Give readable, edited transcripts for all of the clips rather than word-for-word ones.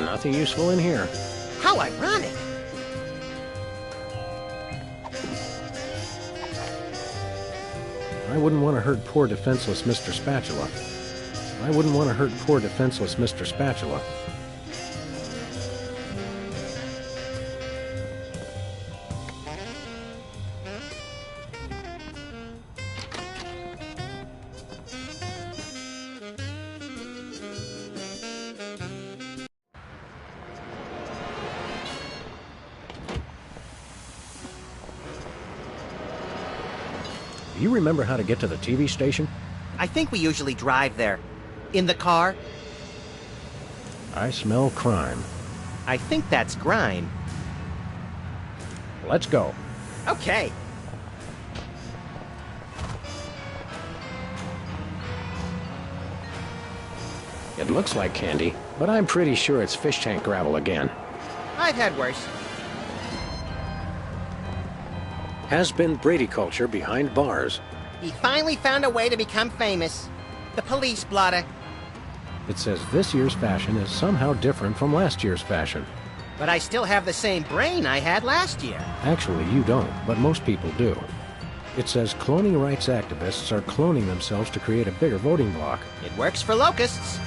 Nothing useful in here. How ironic. I wouldn't want to hurt poor defenseless Mr. Spatula. I wouldn't want to hurt poor defenseless Mr. Spatula. Do you remember how to get to the TV station? I think we usually drive there. In the car? I smell crime. I think that's grime. Let's go. Okay. It looks like candy, but I'm pretty sure it's fish tank gravel again. I've had worse. Has been Brady culture behind bars. He finally found a way to become famous. The police blotter. It says this year's fashion is somehow different from last year's fashion. But I still have the same brain I had last year. Actually, you don't, but most people do. It says cloning rights activists are cloning themselves to create a bigger voting bloc. It works for locusts.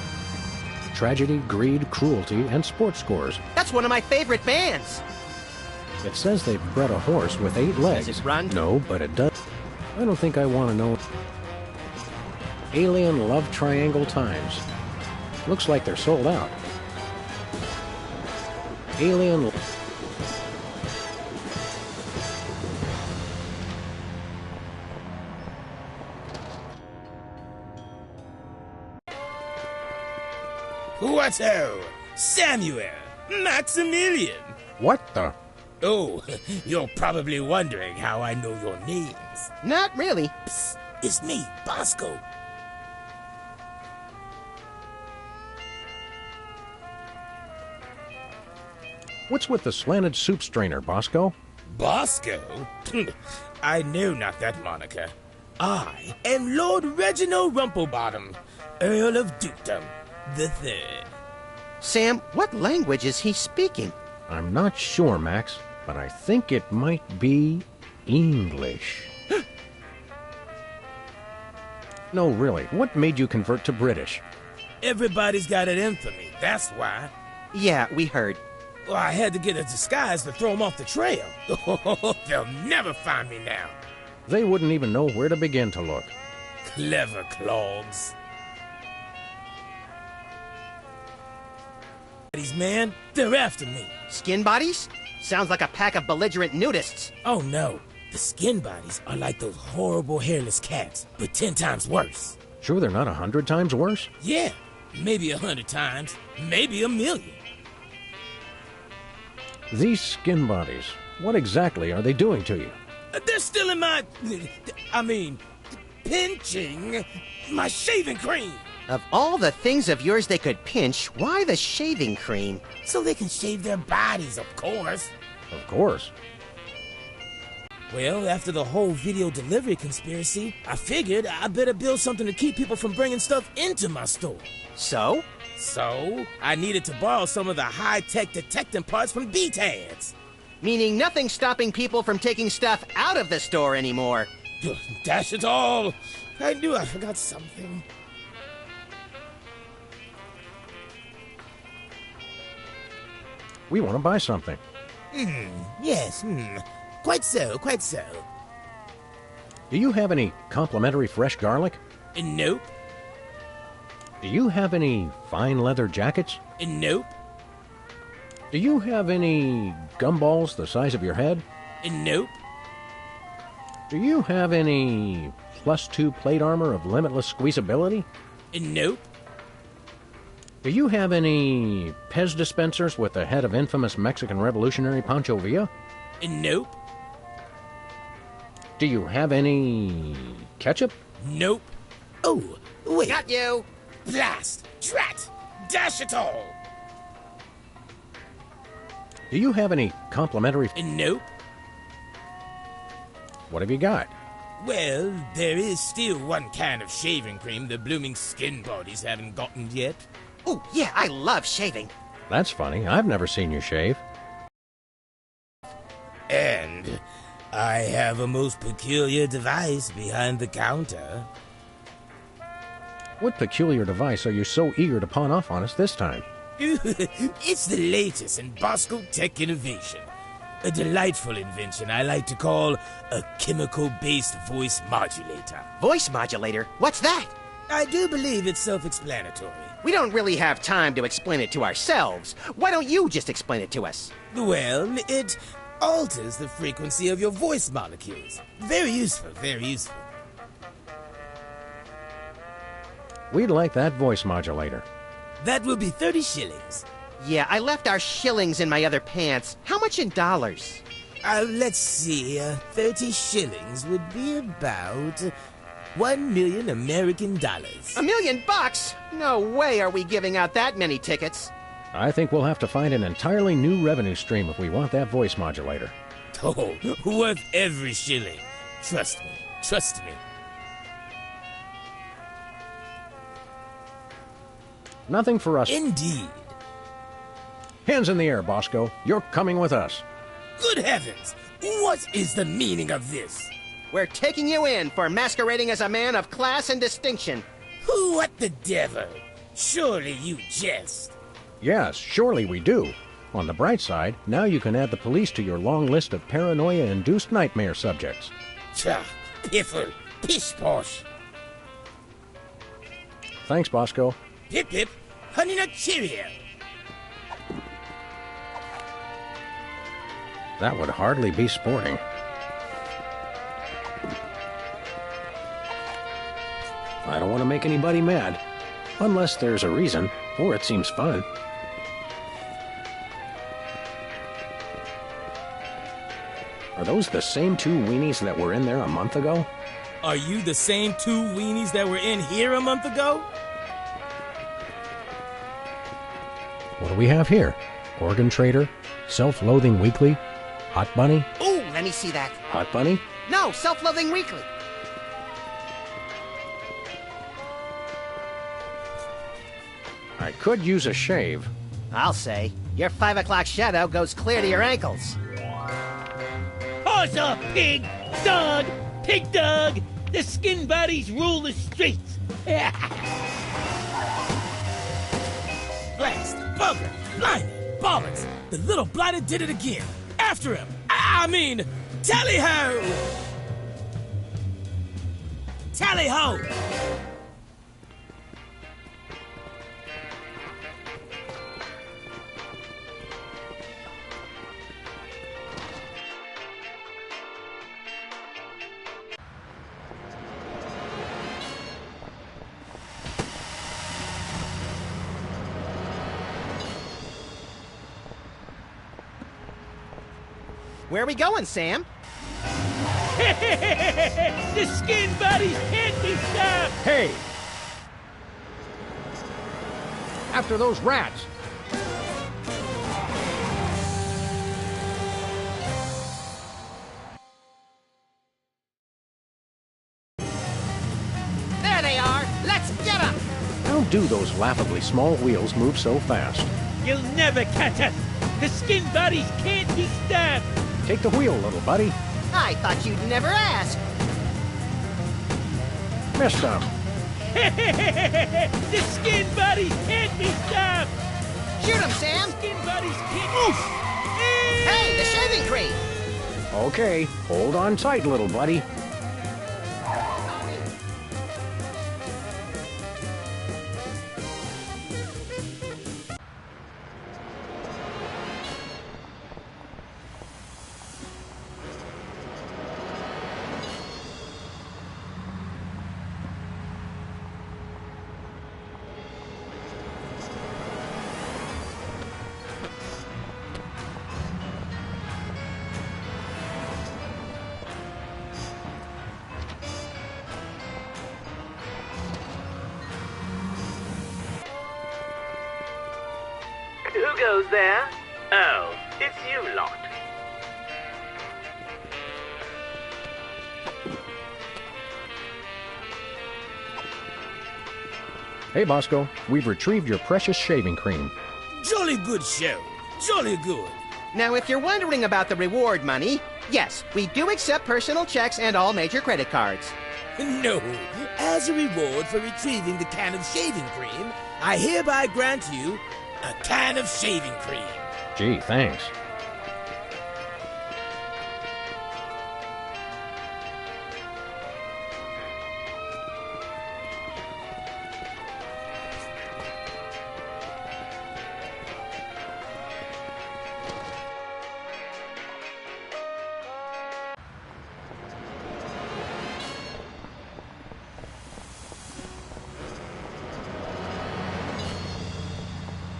Tragedy, greed, cruelty, and sports scores. That's one of my favorite bands. It says they've bred a horse with 8 legs. Does it run? No, but it does. I don't think I want to know. Alien Love Triangle Times. Looks like they're sold out. Alien... What-o? Samuel! Maximilian! What the... Oh, you're probably wondering how I know your names. Not really. Psst, it's me, Bosco. What's with the slanted soup strainer, Bosco? Bosco? I know not that moniker. I am Lord Reginald Rumplebottom, Earl of Dukedom the Third. Sam, what language is he speaking? I'm not sure, Max, but I think it might be English. No, really, what made you convert to British? Everybody's got it in for me, that's why. Yeah, we heard. Well, I had to get a disguise to throw them off the trail. They'll never find me now. They wouldn't even know where to begin to look. Clever clogs. Man, they're after me. Skin bodies? Sounds like a pack of belligerent nudists. Oh no, the skin bodies are like those horrible hairless cats, but 10 times worse. Sure they're not 100 times worse? Yeah, maybe 100 times, maybe 1,000,000. These skin bodies, what exactly are they doing to you? They're stealing pinching my shaving cream. Of all the things of yours they could pinch, why the shaving cream? So they can shave their bodies, of course. Of course. Well, after the whole video delivery conspiracy, I figured I better build something to keep people from bringing stuff into my store. So? So, I needed to borrow some of the high-tech detecting parts from B-Tads. Meaning nothing's stopping people from taking stuff out of the store anymore. Dash it all! I knew I forgot something. We want to buy something. Yes, Quite so, quite so. Do you have any complimentary fresh garlic? Nope. Do you have any fine leather jackets? Nope. Do you have any gumballs the size of your head? Nope. Do you have any +2 plate armor of limitless squeezability? Nope. Do you have any Pez dispensers with the head of infamous Mexican revolutionary Pancho Villa? Nope. Do you have any ketchup? Nope. Oh, wait. Got you! Blast! Drat! Dash it all! Do you have any complimentary... Nope. What have you got? Well, there is still one kind of shaving cream the blooming skin bodies haven't gotten yet. Oh, yeah, I love shaving. That's funny. I've never seen you shave. And I have a most peculiar device behind the counter. What peculiar device are you so eager to pawn off on us this time? It's the latest in Bosco tech innovation. A delightful invention I like to call a chemical-based voice modulator. Voice modulator? What's that? I do believe it's self-explanatory. We don't really have time to explain it to ourselves. Why don't you just explain it to us? Well, it alters the frequency of your voice molecules. Very useful, very useful. We'd like that voice modulator. That will be 30 shillings. Yeah, I left our shillings in my other pants. How much in dollars? Let's see. 30 shillings would be about 1 million American dollars. $1 million? No way are we giving out that many tickets. I think we'll have to find an entirely new revenue stream if we want that voice modulator. Oh, worth every shilling. Trust me. Trust me. Nothing for us. Indeed. Hands in the air, Bosco. You're coming with us. Good heavens! What is the meaning of this? We're taking you in for masquerading as a man of class and distinction. What the devil? Surely you jest. Yes, surely we do. On the bright side, now you can add the police to your long list of paranoia-induced nightmare subjects. Tch, piffle, pish-posh. Thanks, Bosco. Pip-pip, honey nut cheerio. That would hardly be sporting. I don't want to make anybody mad. Unless there's a reason, or it seems fun. Are those the same two weenies that were in there a month ago? Are you the same two weenies that were in here a month ago? What do we have here? Organ Trader? Self-Loathing Weekly? Hot Bunny? Ooh, let me see that. Hot Bunny? No, Self-Loathing Weekly. I could use a shave. I'll say. Your 5 o'clock shadow goes clear to your ankles. Paws off, pig! Dog! Pig dog! The skin bodies rule the streets! Blast! Bugger! Blimey! Bollocks! The little blighter did it again! After him! I mean, tally-ho! Tally-ho! Where are we going, Sam? The skin bodies can't be stopped! Hey! After those rats! There they are! Let's get them! How do those laughably small wheels move so fast? You'll never catch us! The skin bodies can't be stopped! Take the wheel, little buddy. I thought you'd never ask. Missed them. The skin bodies can't be stopped! Shoot them, Sam! Skin bodies can't... Oof! Hey, the shaving cream! Okay, hold on tight, little buddy. Who goes there? Oh, it's you lot. Hey, Bosco, we've retrieved your precious shaving cream. Jolly jolly good show. Jolly good. Now, if you're wondering about the reward money, yes, we do accept personal checks and all major credit cards. No, as a reward for retrieving the can of shaving cream, I hereby grant you a can of shaving cream. Gee, thanks.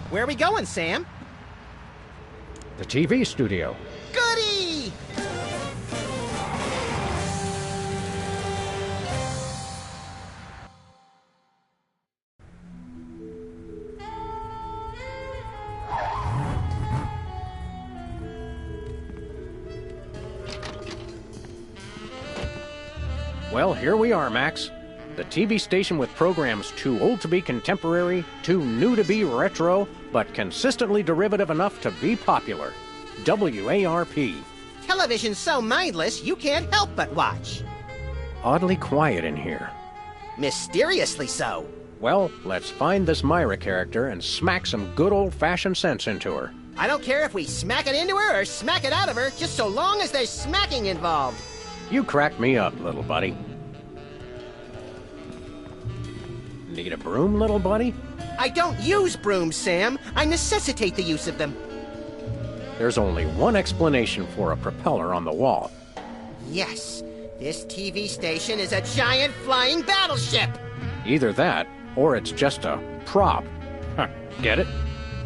Where are we going, Sam? The TV studio. Goody! Well, here we are, Max. The TV station with programs too old to be contemporary, too new to be retro, but consistently derivative enough to be popular. WARP. Television's so mindless, you can't help but watch. Oddly quiet in here. Mysteriously so. Well, let's find this Myra character and smack some good old-fashioned sense into her. I don't care if we smack it into her or smack it out of her, just so long as there's smacking involved. You crack me up, little buddy. Need a broom, little buddy? I don't use brooms, Sam. I necessitate the use of them. There's only one explanation for a propeller on the wall. Yes, this TV station is a giant flying battleship. Either that, or it's just a prop. Huh, get it?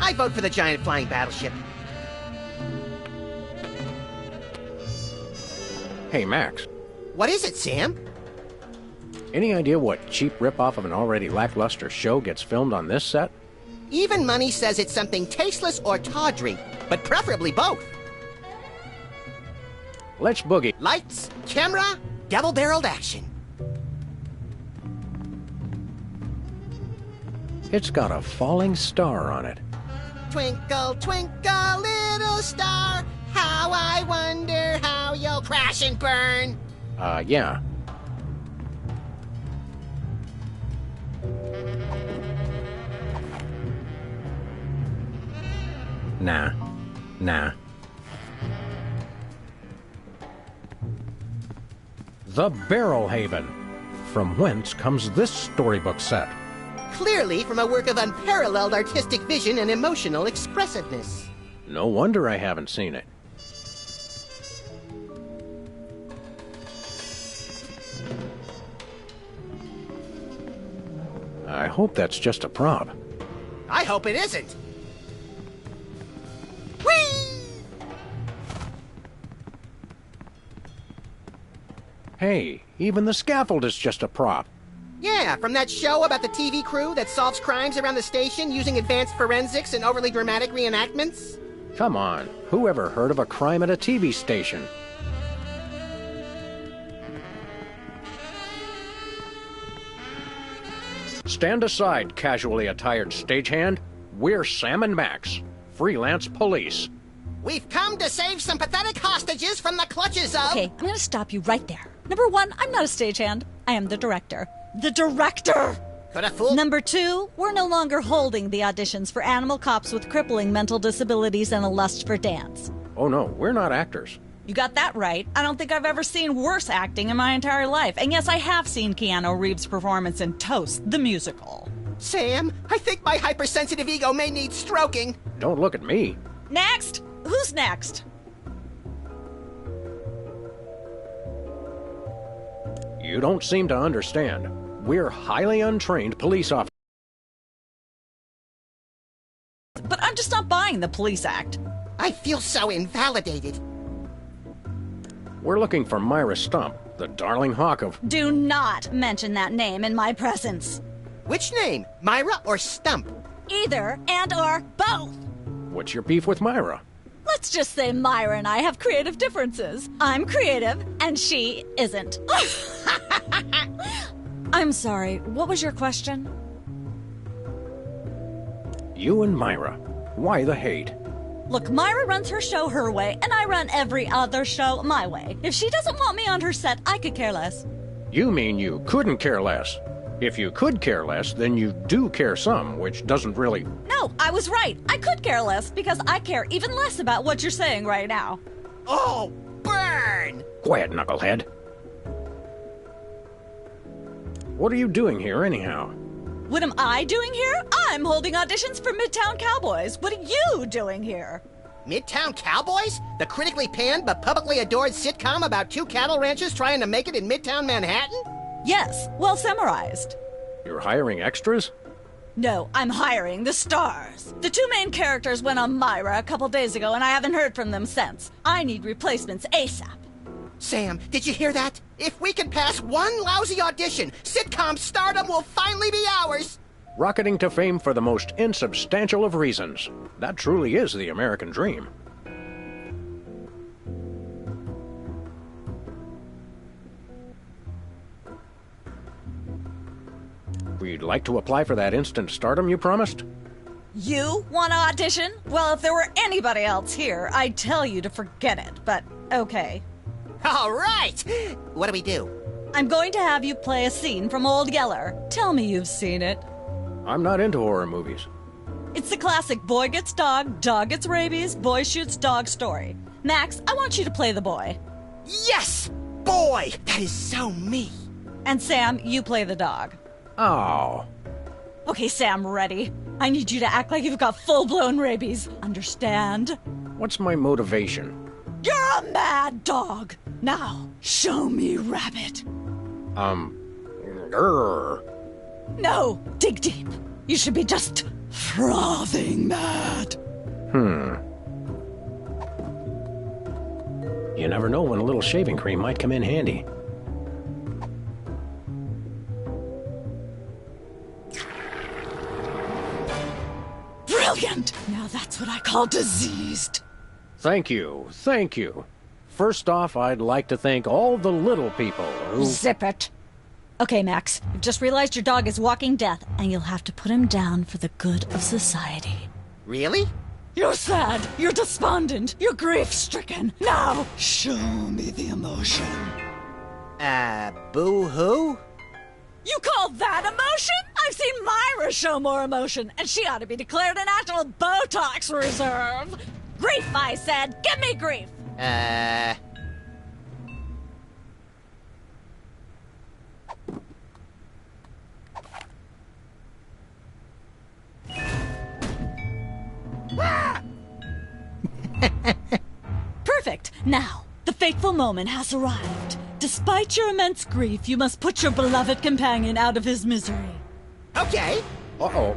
I vote for the giant flying battleship. Hey, Max. What is it, Sam? Any idea what cheap ripoff of an already lackluster show gets filmed on this set? Even money says it's something tasteless or tawdry, but preferably both. Let's boogie. Lights, camera, double-barreled action. It's got a falling star on it. Twinkle, twinkle, little star, how I wonder how you'll crash and burn. Yeah. Nah. The Barrel Haven, from whence comes this storybook set. Clearly from a work of unparalleled artistic vision and emotional expressiveness. No wonder I haven't seen it. I hope that's just a prop. I hope it isn't. Whee! Hey, even the scaffold is just a prop. Yeah, from that show about the TV crew that solves crimes around the station using advanced forensics and overly dramatic reenactments. Come on, who ever heard of a crime at a TV station? Stand aside, casually attired stagehand. We're Sam and Max, freelance police. We've come to save some pathetic hostages from the clutches of... Okay, I'm gonna stop you right there. Number one, I'm not a stagehand. I am the director. The director! Could have fooled... Number two, we're no longer holding the auditions for animal cops with crippling mental disabilities and a lust for dance. Oh no, we're not actors. You got that right. I don't think I've ever seen worse acting in my entire life. And yes, I have seen Keanu Reeves' performance in Toast, the musical. Sam, I think my hypersensitive ego may need stroking. Don't look at me. Next! Who's next? You don't seem to understand. We're highly untrained police officers. But I'm just not buying the police act. I feel so invalidated. We're looking for Myra Stump, the darling hawk of... Do not mention that name in my presence. Which name, Myra or Stump? Either and or both. What's your beef with Myra? Let's just say Myra and I have creative differences. I'm creative, and she isn't. I'm sorry, what was your question? You and Myra. Why the hate? Look, Myra runs her show her way, and I run every other show my way. If she doesn't want me on her set, I could care less. You mean you couldn't care less? If you could care less, then you do care some, which doesn't really... No, I was right. I could care less because I care even less about what you're saying right now. Oh, burn! Quiet, knucklehead. What are you doing here, anyhow? What am I doing here? I'm holding auditions for Midtown Cowboys. What are you doing here? Midtown Cowboys? The critically panned but publicly adored sitcom about two cattle ranchers trying to make it in Midtown Manhattan? Yes, well summarized. You're hiring extras? No, I'm hiring the stars. The two main characters went on Myra a couple days ago, and I haven't heard from them since. I need replacements ASAP. Sam, did you hear that? If we can pass one lousy audition, sitcom stardom will finally be ours! Rocketing to fame for the most insubstantial of reasons. That truly is the American dream. We'd like to apply for that instant stardom you promised? You want to audition? Well, if there were anybody else here, I'd tell you to forget it, but okay. All right! What do we do? I'm going to have you play a scene from Old Yeller. Tell me you've seen it. I'm not into horror movies. It's the classic boy gets dog gets rabies, boy shoots dog story. Max, I want you to play the boy. Yes! Boy! That is so me! And Sam, you play the dog. Oh. Okay, Sam, ready? I need you to act like you've got full-blown rabies. Understand? What's my motivation? You're a mad dog. Now, show me rabbit. Grr. No, dig deep. You should be just frothing mad. You never know when a little shaving cream might come in handy. Brilliant! Now that's what I call diseased. Thank you, thank you. First off, I'd like to thank all the little people who... Zip it. Okay, Max, you've just realized your dog is walking death, and you'll have to put him down for the good of society. Really? You're sad, you're despondent, you're grief-stricken. Now, show me the emotion. Boo-hoo? You call that emotion? I've seen Myra show more emotion, and she ought to be declared a national Botox reserve. Grief, I said. Give me grief. Perfect. Now, the fateful moment has arrived. Despite your immense grief, you must put your beloved companion out of his misery. Okay. Uh-oh.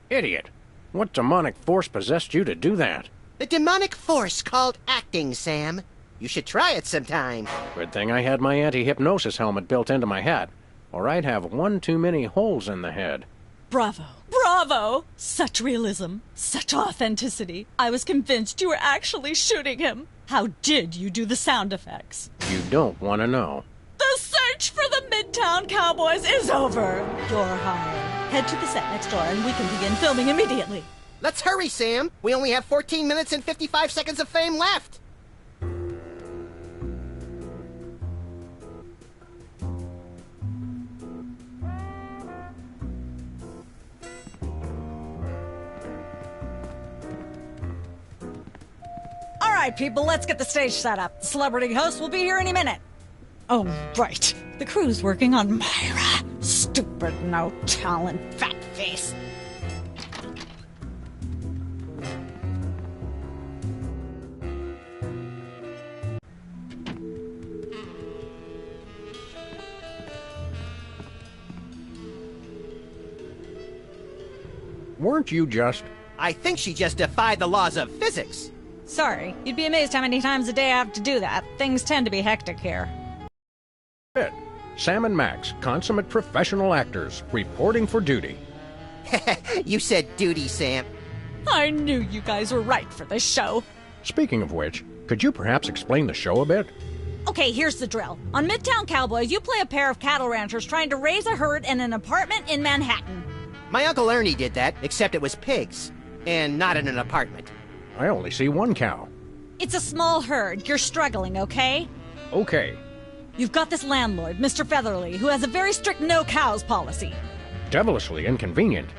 Idiot. What demonic force possessed you to do that? The demonic force called acting, Sam. You should try it sometime. Good thing I had my anti-hypnosis helmet built into my hat, or I'd have one too many holes in the head. Bravo. Bravo! Such realism. Such authenticity. I was convinced you were actually shooting him. How did you do the sound effects? You don't want to know. The search for the Midtown Cowboys is over. You're hired. Head to the set next door and we can begin filming immediately. Let's hurry, Sam. We only have 14 minutes and 55 seconds of fame left. All right, people, let's get the stage set up. The celebrity host will be here any minute. Oh, right. The crew's working on Myra. Stupid, no talent, fat face. Weren't you just... I think she just defied the laws of physics. Sorry, you'd be amazed how many times a day I have to do that. Things tend to be hectic here. it? Sam and Max, consummate professional actors, reporting for duty. You said duty, Sam. I knew you guys were right for this show. Speaking of which, could you perhaps explain the show a bit? Okay, here's the drill. On Midtown Cowboys, you play a pair of cattle ranchers trying to raise a herd in an apartment in Manhattan. My Uncle Ernie did that, except it was pigs. And not in an apartment. I only see one cow. It's a small herd. You're struggling, okay? Okay. You've got this landlord, Mr. Featherly, who has a very strict no cows policy. Devilishly inconvenient.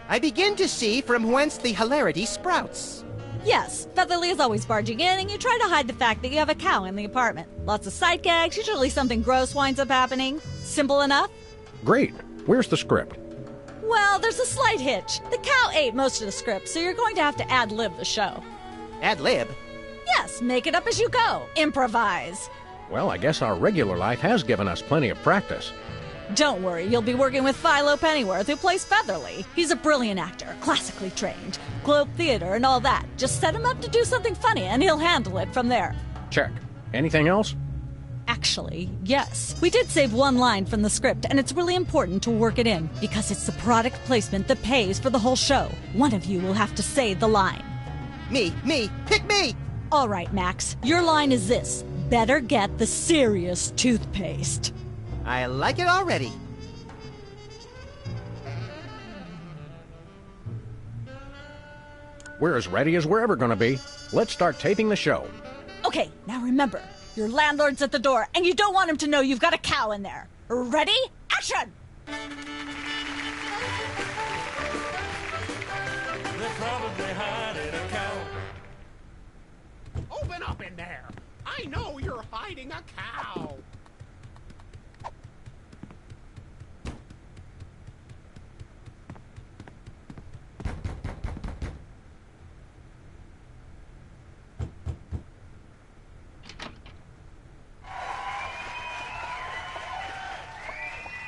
I begin to see from whence the hilarity sprouts. Yes, Featherly is always barging in, and you try to hide the fact that you have a cow in the apartment. Lots of sight gags, usually something gross winds up happening. Simple enough? Great. Where's the script? Well, there's a slight hitch. The cow ate most of the script, so you're going to have to ad-lib the show. Ad-lib? Yes, make it up as you go. Improvise. Well, I guess our regular life has given us plenty of practice. Don't worry, you'll be working with Philo Pennyworth, who plays Featherly. He's a brilliant actor, classically trained, Globe Theater and all that. Just set him up to do something funny, and he'll handle it from there. Check. Anything else? Actually, yes. We did save one line from the script, and it's really important to work it in, because it's the product placement that pays for the whole show. One of you will have to say the line. Me, pick me! All right, Max, your line is this. Better get the serious toothpaste. I like it already. We're as ready as we're ever going to be. Let's start taping the show. Okay, now remember, your landlord's at the door, and you don't want him to know you've got a cow in there. Ready? Action! They're probably hiding a cow. Open up in there! I know you're hiding a cow!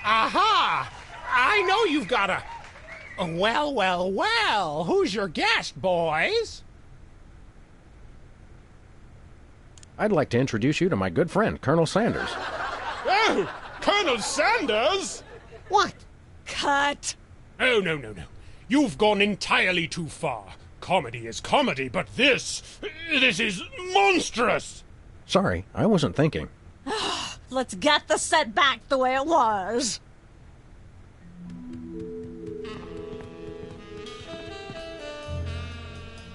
Aha! I know you've got a... Well, who's your guest, boys? I'd like to introduce you to my good friend, Colonel Sanders. Oh, Colonel Sanders? What? Cut! Oh, no. You've gone entirely too far. Comedy is comedy, but this is monstrous! Sorry, I wasn't thinking. Let's get the set back the way it was.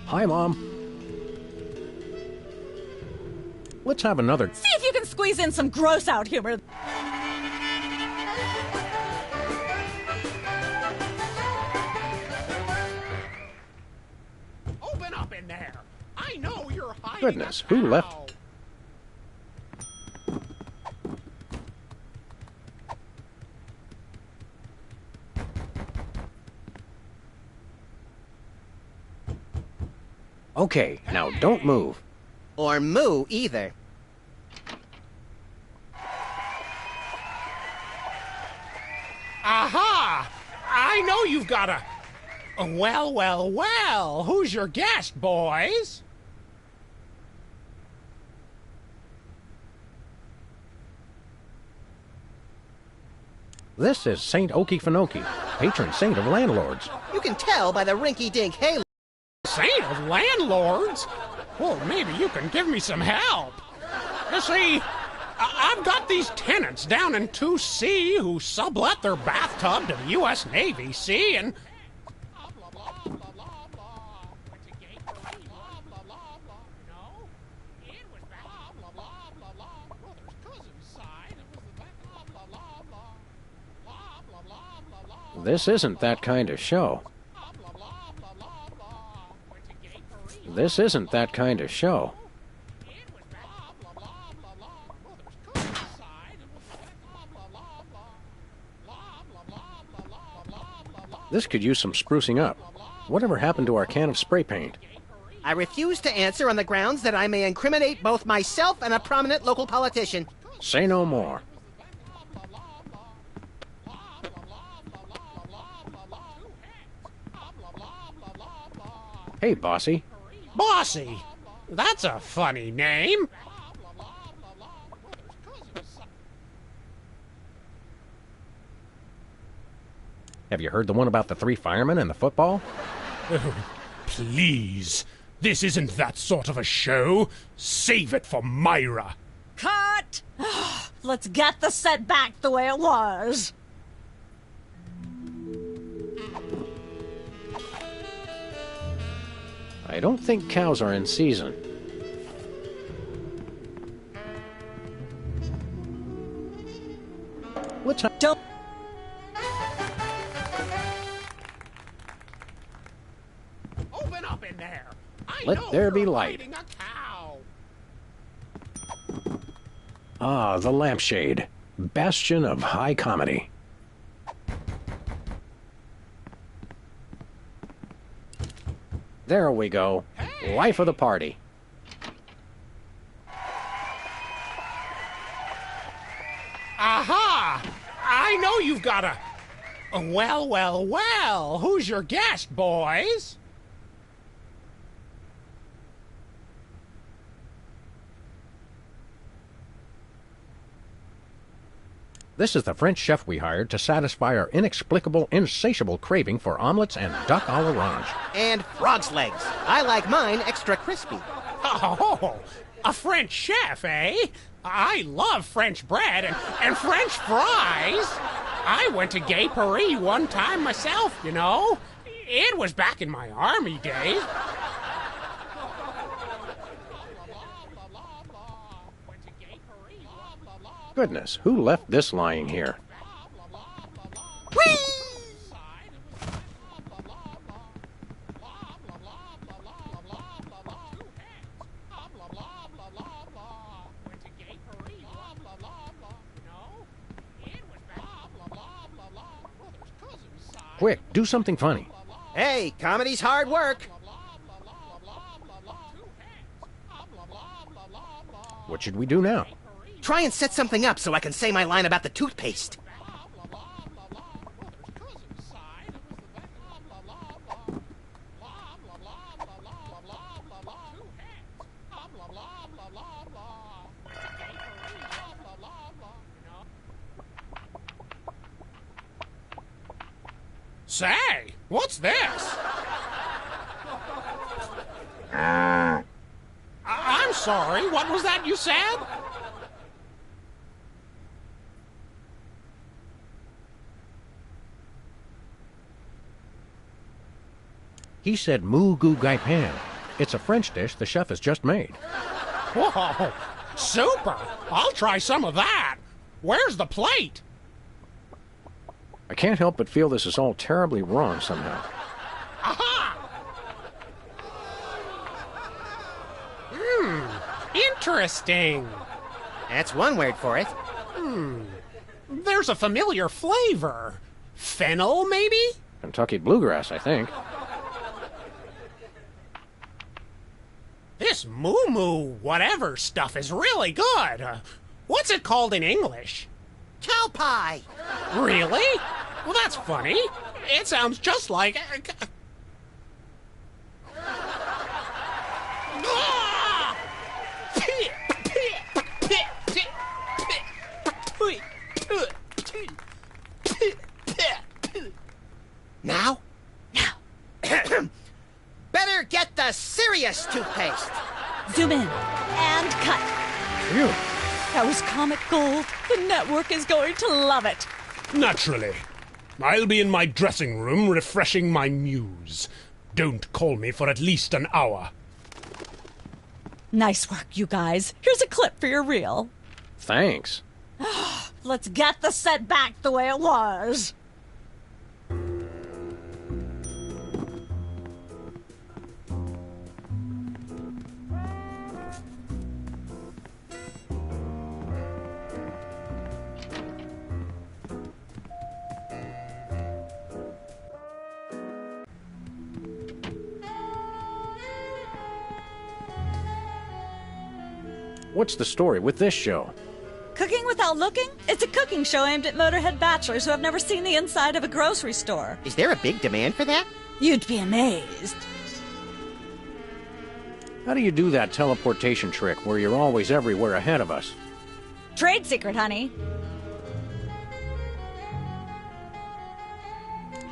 Hi, Mom. Let's have another... See if you can squeeze in some gross-out humor. Open up in there! I know you're hiding Goodness, a who cow. left? Okay, now don't move. Or moo either. Aha! I know you've got a... Well, who's your guest, boys? This is Saint Okefenokee, patron saint of landlords. You can tell by the rinky-dink halo. Saint of landlords? Well, maybe you can give me some help. You see, I've got these tenants down in 2C who sublet their bathtub to the U.S. Navy, see, and... This isn't that kind of show. This isn't that kind of show. This could use some sprucing up. Whatever happened to our can of spray paint? I refuse to answer on the grounds that I may incriminate both myself and a prominent local politician. Say no more. Hey, Bossy. Bossy! That's a funny name. Have you heard the one about the 3 firemen and the football? Please, this isn't that sort of a show. Save it for Myra. Cut! Let's get the set back the way it was. I don't think cows are in season. What time? Don't. Open up in there. Let there be light. A cow. Ah, the lampshade. Bastion of high comedy. There we go. Life of the party. Aha! I know you've got a... Well, well, well. Who's your guest, boys? This is the French chef we hired to satisfy our inexplicable, insatiable craving for omelets and duck à l'orange. And frog's legs. I like mine extra crispy. Oh, a French chef, eh? I love French bread and French fries. I went to Gay Paris one time myself, you know. It was back in my army days. Goodness, who left this lying here? Whee! Quick, do something funny. Hey, comedy's hard work. What should we do now? Try and set something up so I can say my line about the toothpaste. Say, what's this? I'm sorry, what was that you said? He said moo goo gai pan. It's a French dish the chef has just made. Whoa, super! I'll try some of that. Where's the plate? I can't help but feel this is all terribly wrong somehow. Aha! Interesting. That's one word for it. There's a familiar flavor. Fennel, maybe? Kentucky bluegrass, I think. This moo-moo whatever stuff is really good. What's it called in English? Cow pie. Really? Well, that's funny. It sounds just like... Now? Now. Better get the serious toothpaste. Zoom in and cut. Phew. That was comic gold. The network is going to love it. Naturally. I'll be in my dressing room refreshing my muse. Don't call me for at least an hour. Nice work, you guys. Here's a clip for your reel. Thanks. Let's get the set back the way it was. What's the story with this show? Cooking Without Looking? It's a cooking show aimed at Motorhead bachelors who have never seen the inside of a grocery store. Is there a big demand for that? You'd be amazed. How do you do that teleportation trick where you're always everywhere ahead of us? Trade secret, honey.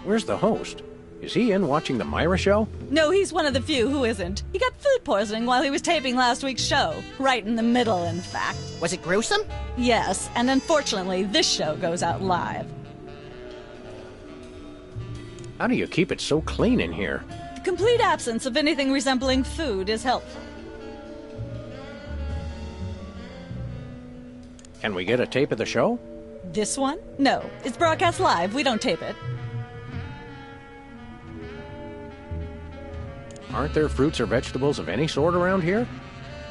Where's the host? Is he in watching the Myra show? No, he's one of the few who isn't. He got food poisoning while he was taping last week's show. Right in the middle, in fact. Was it gruesome? Yes, and unfortunately, this show goes out live. How do you keep it so clean in here? The complete absence of anything resembling food is helpful. Can we get a tape of the show? This one? No, it's broadcast live. We don't tape it. Aren't there fruits or vegetables of any sort around here?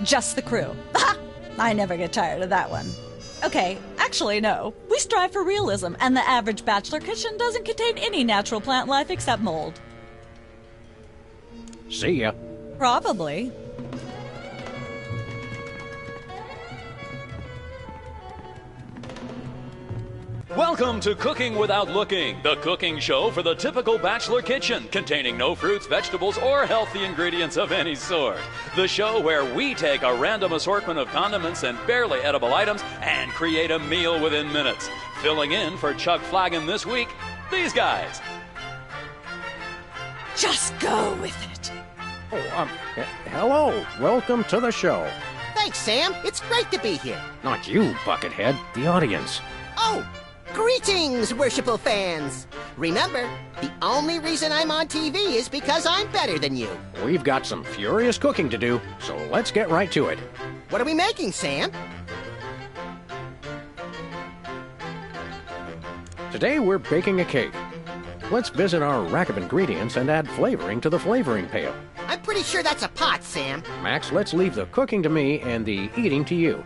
Just the crew. Ha! I never get tired of that one. Okay, actually, no. We strive for realism, and the average bachelor kitchen doesn't contain any natural plant life except mold. See ya. Probably. Welcome to Cooking Without Looking, the cooking show for the typical bachelor kitchen, containing no fruits, vegetables, or healthy ingredients of any sort. The show where we take a random assortment of condiments and barely edible items and create a meal within minutes. Filling in for Chuck Flagon this week, these guys. Just go with it. Oh, hello. Welcome to the show. Thanks, Sam. It's great to be here. Not you, Buckethead. The audience. Oh, greetings, worshipful fans. Remember, the only reason I'm on TV is because I'm better than you. We've got some furious cooking to do, so let's get right to it. What are we making, Sam? Today we're baking a cake. Let's visit our rack of ingredients and add flavoring to the flavoring pail. I'm pretty sure that's a pot, Sam. Max, let's leave the cooking to me and the eating to you.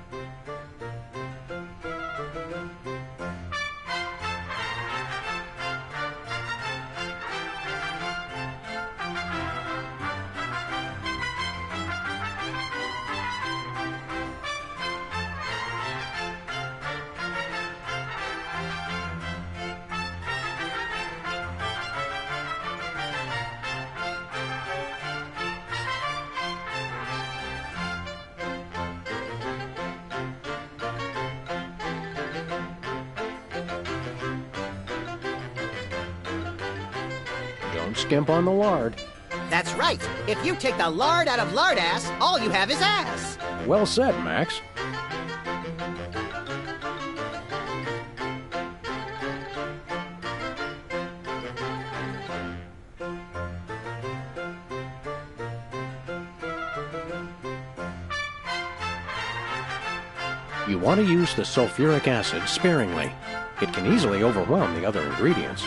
Don't skimp on the lard. That's right. If you take the lard out of lardass, all you have is ass. Well said, Max. You want to use the sulfuric acid sparingly. It can easily overwhelm the other ingredients.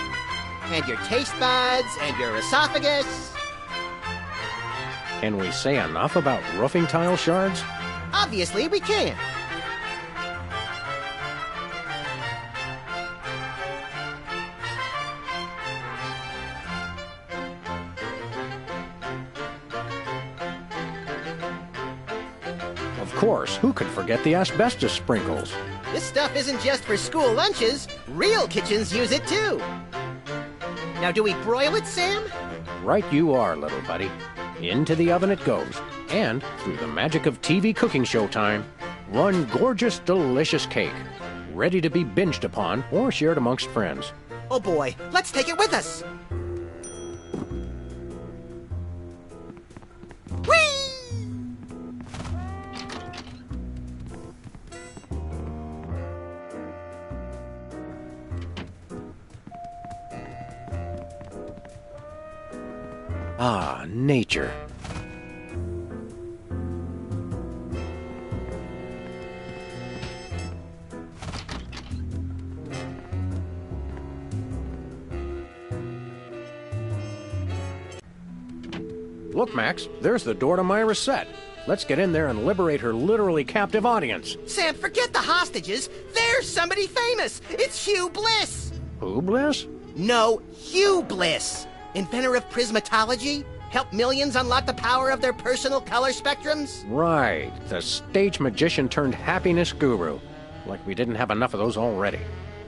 And your taste buds, and your esophagus. Can we say enough about roofing tile shards? Obviously, we can. Of course, who could forget the asbestos sprinkles? This stuff isn't just for school lunches. Real kitchens use it too. Now, do we broil it, Sam? Right you are, little buddy. Into the oven it goes. And, through the magic of TV cooking show time, one gorgeous, delicious cake. Ready to be binged upon or shared amongst friends. Oh boy, let's take it with us. Whee! Ah, nature. Look, Max, there's the door to Myra's set. Let's get in there and liberate her literally captive audience. Sam, forget the hostages. There's somebody famous. It's Hugh Bliss. Who, Bliss? No, Hugh Bliss. Inventor of prismatology. Helped millions unlock the power of their personal color spectrums. Right, the stage magician turned happiness guru. Like we didn't have enough of those already.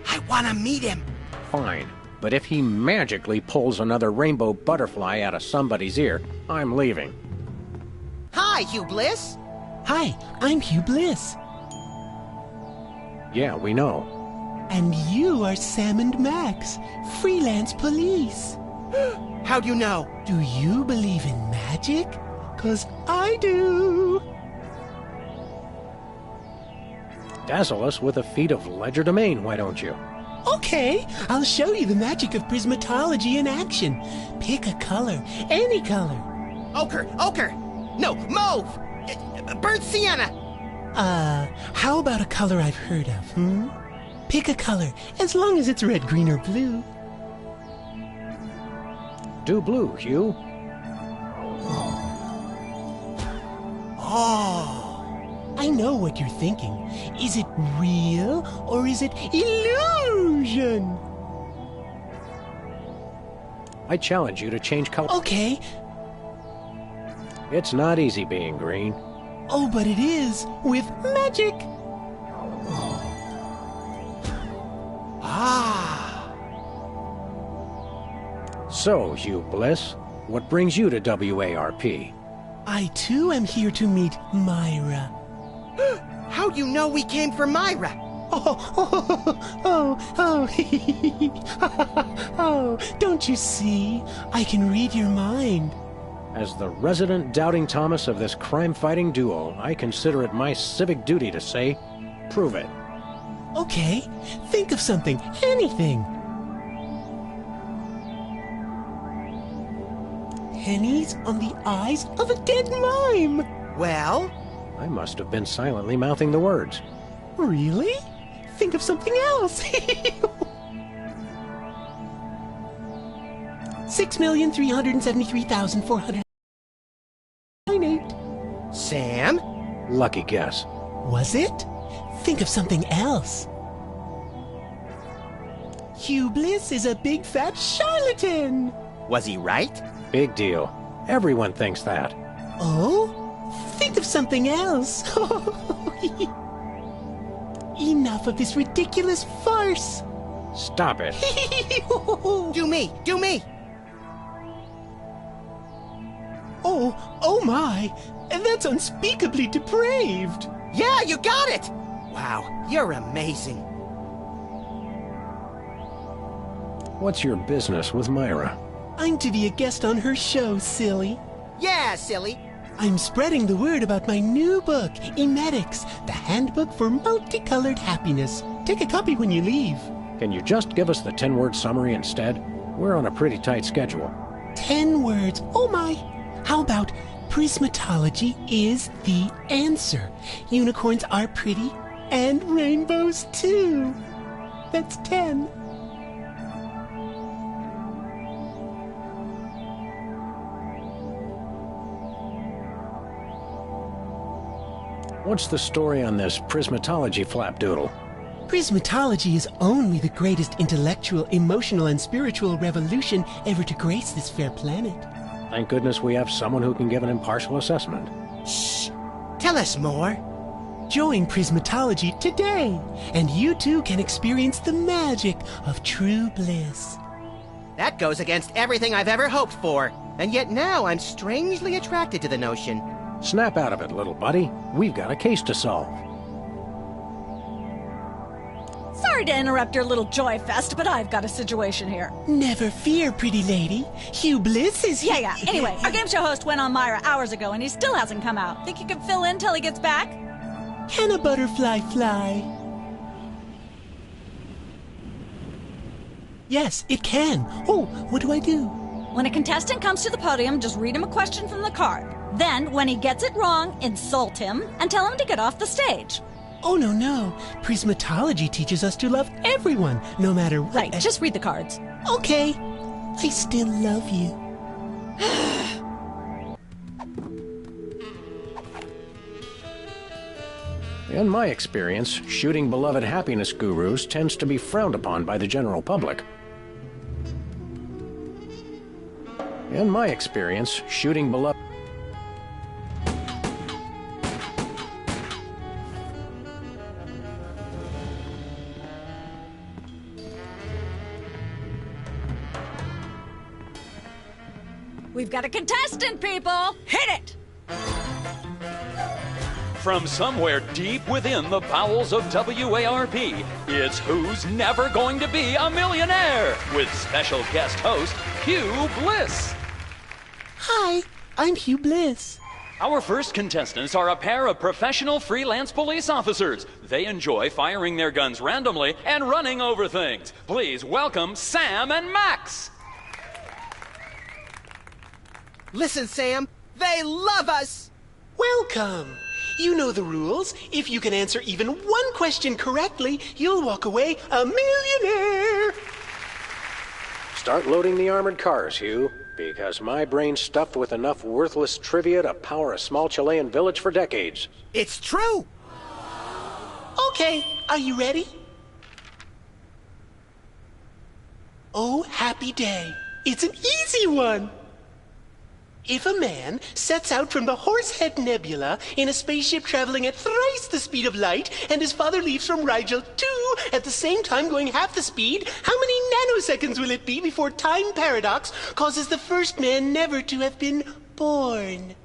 I want to meet him. Fine, but if he magically pulls another rainbow butterfly out of somebody's ear, I'm leaving. Hi, Hugh Bliss. Hi, I'm Hugh Bliss. Yeah, we know. And you are Sam and Max, freelance police. How do you know? Do you believe in magic? 'Cause I do. Dazzle us with a feat of legerdemain, why don't you? Okay, I'll show you the magic of prismatology in action. Pick a color, any color. Ochre! No, mauve! Burnt sienna! How about a color I've heard of, Pick a color, as long as it's red, green, or blue. Do blue, Hugh. Oh, I know what you're thinking. Is it real or is it illusion? I challenge you to change color. Okay. It's not easy being green. Oh, but it is with magic. So, Hugh Bliss, what brings you to WARP? I too am here to meet Myra. How do you know we came for Myra? Oh, don't you see? I can read your mind. As the resident doubting Thomas of this crime-fighting duo, I consider it my civic duty to say, prove it. Okay, think of something, anything. Pennies on the eyes of a dead mime. Well? I must have been silently mouthing the words. Really? Think of something else. 6,373,498. Sam? Lucky guess. Was it? Think of something else. Hugh Bliss is a big fat charlatan. Was he right? Big deal. Everyone thinks that. Oh? Think of something else. Enough of this ridiculous farce. Stop it. Do me! Oh my! That's unspeakably depraved. Yeah, you got it! Wow, you're amazing. What's your business with Myra? I'm to be a guest on her show, silly. Yeah, silly. I'm spreading the word about my new book, Emetics, the Handbook for Multicolored Happiness. Take a copy when you leave. Can you just give us the 10-word summary instead? We're on a pretty tight schedule. 10 words. Oh my! How about prismatology is the answer? Unicorns are pretty, and rainbows too. That's 10. What's the story on this prismatology flapdoodle? Prismatology is only the greatest intellectual, emotional, and spiritual revolution ever to grace this fair planet. Thank goodness we have someone who can give an impartial assessment. Shh! Tell us more. Join Prismatology today, and you too can experience the magic of true bliss. That goes against everything I've ever hoped for, and yet now I'm strangely attracted to the notion. Snap out of it, little buddy. We've got a case to solve. Sorry to interrupt your little joy fest, but I've got a situation here. Never fear, pretty lady. Hugh Bliss is here. Yeah. Anyway, our game show host went on Myra hours ago, and he still hasn't come out. Think you can fill in till he gets back? Can a butterfly fly? Yes, it can. Oh, what do I do? When a contestant comes to the podium, just read him a question from the card. Then, when he gets it wrong, insult him and tell him to get off the stage. Oh, no. Prismatology teaches us to love everyone, no matter what. Right, just read the cards. Okay. I still love you. In my experience, shooting beloved happiness gurus tends to be frowned upon by the general public. In my experience, shooting beloved... We've got a contestant, people! Hit it! From somewhere deep within the bowels of WARP, it's Who's Never Going to Be a Millionaire? With special guest host, Hugh Bliss. Hi, I'm Hugh Bliss. Our first contestants are a pair of professional freelance police officers. They enjoy firing their guns randomly and running over things. Please welcome Sam and Max. Listen, Sam, they love us! Welcome. You know the rules. If you can answer even one question correctly, you'll walk away a millionaire. Start loading the armored cars, Hugh, because my brain's stuffed with enough worthless trivia to power a small Chilean village for decades. It's true! Okay, are you ready? Oh, happy day. It's an easy one. If a man sets out from the Horsehead Nebula in a spaceship traveling at thrice the speed of light, and his father leaves from Rigel 2 at the same time going half the speed, how many nanoseconds will it be before time paradox causes the first man never to have been born?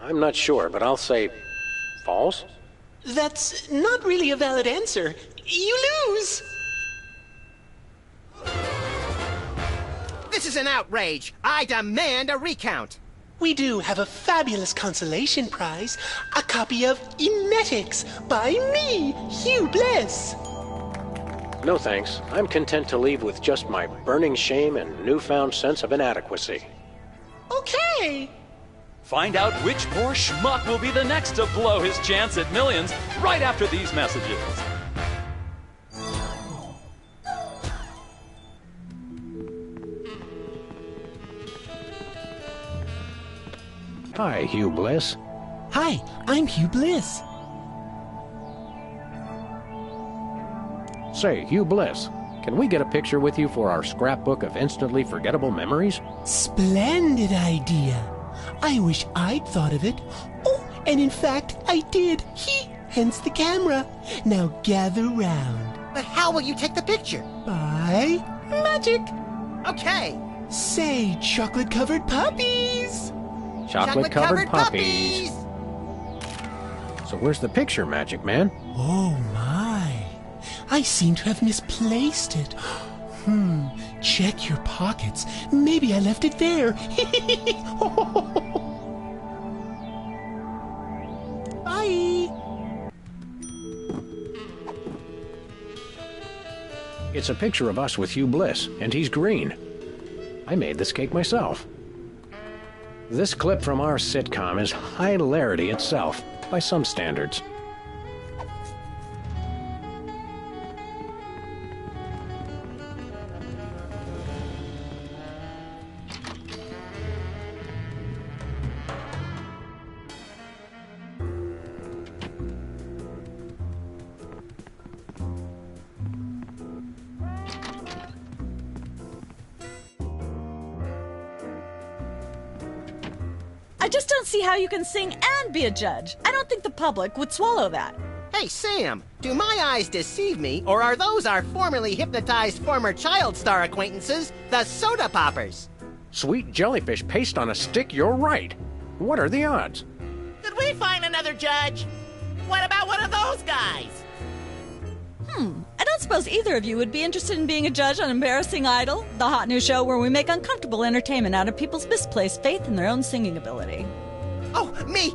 I'm not sure, but I'll say false? That's not really a valid answer. You lose! This is an outrage! I demand a recount! We do have a fabulous consolation prize, a copy of Emetics by me, Hugh Bliss. No thanks. I'm content to leave with just my burning shame and newfound sense of inadequacy. Okay. Find out which poor schmuck will be the next to blow his chance at millions right after these messages. Hi, Hugh Bliss. Hi, I'm Hugh Bliss. Say, Hugh Bliss, can we get a picture with you for our scrapbook of instantly forgettable memories? Splendid idea. I wish I'd thought of it. Oh, and in fact, I did. Hence the camera. Now gather round. But how will you take the picture? By magic. Okay. Say, chocolate-covered puppies. Chocolate-covered puppies. So where's the picture, Magic Man? Oh, my. I seem to have misplaced it. Check your pockets. Maybe I left it there. Bye. It's a picture of us with Hugh Bliss, and he's green. I made this cake myself. This clip from our sitcom is hilarity itself, by some standards. I just don't see how you can sing and be a judge. I don't think the public would swallow that. Hey, Sam, do my eyes deceive me, or are those our formerly hypnotized former child star acquaintances, the Soda Poppers? Sweet jellyfish paste on a stick, you're right. What are the odds? Could we find another judge? What about one of those guys? I don't suppose either of you would be interested in being a judge on Embarrassing Idol, the hot new show where we make uncomfortable entertainment out of people's misplaced faith in their own singing ability. Oh, me!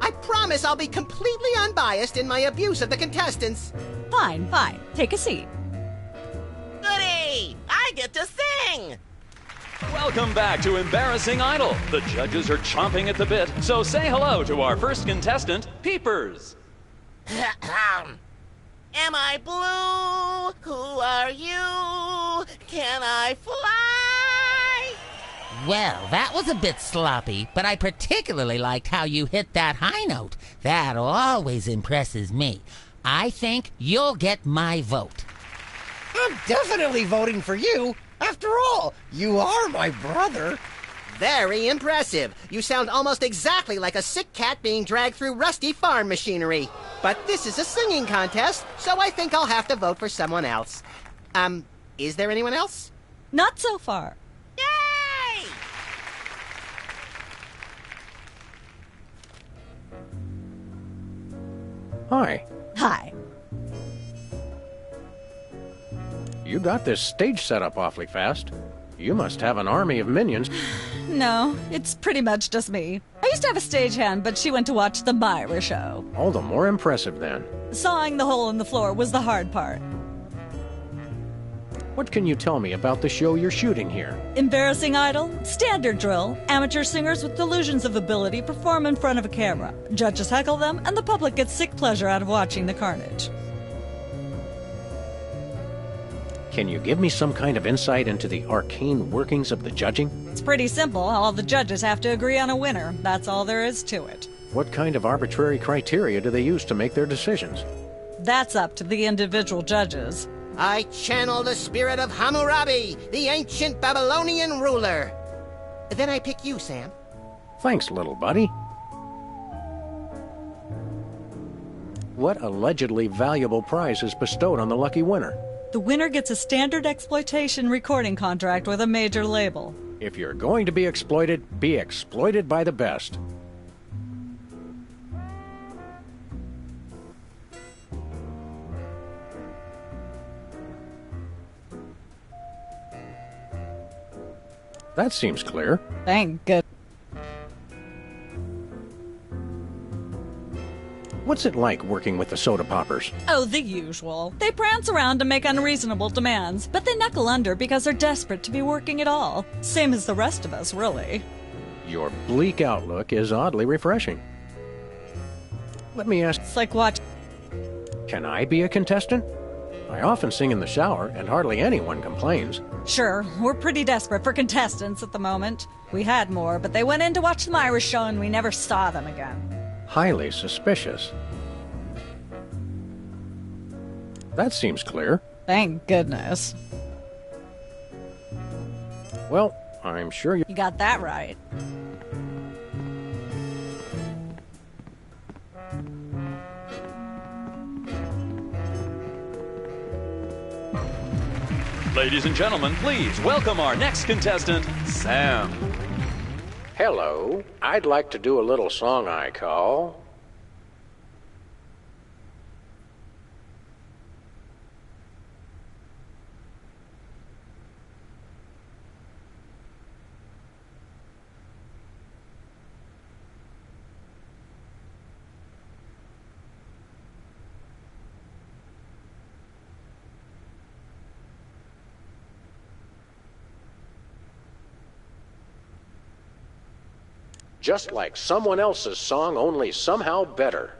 I promise I'll be completely unbiased in my abuse of the contestants. Fine. Take a seat. Goody! I get to sing! Welcome back to Embarrassing Idol. The judges are chomping at the bit, so say hello to our first contestant, Peepers. Am I blue? Who are you? Can I fly? Well, that was a bit sloppy, but I particularly liked how you hit that high note. That always impresses me. I think you'll get my vote. I'm definitely voting for you. After all, you are my brother. Very impressive. You sound almost exactly like a sick cat being dragged through rusty farm machinery. But this is a singing contest, so I think I'll have to vote for someone else. Is there anyone else? Not so far. Yay! Hi. Hi. You got this stage set up awfully fast. You must have an army of minions. No, it's pretty much just me. I used to have a stagehand, but she went to watch the Myra show. All the more impressive then. Sawing the hole in the floor was the hard part. What can you tell me about the show you're shooting here? Embarrassing idol, standard drill. Amateur singers with delusions of ability perform in front of a camera. Judges heckle them, and the public gets sick pleasure out of watching the carnage. Can you give me some kind of insight into the arcane workings of the judging? It's pretty simple. All the judges have to agree on a winner. That's all there is to it. What kind of arbitrary criteria do they use to make their decisions? That's up to the individual judges. I channel the spirit of Hammurabi, the ancient Babylonian ruler. Then I pick you, Sam. Thanks, little buddy. What allegedly valuable prize is bestowed on the lucky winner? The winner gets a standard exploitation recording contract with a major label. If you're going to be exploited by the best. That seems clear. Thank goodness. What's it like working with the soda poppers? Oh, the usual. They prance around and make unreasonable demands, but they knuckle under because they're desperate to be working at all. Same as the rest of us, really. Your bleak outlook is oddly refreshing. Let me ask... It's like watching... Can I be a contestant? I often sing in the shower, and hardly anyone complains. Sure, we're pretty desperate for contestants at the moment. We had more, but they went in to watch the Myra show and we never saw them again. Highly suspicious. That seems clear. Thank goodness. Well, I'm sure you... You got that right. Ladies and gentlemen, please welcome our next contestant, Sam. Hello. I'd like to do a little song I call... Just like someone else's song, only somehow better.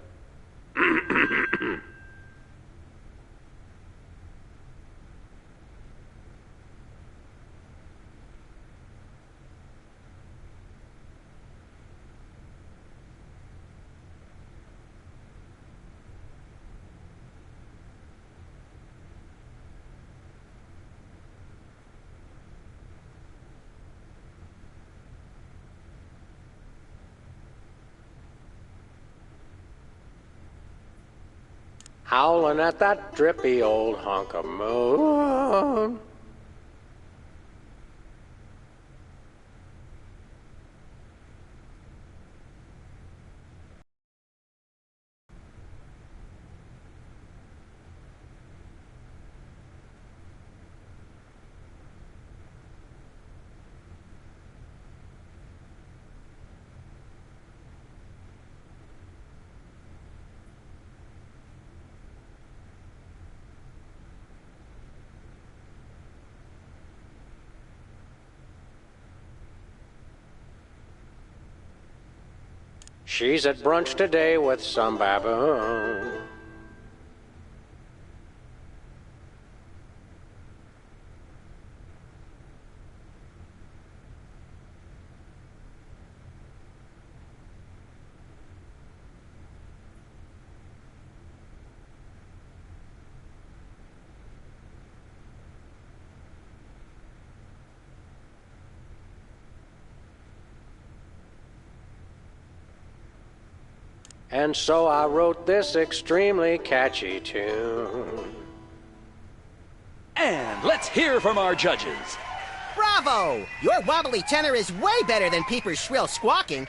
Howling at that drippy old hunk of moon. She's at brunch today with some baboon. And so I wrote this extremely catchy tune. And let's hear from our judges. Bravo! Your wobbly tenor is way better than Peeper's shrill squawking.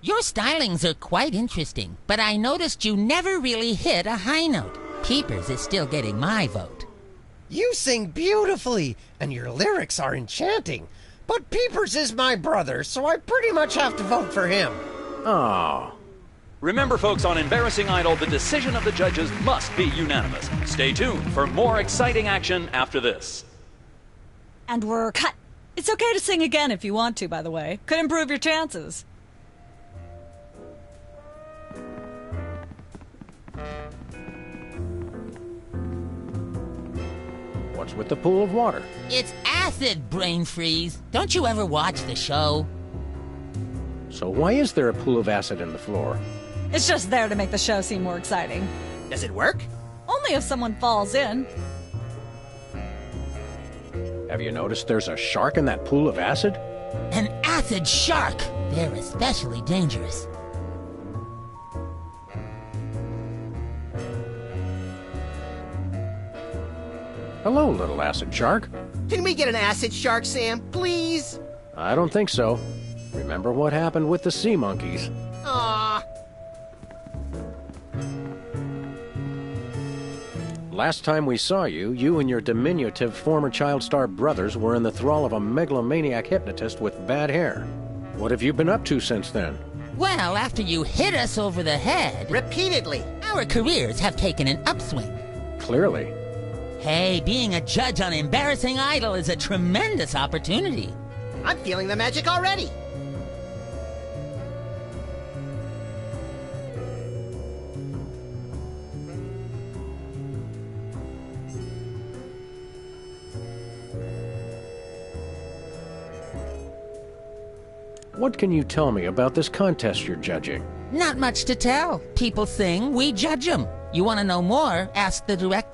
Your stylings are quite interesting, but I noticed you never really hit a high note. Peepers is still getting my vote. You sing beautifully, and your lyrics are enchanting. But Peepers is my brother, so I pretty much have to vote for him. Oh. Remember, folks, on Embarrassing Idol, the decision of the judges must be unanimous. Stay tuned for more exciting action after this. And we're cut. It's okay to sing again if you want to, by the way. Could improve your chances. What's with the pool of water? It's acid, brain freeze. Don't you ever watch the show? So why is there a pool of acid in the floor? It's just there to make the show seem more exciting. Does it work? Only if someone falls in. Have you noticed there's a shark in that pool of acid? An acid shark. They're especially dangerous. Hello, little acid shark. Can we get an acid shark, Sam, please? I don't think so. Remember what happened with the sea monkeys? Aww. Last time we saw you, you and your diminutive former child star brothers were in the thrall of a megalomaniac hypnotist with bad hair. What have you been up to since then? Well, after you hit us over the head... Repeatedly. Our careers have taken an upswing. Clearly. Hey, being a judge on Embarrassing Idol is a tremendous opportunity. I'm feeling the magic already. What can you tell me about this contest you're judging? Not much to tell. People sing, we judge them. You want to know more? Ask the direct...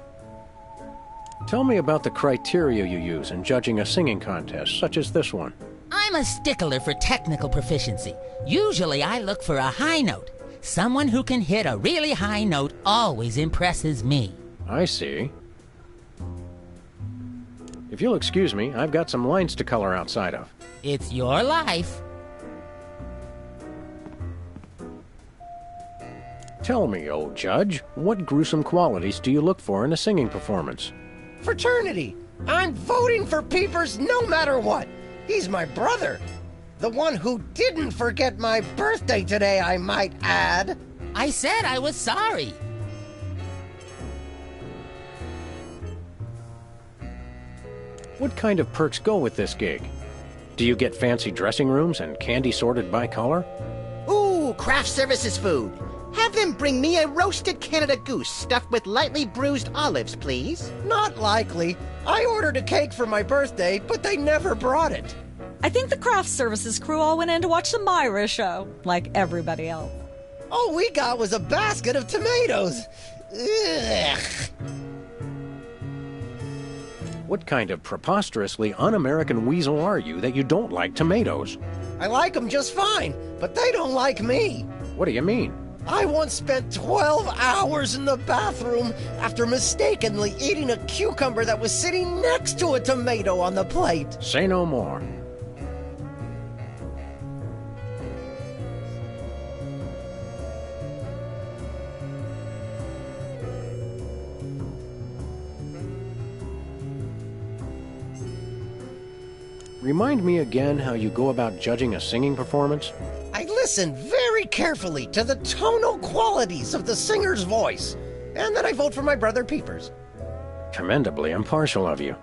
Tell me about the criteria you use in judging a singing contest, such as this one. I'm a stickler for technical proficiency. Usually I look for a high note. Someone who can hit a really high note always impresses me. I see. If you'll excuse me, I've got some lines to color outside of. It's your life. Tell me, old judge, what gruesome qualities do you look for in a singing performance? Fraternity. I'm voting for Peepers no matter what. He's my brother. The one who didn't forget my birthday today, I might add. I said I was sorry. What kind of perks go with this gig? Do you get fancy dressing rooms and candy sorted by color? Ooh, craft services food. Have them bring me a roasted Canada goose stuffed with lightly bruised olives, please. Not likely. I ordered a cake for my birthday, but they never brought it. I think the craft services crew all went in to watch the Myra show, like everybody else. All we got was a basket of tomatoes. Ugh. What kind of preposterously un-American weasel are you that you don't like tomatoes? I like them just fine, but they don't like me. What do you mean? I once spent 12 hours in the bathroom after mistakenly eating a cucumber that was sitting next to a tomato on the plate. Say no more. Remind me again how you go about judging a singing performance? I listen very carefully to the tonal qualities of the singer's voice, and then I vote for my brother Peepers. Commendably impartial of you.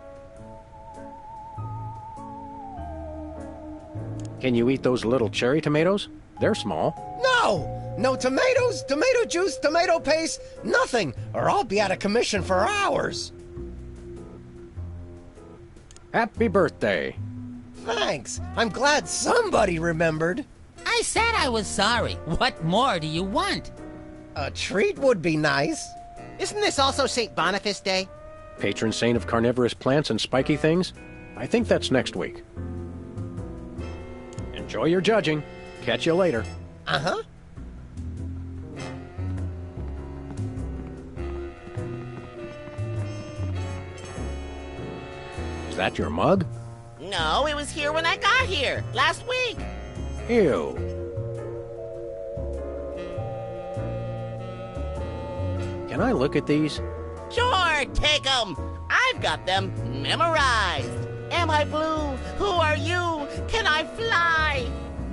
Can you eat those little cherry tomatoes? They're small. No! No tomatoes, tomato juice, tomato paste, nothing, or I'll be out of commission for hours. Happy birthday. Thanks. I'm glad somebody remembered. I said I was sorry. What more do you want? A treat would be nice. Isn't this also St. Boniface Day? Patron saint of carnivorous plants and spiky things? I think that's next week. Enjoy your judging. Catch you later. Uh-huh. that your mug? No, it was here when I got here, last week. Ew. Can I look at these? Sure, take them. I've got them memorized. Am I blue? Who are you? Can I fly?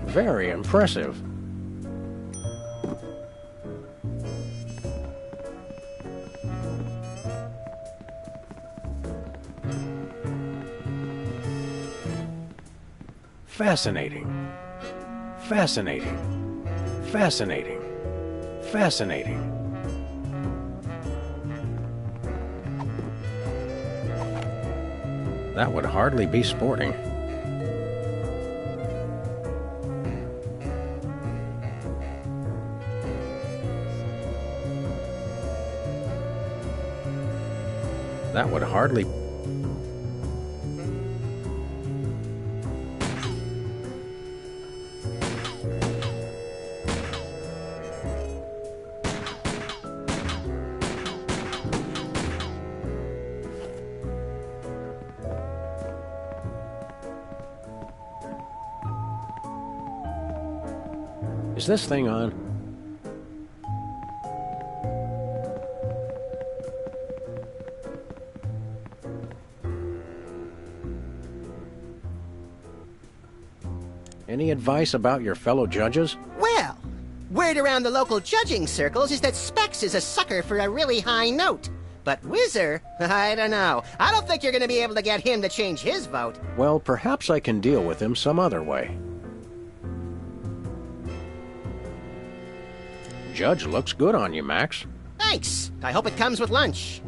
Very impressive. Fascinating. Fascinating. Fascinating. Fascinating. That would hardly be sporting. That would hardly... Is this thing on? Any advice about your fellow judges? Well, word around the local judging circles is that Specs is a sucker for a really high note. But Whizzer, I don't know. I don't think you're going to be able to get him to change his vote. Well, perhaps I can deal with him some other way. Judge looks good on you, Max. Thanks. I hope it comes with lunch.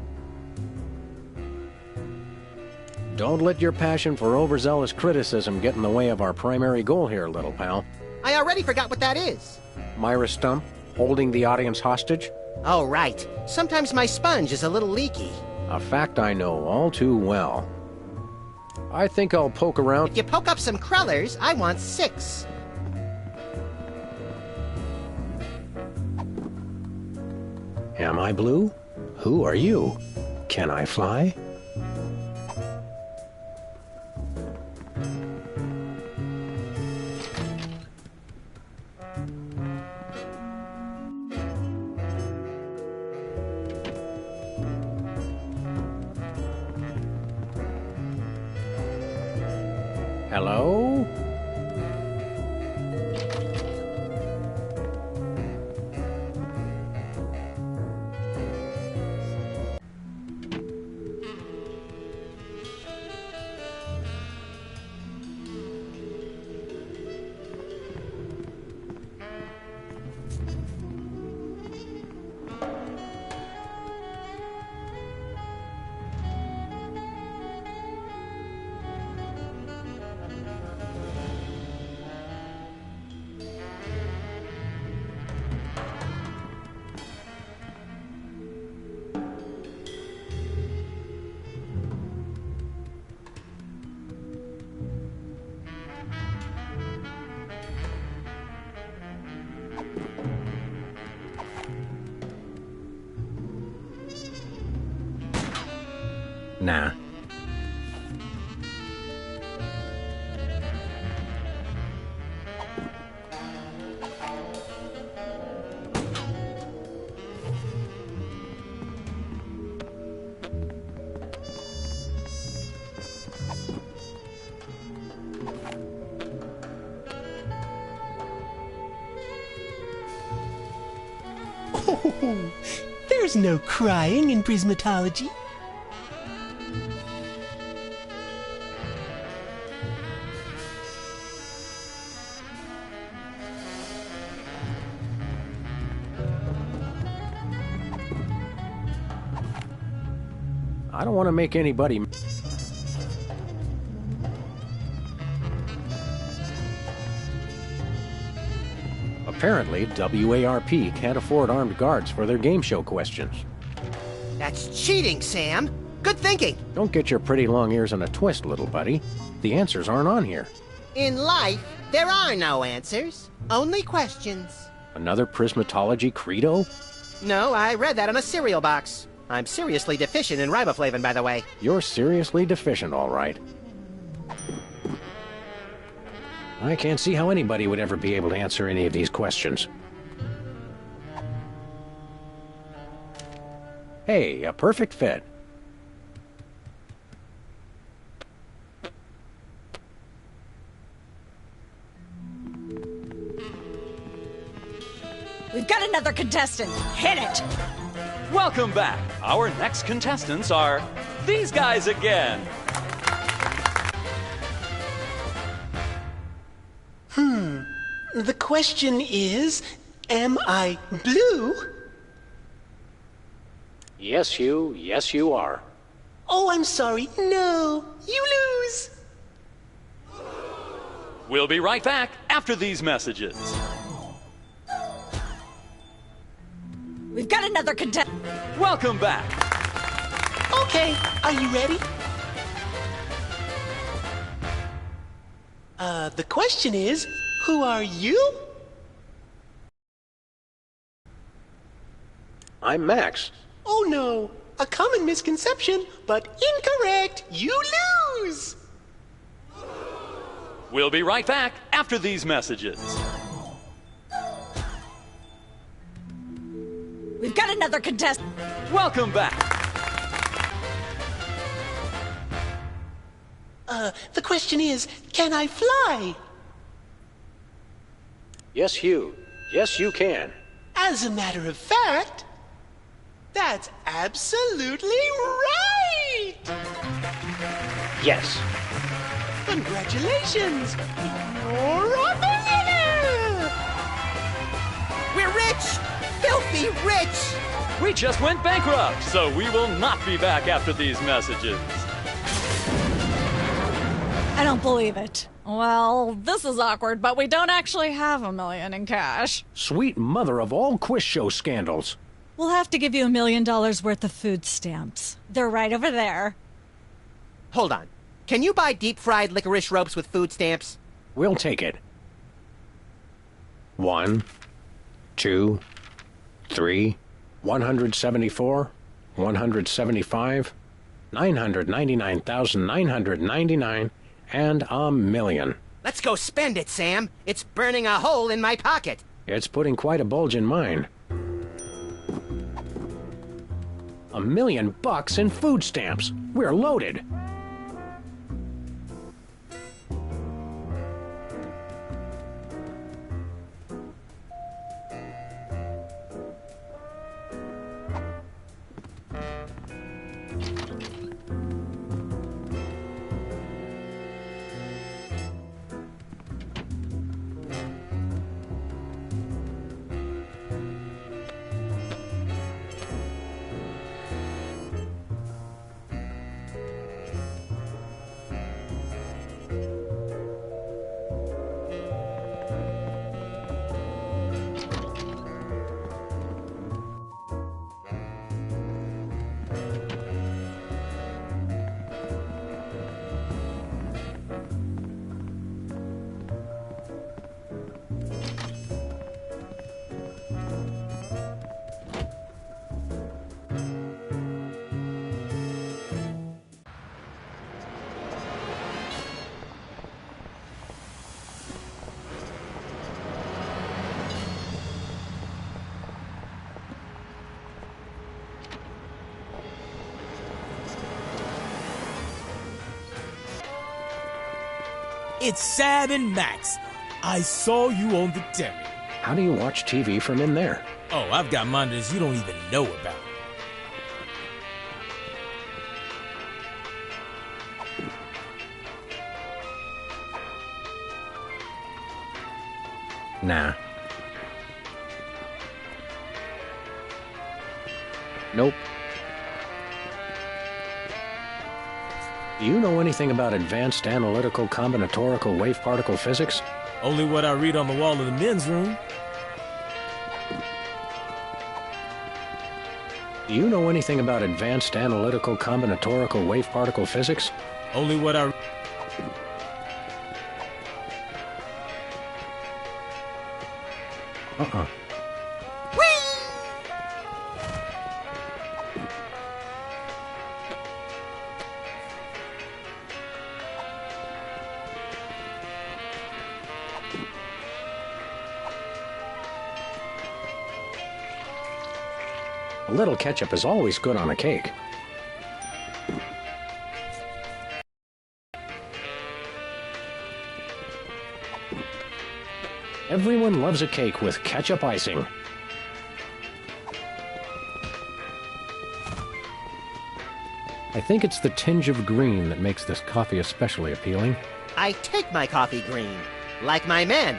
Don't let your passion for overzealous criticism get in the way of our primary goal here, little pal. I already forgot what that is. Myra Stump, holding the audience hostage? Oh, right. Sometimes my sponge is a little leaky. A fact I know all too well. I think I'll poke around. If you poke up some crullers, I want 6. Am I blue? Who are you? Can I fly? Hello? Nah. Oh, there's no crying in prismatology. I don't want to make anybody... Apparently, WARP can't afford armed guards for their game show questions. That's cheating, Sam. Good thinking. Don't get your pretty long ears in a twist, little buddy. The answers aren't on here. In life, there are no answers, only questions. Another prismatology credo? No, I read that on a cereal box. I'm seriously deficient in riboflavin, by the way. You're seriously deficient, all right. I can't see how anybody would ever be able to answer any of these questions. Hey, a perfect fit. We've got another contestant. Hit it! Welcome back. Our next contestants are these guys again. The question is, am I blue? Yes, you are. Oh, I'm sorry. No, you lose. We'll be right back after these messages. We've got another contestant. Welcome back. Okay, are you ready? The question is, who are you? I'm Max. Oh no, a common misconception, but incorrect. You lose. We'll be right back after these messages. We've got another contestant. Welcome back. The question is, can I fly? Yes, you can. As a matter of fact, that's absolutely right! Yes. Congratulations! You're a millionaire! We're rich! Filthy rich! We just went bankrupt, so we will not be back after these messages. I don't believe it. Well, this is awkward, but we don't actually have $1 million in cash. Sweet mother of all quiz show scandals. We'll have to give you $1 million worth of food stamps. They're right over there. Hold on. Can you buy deep-fried licorice ropes with food stamps? We'll take it. 1, 2, 3, 174, 175, 999,999, and $1 million. Let's go spend it, Sam. It's burning a hole in my pocket. It's putting quite a bulge in mine. $1 million in food stamps. We're loaded. It's Sam and Max. I saw you on the telly. How do you watch TV from in there? Oh, I've got monitors you don't even know about. Nah. Nope. Do you know anything about advanced analytical combinatorial wave particle physics? Only what I read on the wall of the men's room. Do you know anything about advanced analytical combinatorial wave particle physics? Only what I... A little ketchup is always good on a cake. Everyone loves a cake with ketchup icing. I think it's the tinge of green that makes this coffee especially appealing. I take my coffee green, like my men.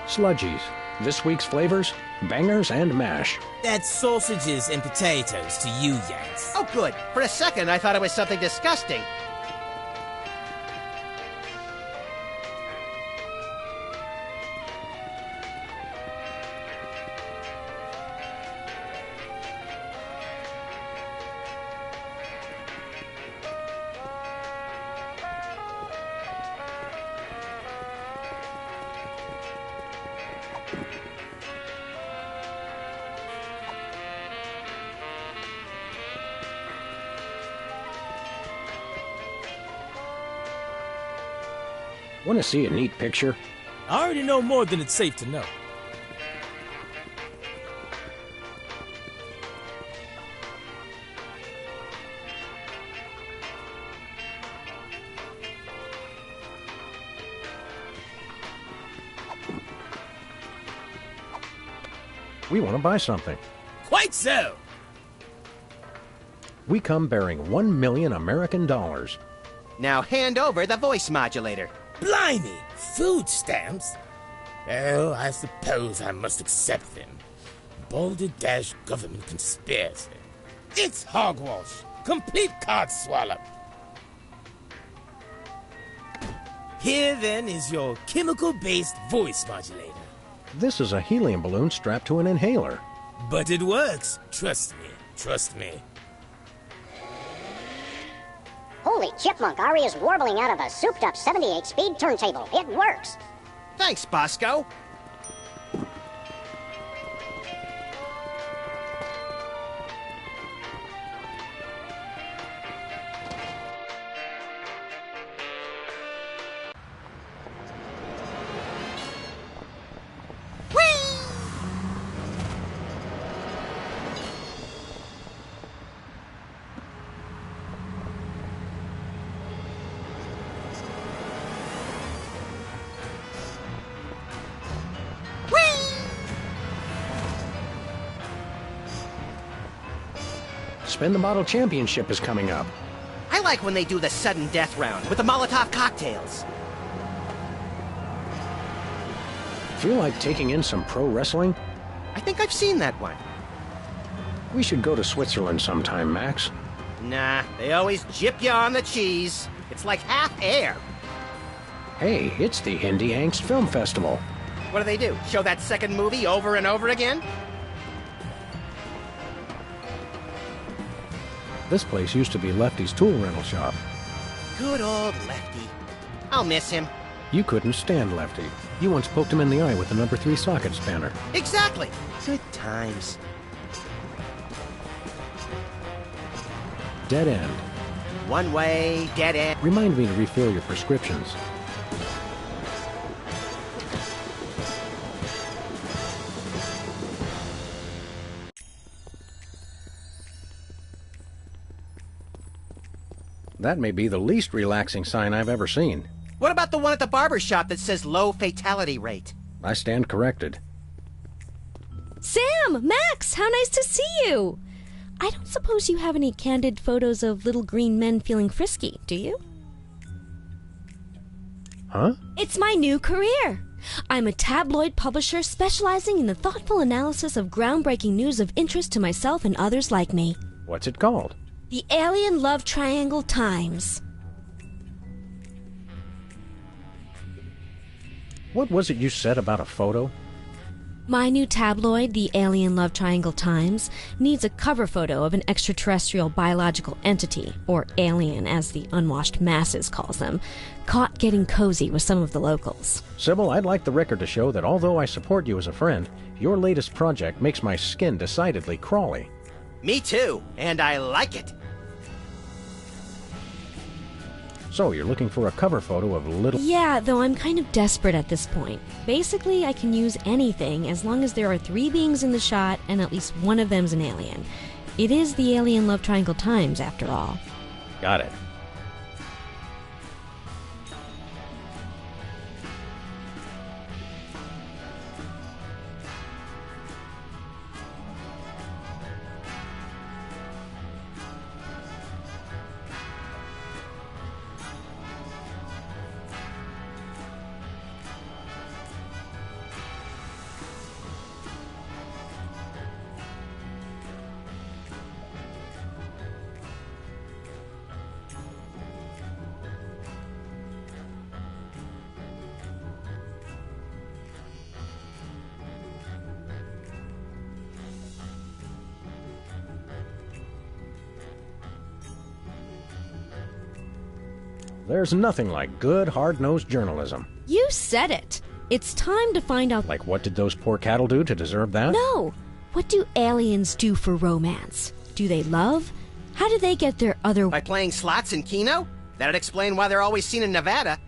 Sludgies. This week's flavors, bangers and mash. That's sausages and potatoes to you, Yanks. Oh, good. For a second, I thought it was something disgusting. Want to see a neat picture? I already know more than it's safe to know. We want to buy something. Quite so. We come bearing 1 million American dollars. Now hand over the voice modulator. Blimey! Food stamps? Well, I suppose I must accept them. Balderdash government conspiracy. It's hogwash. Complete card swallow. Here then is your chemical-based voice modulator. This is a helium balloon strapped to an inhaler. But it works. Trust me. Trust me. Holy chipmunk, Ari is warbling out of a souped-up 78-speed turntable. It works. Thanks, Bosco. Spin the Bottle Championship is coming up. I like when they do the sudden death round with the Molotov cocktails. Feel like taking in some pro wrestling? I think I've seen that one. We should go to Switzerland sometime, Max. Nah, they always jip you on the cheese. It's like half air. Hey, it's the Indie Angst Film Festival. What do they do? Show that second movie over and over again? This place used to be Lefty's tool rental shop. Good old Lefty. I'll miss him. You couldn't stand Lefty. You once poked him in the eye with a number 3 socket spanner. Exactly. Good times. Dead end. One way, dead end. Remind me to refill your prescriptions. That may be the least relaxing sign I've ever seen. What about the one at the barber shop that says low fatality rate? I stand corrected. Sam! Max! How nice to see you! I don't suppose you have any candid photos of little green men feeling frisky, do you? Huh? It's my new career! I'm a tabloid publisher specializing in the thoughtful analysis of groundbreaking news of interest to myself and others like me. What's it called? The Alien Love Triangle Times. What was it you said about a photo? My new tabloid, the Alien Love Triangle Times, needs a cover photo of an extraterrestrial biological entity, or alien as the unwashed masses calls them, caught getting cozy with some of the locals. Sybil, I'd like the record to show that although I support you as a friend, your latest project makes my skin decidedly crawly. Me too, and I like it. So, you're looking for a cover photo of little... Yeah, though I'm kind of desperate at this point. Basically, I can use anything as long as there are 3 beings in the shot and at least one of them's an alien. It is the Alien Love Triangle Times, after all. Got it. There's nothing like good, hard-nosed journalism. You said it. It's time to find out... Like, what did those poor cattle do to deserve that? No! What do aliens do for romance? Do they love? How do they get their other... By playing slots in Keno? That'd explain why they're always seen in Nevada.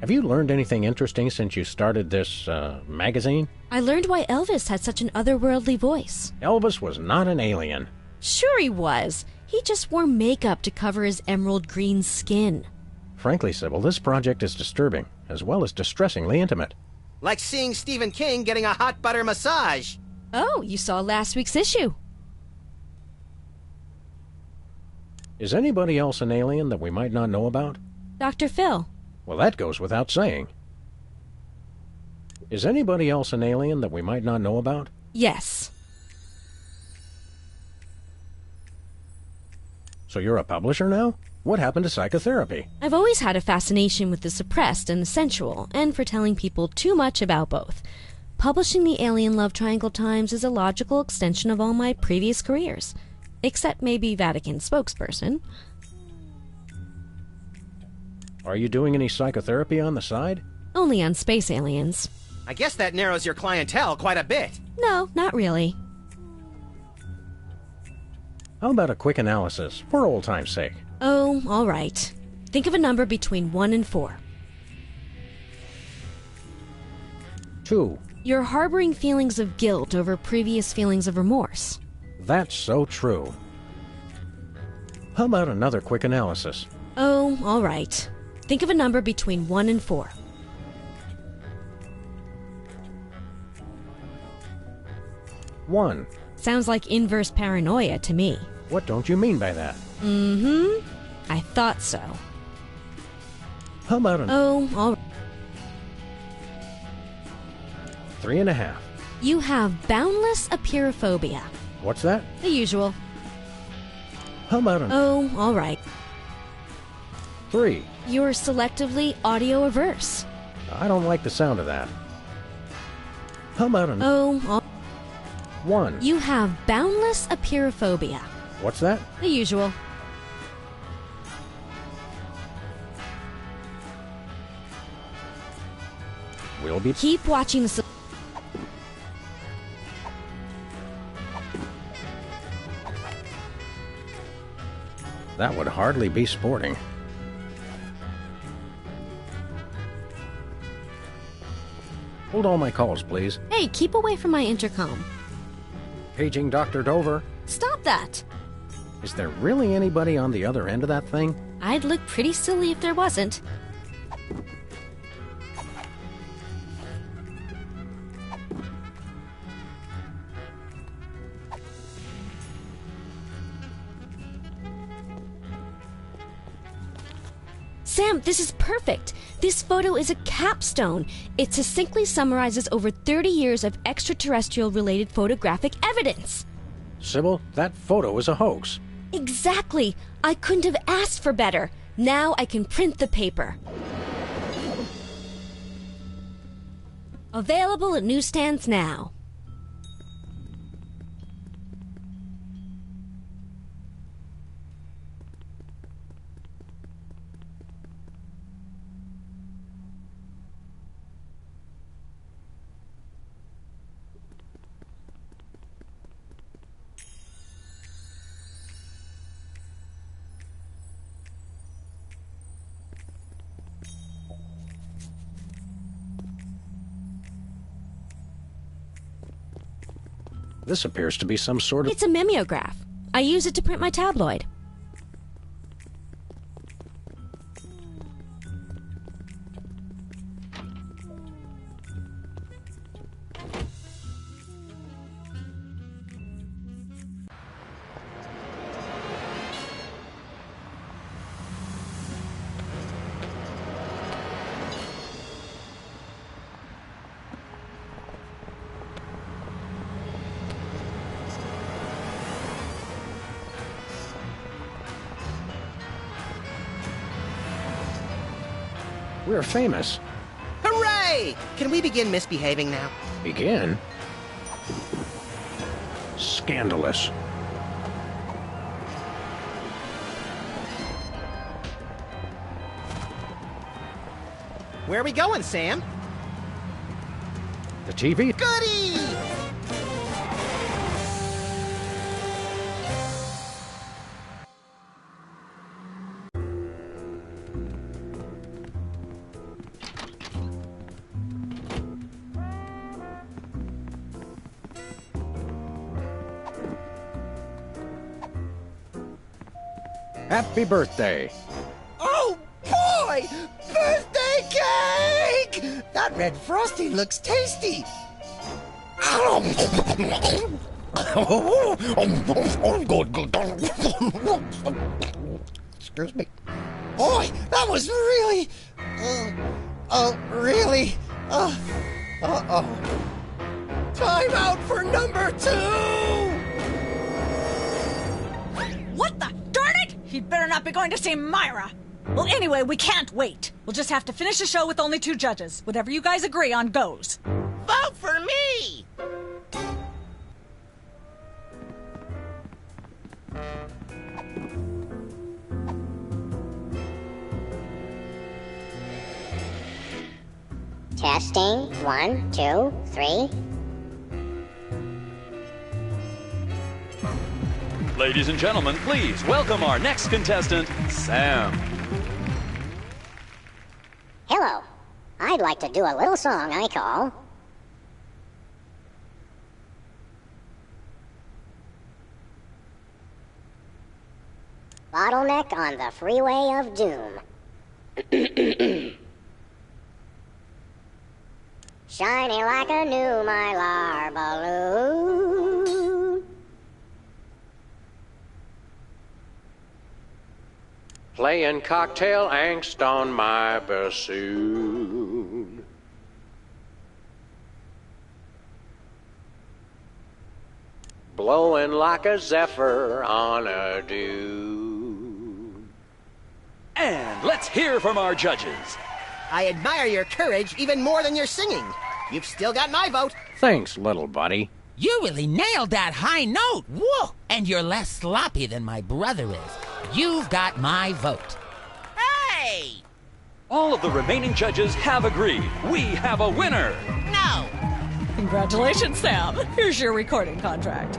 Have you learned anything interesting since you started this, magazine? I learned why Elvis had such an otherworldly voice. Elvis was not an alien. Sure he was. He just wore makeup to cover his emerald green skin. Frankly, Sybil, this project is disturbing, as well as distressingly intimate. Like seeing Stephen King getting a hot butter massage. Oh, you saw last week's issue. Is anybody else an alien that we might not know about? Dr. Phil. Well, that goes without saying. Is anybody else an alien that we might not know about? Yes. So you're a publisher now? What happened to psychotherapy? I've always had a fascination with the suppressed and the sensual, and for telling people too much about both. Publishing the Alien Love Triangle Times is a logical extension of all my previous careers. Except maybe Vatican spokesperson. Are you doing any psychotherapy on the side? Only on space aliens. I guess that narrows your clientele quite a bit. No, not really. How about a quick analysis, for old time's sake? Oh, all right. Think of a number between 1 and 4. 2. You're harboring feelings of guilt over previous feelings of remorse. That's so true. How about another quick analysis? Oh, all right. Think of a number between 1 and 4. 1. Sounds like inverse paranoia to me. What don't you mean by that? Mm-hmm. I thought so. How about an... Oh, all... 3.5. You have boundless apeirophobia. What's that? The usual. How about an... Oh, all right. 3. You're selectively audio averse. I don't like the sound of that. How about an... Oh, all... 1. You have boundless apeirophobia. What's that? The usual. We'll be... Keep watching the... That would hardly be sporting. Hold all my calls, please. Hey, keep away from my intercom. Paging Dr. Dover. Stop that! Is there really anybody on the other end of that thing? I'd look pretty silly if there wasn't. Sam, this is perfect. This photo is a capstone. It succinctly summarizes over 30 years of extraterrestrial-related photographic evidence. Sybil, that photo is a hoax. Exactly. I couldn't have asked for better. Now I can print the paper. Available at newsstands now. This appears to be some sort of... It's a mimeograph. I use it to print my tabloid. We're famous. Hooray! Can we begin misbehaving now? Begin? Scandalous. Where are we going, Sam? The TV? Goody! Happy birthday. Oh, boy! Birthday cake! That red frosting looks tasty. Excuse me. Boy, that was really... really... Uh-oh. Time out for number 2! What the? Darn it! He'd better not be going to see Myra. Well, anyway, we can't wait. We'll just have to finish the show with only 2 judges. Whatever you guys agree on goes. Vote for me! Testing. 1, 2, 3. Ladies and gentlemen, please welcome our next contestant, Sam. Hello. I'd like to do a little song I call Bottleneck on the Freeway of Doom. Shiny like a new Mylar balloon. Playing cocktail angst on my bassoon. Blowing like a zephyr on a dune. And let's hear from our judges. I admire your courage even more than your singing. You've still got my vote. Thanks, little buddy. You really nailed that high note. Whoa! And you're less sloppy than my brother is. You've got my vote. Hey! All of the remaining judges have agreed. We have a winner. No! Congratulations, Sam. Here's your recording contract.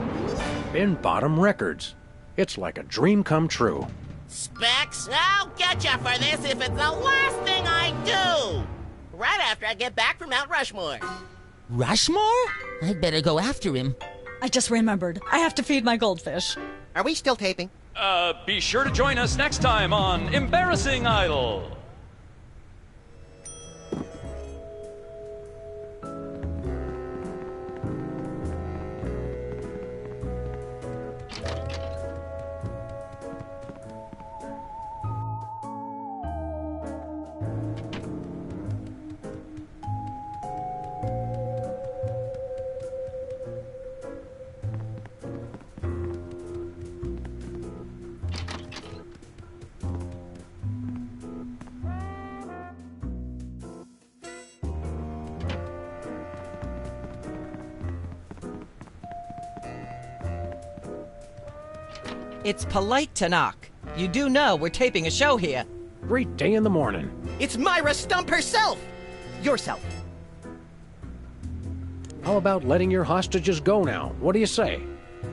Bin Bottom Records. It's like a dream come true. Specs, I'll get you for this if it's the last thing I do! Right after I get back from Mount Rushmore. Rushmore? I'd better go after him. I just remembered. I have to feed my goldfish. Are we still taping? Be sure to join us next time on Embarrassing Idol. It's polite to knock. You do know we're taping a show here. Great day in the morning. It's Myra Stump herself! Yourself. How about letting your hostages go now? What do you say?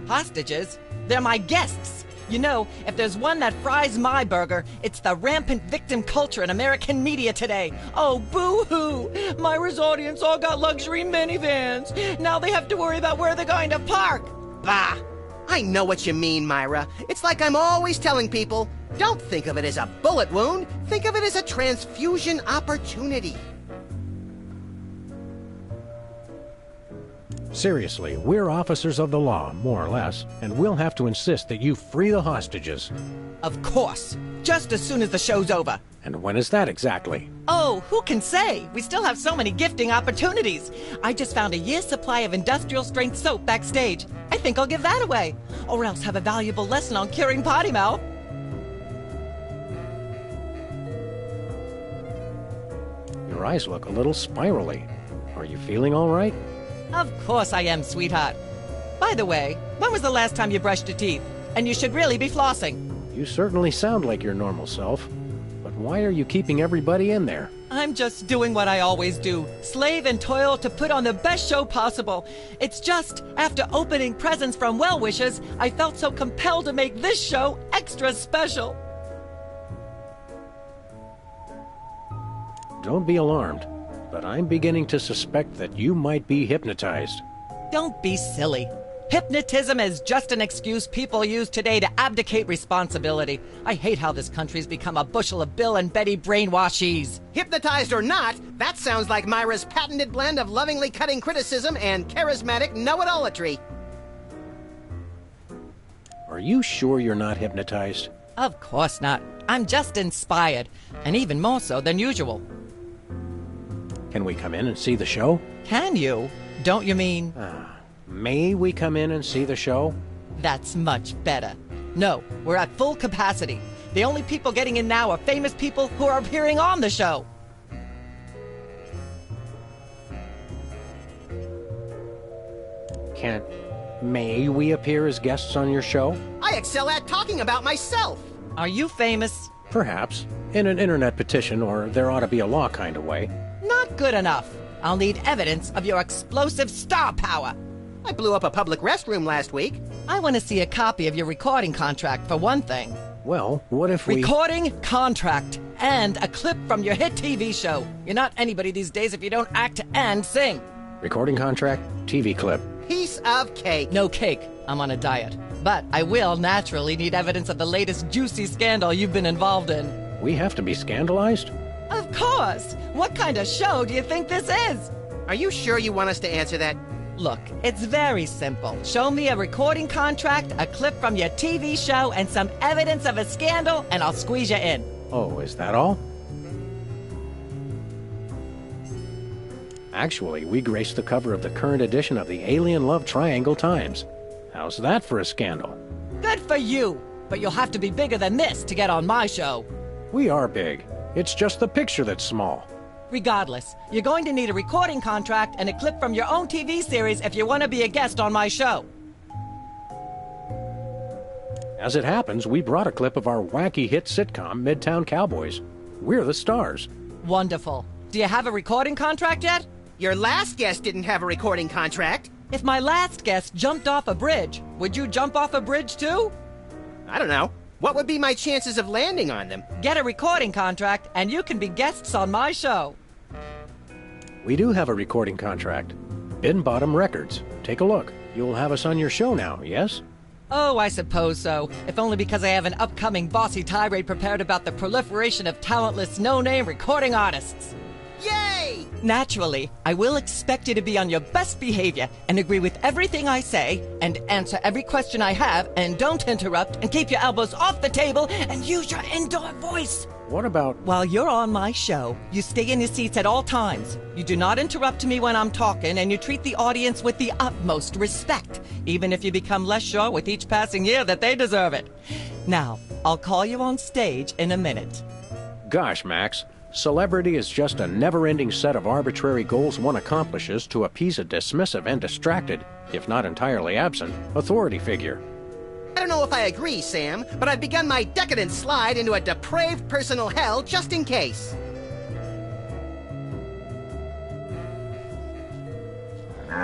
Hostages? They're my guests. You know, if there's one that fries my burger, it's the rampant victim culture in American media today. Oh, boo-hoo! Myra's audience all got luxury minivans. Now they have to worry about where they're going to park. Bah! I know what you mean, Myra. It's like I'm always telling people, don't think of it as a bullet wound. Think of it as a transfusion opportunity. Seriously, we're officers of the law, more or less, and we'll have to insist that you free the hostages. Of course. Just as soon as the show's over. And when is that exactly? Oh, who can say? We still have so many gifting opportunities. I just found a year's supply of industrial-strength soap backstage. I think I'll give that away. Or else have a valuable lesson on curing potty mouth. Your eyes look a little spirally. Are you feeling all right? Of course I am, sweetheart. By the way, when was the last time you brushed your teeth? And you should really be flossing. You certainly sound like your normal self. But why are you keeping everybody in there? I'm just doing what I always do. Slave and toil to put on the best show possible. It's just, after opening presents from well-wishers, I felt so compelled to make this show extra special. Don't be alarmed, but I'm beginning to suspect that you might be hypnotized. Don't be silly. Hypnotism is just an excuse people use today to abdicate responsibility. I hate how this country's become a bushel of Bill and Betty brainwashies. Hypnotized or not, that sounds like Myra's patented blend of lovingly cutting criticism and charismatic know-it-allatry. Are you sure you're not hypnotized? Of course not. I'm just inspired, and even more so than usual. Can we come in and see the show? Can you? Don't you mean... May we come in and see the show? That's much better. No, we're at full capacity. The only people getting in now are famous people who are appearing on the show. May we appear as guests on your show? I excel at talking about myself. Are you famous? Perhaps. In an internet petition, or there ought to be a law kind of way. Not good enough. I'll need evidence of your explosive star power. I blew up a public restroom last week. I want to see a copy of your recording contract, for one thing. Well, what if we... Recording contract and a clip from your hit TV show. You're not anybody these days if you don't act and sing. Recording contract, TV clip. Piece of cake. No cake. I'm on a diet. But I will naturally need evidence of the latest juicy scandal you've been involved in. We have to be scandalized? Of course! What kind of show do you think this is? Are you sure you want us to answer that? Look, it's very simple. Show me a recording contract, a clip from your TV show, and some evidence of a scandal, and I'll squeeze you in. Oh, is that all? Actually, we graced the cover of the current edition of the Alien Love Triangle Times. How's that for a scandal? Good for you! But you'll have to be bigger than this to get on my show. We are big. It's just the picture that's small. Regardless, you're going to need a recording contract and a clip from your own TV series if you want to be a guest on my show. As it happens, we brought a clip of our wacky hit sitcom, Midtown Cowboys. We're the stars. Wonderful. Do you have a recording contract yet? Your last guest didn't have a recording contract. If my last guest jumped off a bridge, would you jump off a bridge too? I don't know. What would be my chances of landing on them? Get a recording contract, and you can be guests on my show. We do have a recording contract. Bin Bottom Records. Take a look. You'll have us on your show now, yes? Oh, I suppose so. If only because I have an upcoming bossy tirade prepared about the proliferation of talentless, no-name recording artists. Yay! Naturally, I will expect you to be on your best behavior and agree with everything I say and answer every question I have and don't interrupt and keep your elbows off the table and use your indoor voice. What about... While you're on my show, you stay in your seats at all times. You do not interrupt me when I'm talking, and you treat the audience with the utmost respect, even if you become less sure with each passing year that they deserve it. Now, I'll call you on stage in a minute. Gosh, Max. Celebrity is just a never-ending set of arbitrary goals one accomplishes to appease a dismissive and distracted, if not entirely absent, authority figure. I don't know if I agree, Sam, but I've begun my decadent slide into a depraved personal hell just in case. Give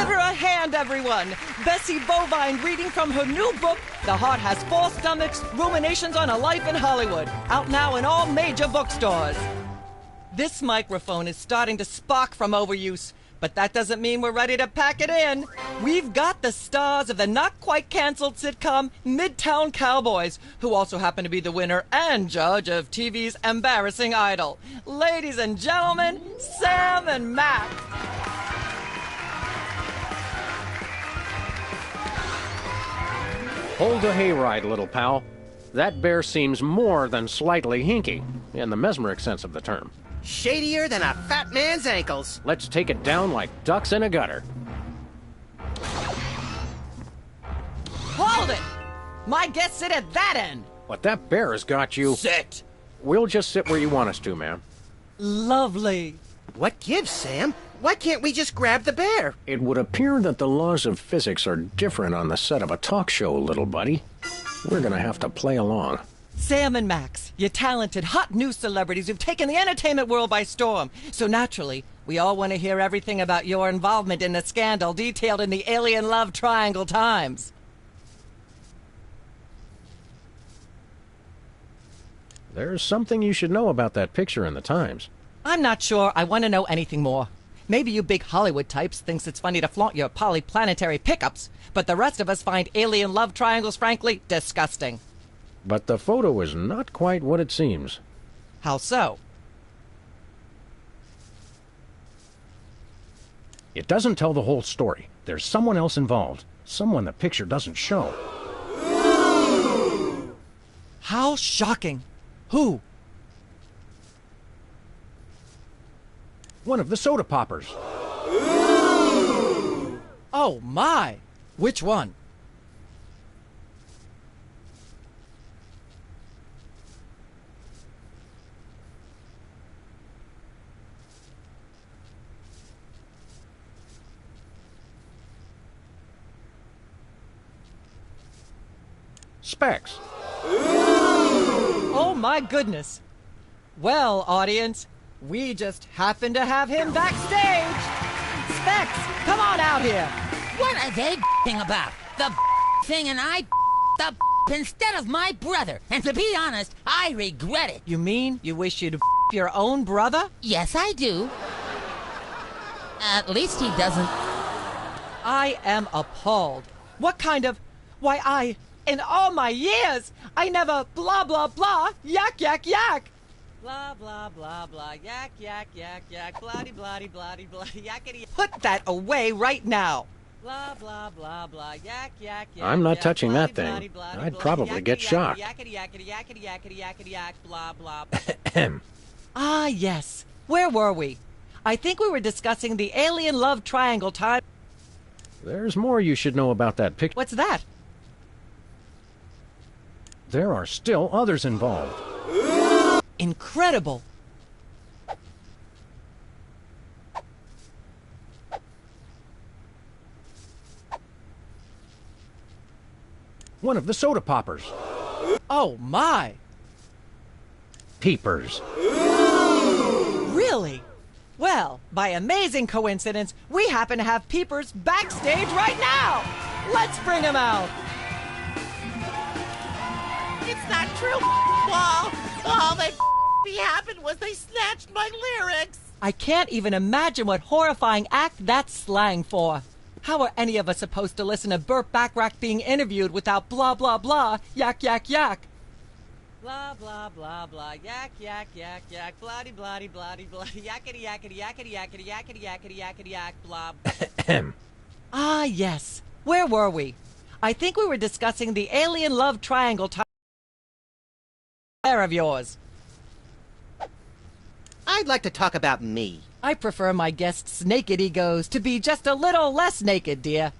her a hand, everyone. Bessie Bovine reading from her new book, The Heart Has Four Stomachs, Ruminations on a Life in Hollywood. Out now in all major bookstores. This microphone is starting to spark from overuse, but that doesn't mean we're ready to pack it in. We've got the stars of the not-quite-canceled sitcom Midtown Cowboys, who also happen to be the winner and judge of TV's Embarrassing Idol. Ladies and gentlemen, Sam and Max. Hold the hayride, little pal. That bear seems more than slightly hinky, in the mesmeric sense of the term. Shadier than a fat man's ankles. Let's take it down like ducks in a gutter. Hold it! My guests sit at that end. But that bear has got you... Sit! We'll just sit where you want us to, ma'am. Lovely. What gives, Sam? Why can't we just grab the bear? It would appear that the laws of physics are different on the set of a talk show, little buddy. We're gonna have to play along. Sam and Max, you talented, hot new celebrities who've taken the entertainment world by storm. So naturally, we all want to hear everything about your involvement in the scandal detailed in the Alien Love Triangle Times. There's something you should know about that picture in the Times. I'm not sure I want to know anything more. Maybe you big Hollywood types thinks it's funny to flaunt your polyplanetary pickups, but the rest of us find alien love triangles, frankly, disgusting. But the photo is not quite what it seems. How so? It doesn't tell the whole story. There's someone else involved. Someone the picture doesn't show. How shocking. Who? One of the soda poppers. Oh, my. Which one? Specs. Oh, my goodness. Well, audience, we just happen to have him backstage. Specs, come on out here. What are they about? The thing and I the instead of my brother. And to be honest, I regret it. You mean you wish you'd your own brother? Yes, I do. At least he doesn't. I am appalled. What kind of... Why, in all my years, I never blah, blah, blah, yak, yak, yak. Blah, blah, blah, blah, yak, yak, yak, yak, blah-de, blah-de, blah-de, blah, yakety. Put that away right now. Blah, blah, blah, blah, yak, yak, yak. I'm not yak, touching that blah-de, thing. blah-de, I'd blah-de, probably yakety, get yakety, shocked. Yakety, yakety, yakety, yakety, yakety, yak, blah, blah. Ah, yes. Where were we? I think we were discussing the alien love triangle time. There's more you should know about that picture. What's that? There are still others involved. Incredible. One of the soda poppers. Oh, my. Peepers. Really? Well, by amazing coincidence, we happen to have Peepers backstage right now. Let's bring him out. It's not true, Wall. All that happened was they snatched my lyrics. I can't even imagine what horrifying act that's slang for. How are any of us supposed to listen to Burt Bacharach being interviewed without blah, blah, blah, yak, yak, yak? Blah, blah, blah, blah, yak, yak, yak, yak, blah-de, blah-de, blah-de, blah, yakety, yakety, yakety, yakety, yakety, yakety, yakety, yak, blah. Ah, yes. Where were we? I think we were discussing the alien love triangle of yours. I'd like to talk about me. I prefer my guests' naked egos to be just a little less naked, dear.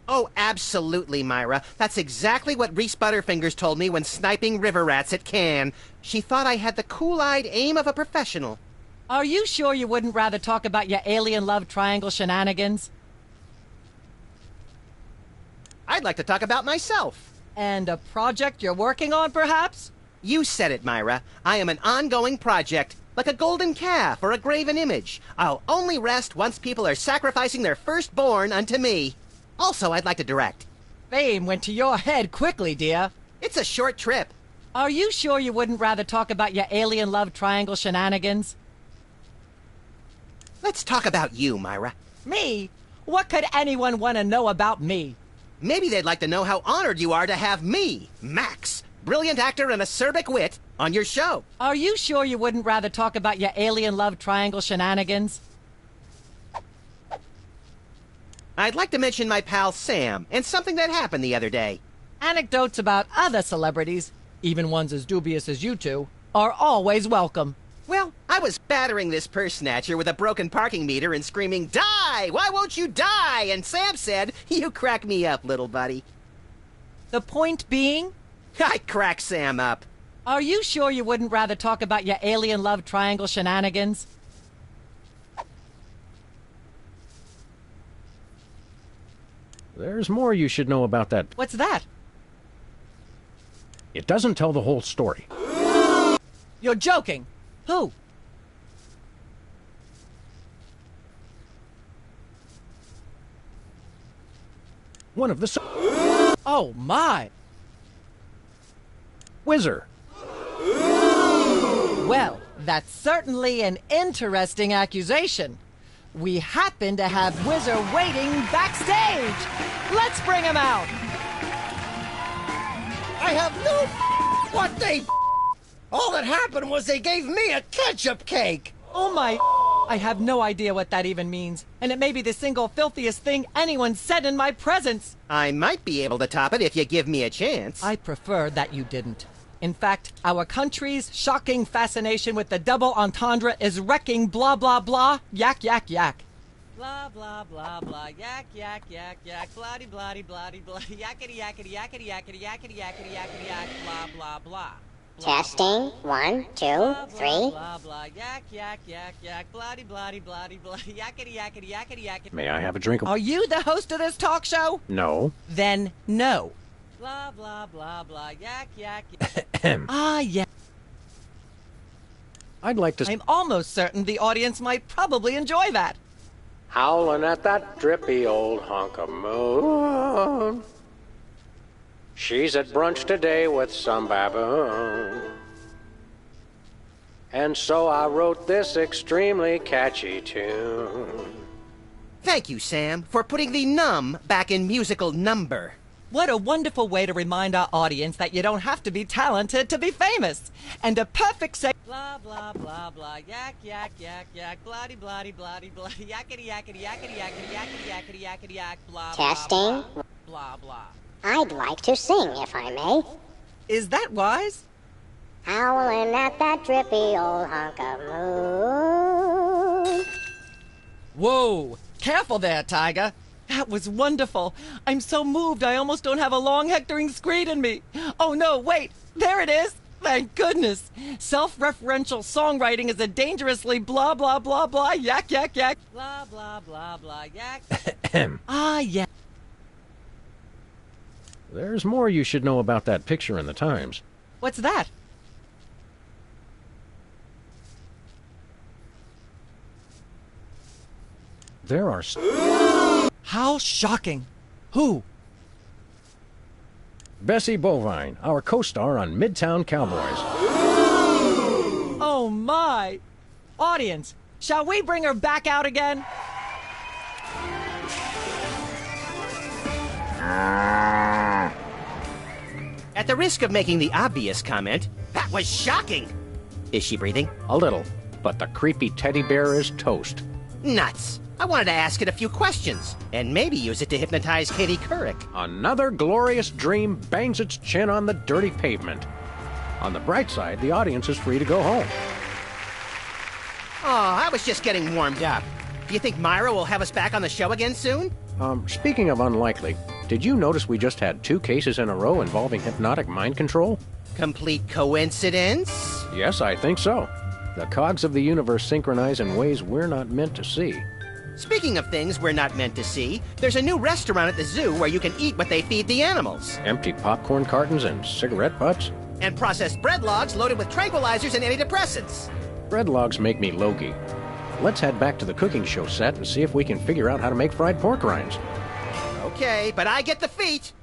Oh, absolutely, Myra. That's exactly what Reese Butterfingers told me when sniping river rats at Cannes. She thought I had the cool-eyed aim of a professional. Are you sure you wouldn't rather talk about your alien love triangle shenanigans? I'd like to talk about myself. And a project you're working on, perhaps? You said it, Myra. I am an ongoing project, like a golden calf or a graven image. I'll only rest once people are sacrificing their firstborn unto me. Also, I'd like to direct. Fame went to your head quickly, dear. It's a short trip. Are you sure you wouldn't rather talk about your alien love triangle shenanigans? Let's talk about you, Myra. Me? What could anyone want to know about me? Maybe they'd like to know how honored you are to have me, Max, brilliant actor and acerbic wit, on your show. Are you sure you wouldn't rather talk about your alien love triangle shenanigans? I'd like to mention my pal Sam and something that happened the other day. Anecdotes about other celebrities, even ones as dubious as you two, are always welcome. Well, I was battering this purse snatcher with a broken parking meter and screaming, "Die! Why won't you die?" And Sam said, "You crack me up, little buddy." The point being? I crack Sam up. Are you sure you wouldn't rather talk about your alien love triangle shenanigans? There's more you should know about that. What's that? It doesn't tell the whole story. You're joking. Who? One of the... Oh, my. Whizzer. Well, that's certainly an interesting accusation. We happen to have Whizzer waiting backstage. Let's bring him out. I have no what they... All that happened was they gave me a ketchup cake. Oh my... I have no idea what that even means, and it may be the single filthiest thing anyone said in my presence. I might be able to top it if you give me a chance. I prefer that you didn't. In fact, our country's shocking fascination with the double entendre is wrecking blah blah blah, yak yak yak. Blah blah blah blah, yak yak yak yak, bloody bloody bloody bloody, yakety yakety yakety yakety yakety yakety yakety yak, blah blah blah. Testing. 1, 2, 3. Blah blah yak yak yak yak, bloody bloody bloody bloody, yakety yakety yakety yakety. May I have a drink of... Are you the host of this talk show? No. Then no. Blah blah blah blah, yak yak yak. Ah yeah. I'd like to... I'm almost certain the audience might probably enjoy that. Howling at that drippy old hunk of moon. She's at brunch today with some baboon. And so I wrote this extremely catchy tune. Thank you, Sam, for putting the num back in musical number. What a wonderful way to remind our audience that you don't have to be talented to be famous. And a perfect blah blah blah blah, yak yak yak yak, bloody bloody bloody bloody, yakety yakety yakety yakety yakety yakety yakety yak, blah blah. Testing. Blah blah. I'd like to sing, if I may. Is that wise? Howling at that drippy old hunk of moon. Whoa! Careful there, Tiger. That was wonderful. I'm so moved I almost don't have a long hectoring screed in me. Oh no, wait! There it is! Thank goodness! Self-referential songwriting is a dangerously blah blah blah blah yak yak yak. Blah blah blah blah yak. Ah yeah. There's more you should know about that picture in the Times. What's that? There are... How shocking. Who? Bessie Bovine, our co-star on Midtown Cowboys. Oh my! Audience, shall we bring her back out again? At the risk of making the obvious comment, that was shocking. Is she breathing? A little, but the creepy teddy bear is toast. Nuts. I wanted to ask it a few questions, and maybe use it to hypnotize Katie Couric. Another glorious dream bangs its chin on the dirty pavement. On the bright side, the audience is free to go home. Oh, I was just getting warmed up. Do you think Myra will have us back on the show again soon? Speaking of unlikely, did you notice we just had 2 cases in a row involving hypnotic mind control? Complete coincidence? Yes, I think so. The cogs of the universe synchronize in ways we're not meant to see. Speaking of things we're not meant to see, there's a new restaurant at the zoo where you can eat what they feed the animals. Empty popcorn cartons and cigarette butts? And processed bread logs loaded with tranquilizers and antidepressants. Bread logs make me logy. Let's head back to the cooking show set and see if we can figure out how to make fried pork rinds. Okay, but I get the feet.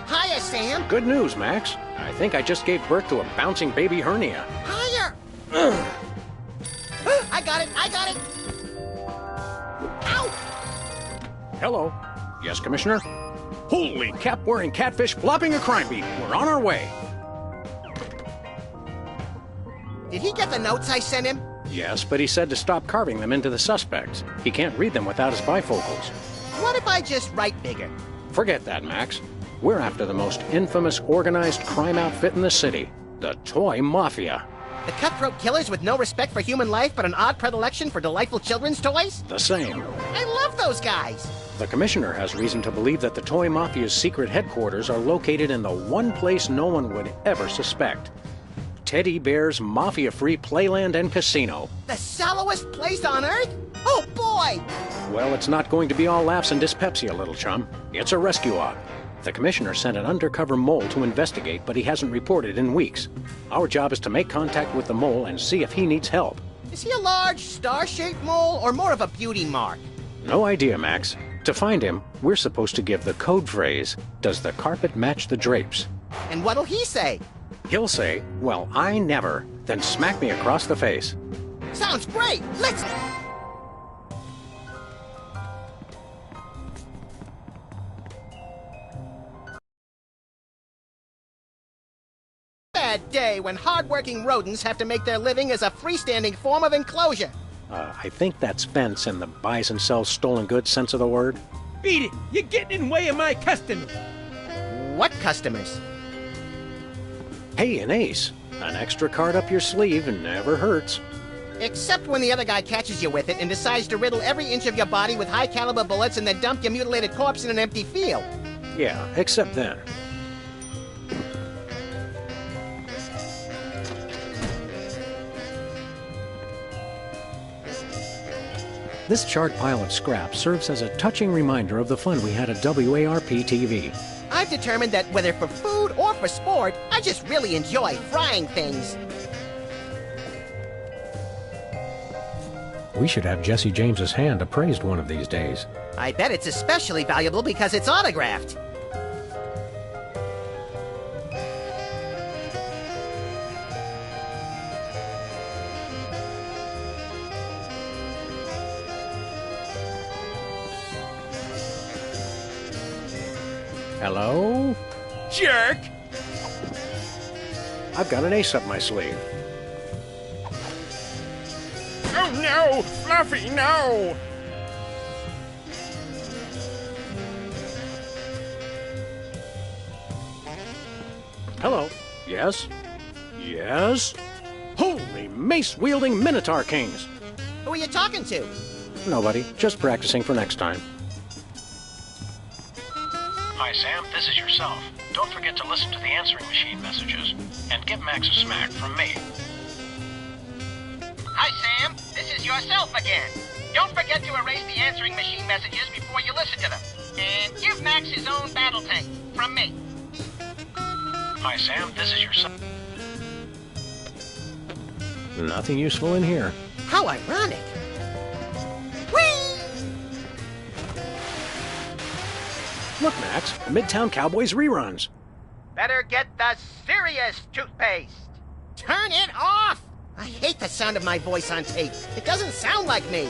Hiya, Sam. Good news, Max. I think I just gave birth to a bouncing baby hernia. Hiya. I got it. I got it. Ow! Hello. Yes, Commissioner? Holy cap-wearing catfish flopping a crime beat. We're on our way. Did he get the notes I sent him? Yes, but he said to stop carving them into the suspects. He can't read them without his bifocals. What if I just write bigger? Forget that, Max. We're after the most infamous organized crime outfit in the city, the Toy Mafia. The cutthroat killers with no respect for human life but an odd predilection for delightful children's toys? The same. I love those guys! The Commissioner has reason to believe that the Toy Mafia's secret headquarters are located in the one place no one would ever suspect. Teddy Bear's Mafia-free playland and casino. The sallowest place on Earth? Oh, boy! Well, it's not going to be all laughs and dyspepsia, little chum. It's a rescue op. The Commissioner sent an undercover mole to investigate, but he hasn't reported in weeks. Our job is to make contact with the mole and see if he needs help. Is he a large, star-shaped mole or more of a beauty mark? No idea, Max. To find him, we're supposed to give the code phrase, "Does the carpet match the drapes?" And what'll he say? He'll say, "Well, I never," then smack me across the face. Sounds great! Let's... Bad day when hard-working rodents have to make their living as a freestanding form of enclosure. I think that's fence in the buys and sells stolen goods sense of the word. Beat it! You're getting in the way of my customers! What customers? Hey, an ace. An extra card up your sleeve never hurts. Except when the other guy catches you with it and decides to riddle every inch of your body with high-caliber bullets and then dump your mutilated corpse in an empty field. Yeah, except then. This charred pile of scrap serves as a touching reminder of the fun we had at WARP-TV. I've determined that whether for food or for sport, I just really enjoy frying things. We should have Jesse James's hand appraised one of these days. I bet it's especially valuable because it's autographed. Hello? Jerk! I've got an ace up my sleeve. Oh no! Fluffy, no! Hello? Yes? Yes? Holy mace-wielding Minotaur Kings! Who are you talking to? Nobody. Just practicing for next time. Hi, Sam. This is yourself. Don't forget to listen to the answering machine messages. And give Max a smack from me. Hi, Sam. This is yourself again. Don't forget to erase the answering machine messages before you listen to them. And give Max his own battle tank from me. Hi, Sam. This is yourself. Nothing useful in here. How ironic. Whee! Look, Max. Midtown Cowboys reruns. Better get the serious toothpaste. Turn it off! I hate the sound of my voice on tape. It doesn't sound like me.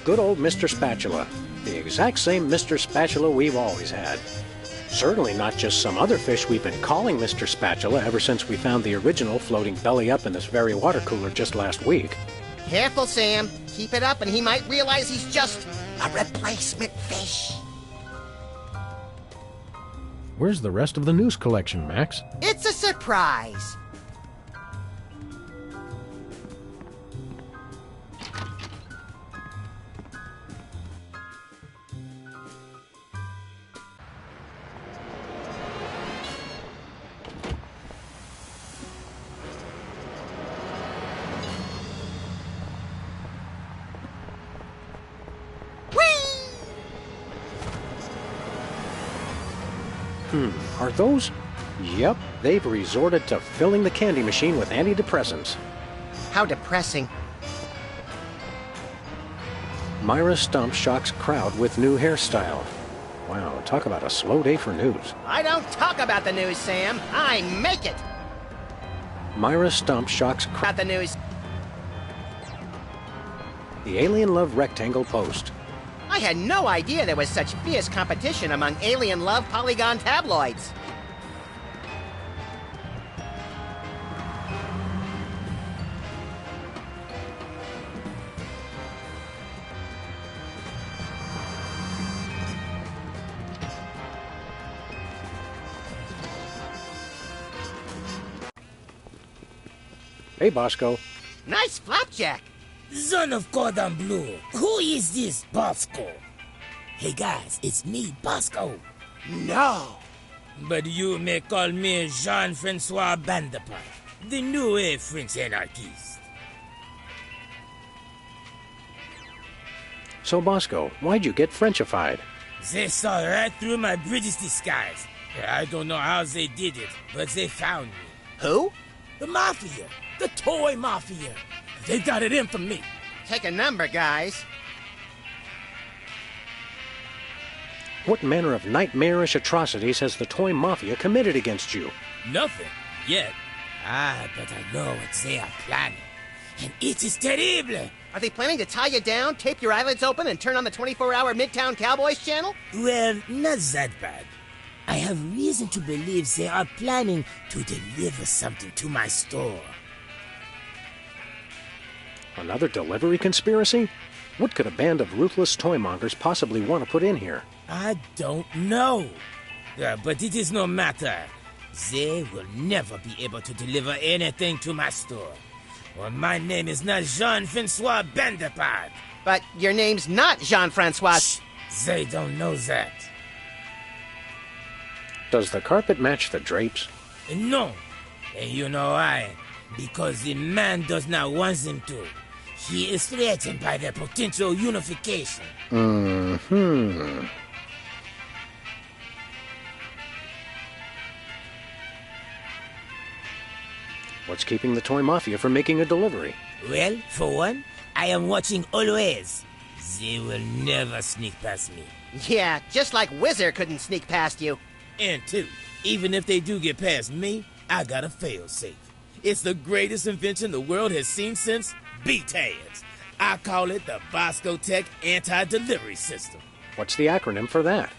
Good old Mr. Spatula. The exact same Mr. Spatula we've always had. Certainly not just some other fish we've been calling Mr. Spatula ever since we found the original floating belly up in this very water cooler just last week. Careful, Sam. Keep it up and he might realize he's just a replacement fish. Where's the rest of the news collection, Max? It's a surprise. Are those? Yep, they've resorted to filling the candy machine with antidepressants. How depressing. Myra Stump shocks crowd with new hairstyle. Wow, talk about a slow day for news. I don't talk about the news, Sam. I make it. Myra Stump shocks crowd. About the news. The Alien Love Rectangle Post. I had no idea there was such fierce competition among Alien Love Polygon tabloids. Hey, Bosco. Nice flapjack. Son of cordon bleu, who is this Bosco? Hey guys, it's me, Bosco. No. But you may call me Jean-Francois Bandepart, the new French anarchist. So, Bosco, why'd you get Frenchified? They saw right through my British disguise. I don't know how they did it, but they found me. Who? The Mafia. The Toy Mafia. They got it in for me. Take a number, guys. What manner of nightmarish atrocities has the Toy Mafia committed against you? Nothing. Yet. But I know what they are planning. And it is terrible. Are they planning to tie you down, tape your eyelids open, and turn on the 24-hour Midtown Cowboys channel? Well, not that bad. I have reason to believe they are planning to deliver something to my store. Another delivery conspiracy? What could a band of ruthless toymongers possibly want to put in here? I don't know. But it is no matter. They will never be able to deliver anything to my store. Well, my name is not Jean-Francois Bendepard. But your name's not Jean-Francois. Shh, they don't know that. Does the carpet match the drapes? No. And you know why? Because the man does not want them to. He is threatened by their potential unification. Mm-hmm. What's keeping the toy mafia from making a delivery? Well, for one, I am watching always. They will never sneak past me. Yeah, just like Whizzer couldn't sneak past you. And two, even if they do get past me, I got a fail-safe. It's the greatest invention the world has seen since BTADS. I call it the Bosco Tech Anti-Delivery System. What's the acronym for that?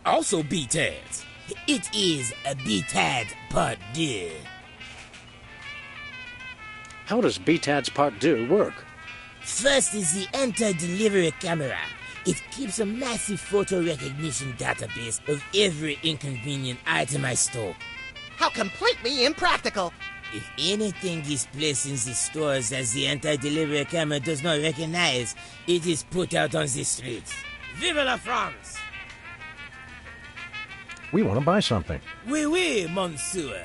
Also BTADS. It is a BTADS Part 2. How does BTADS Part 2 work? First is the anti-delivery camera. It keeps a massive photo recognition database of every inconvenient item I store. How completely impractical. If anything is placed in the stores that the anti-delivery camera does not recognize, it is put out on the streets. Vive la France! We want to buy something. Oui, monsieur.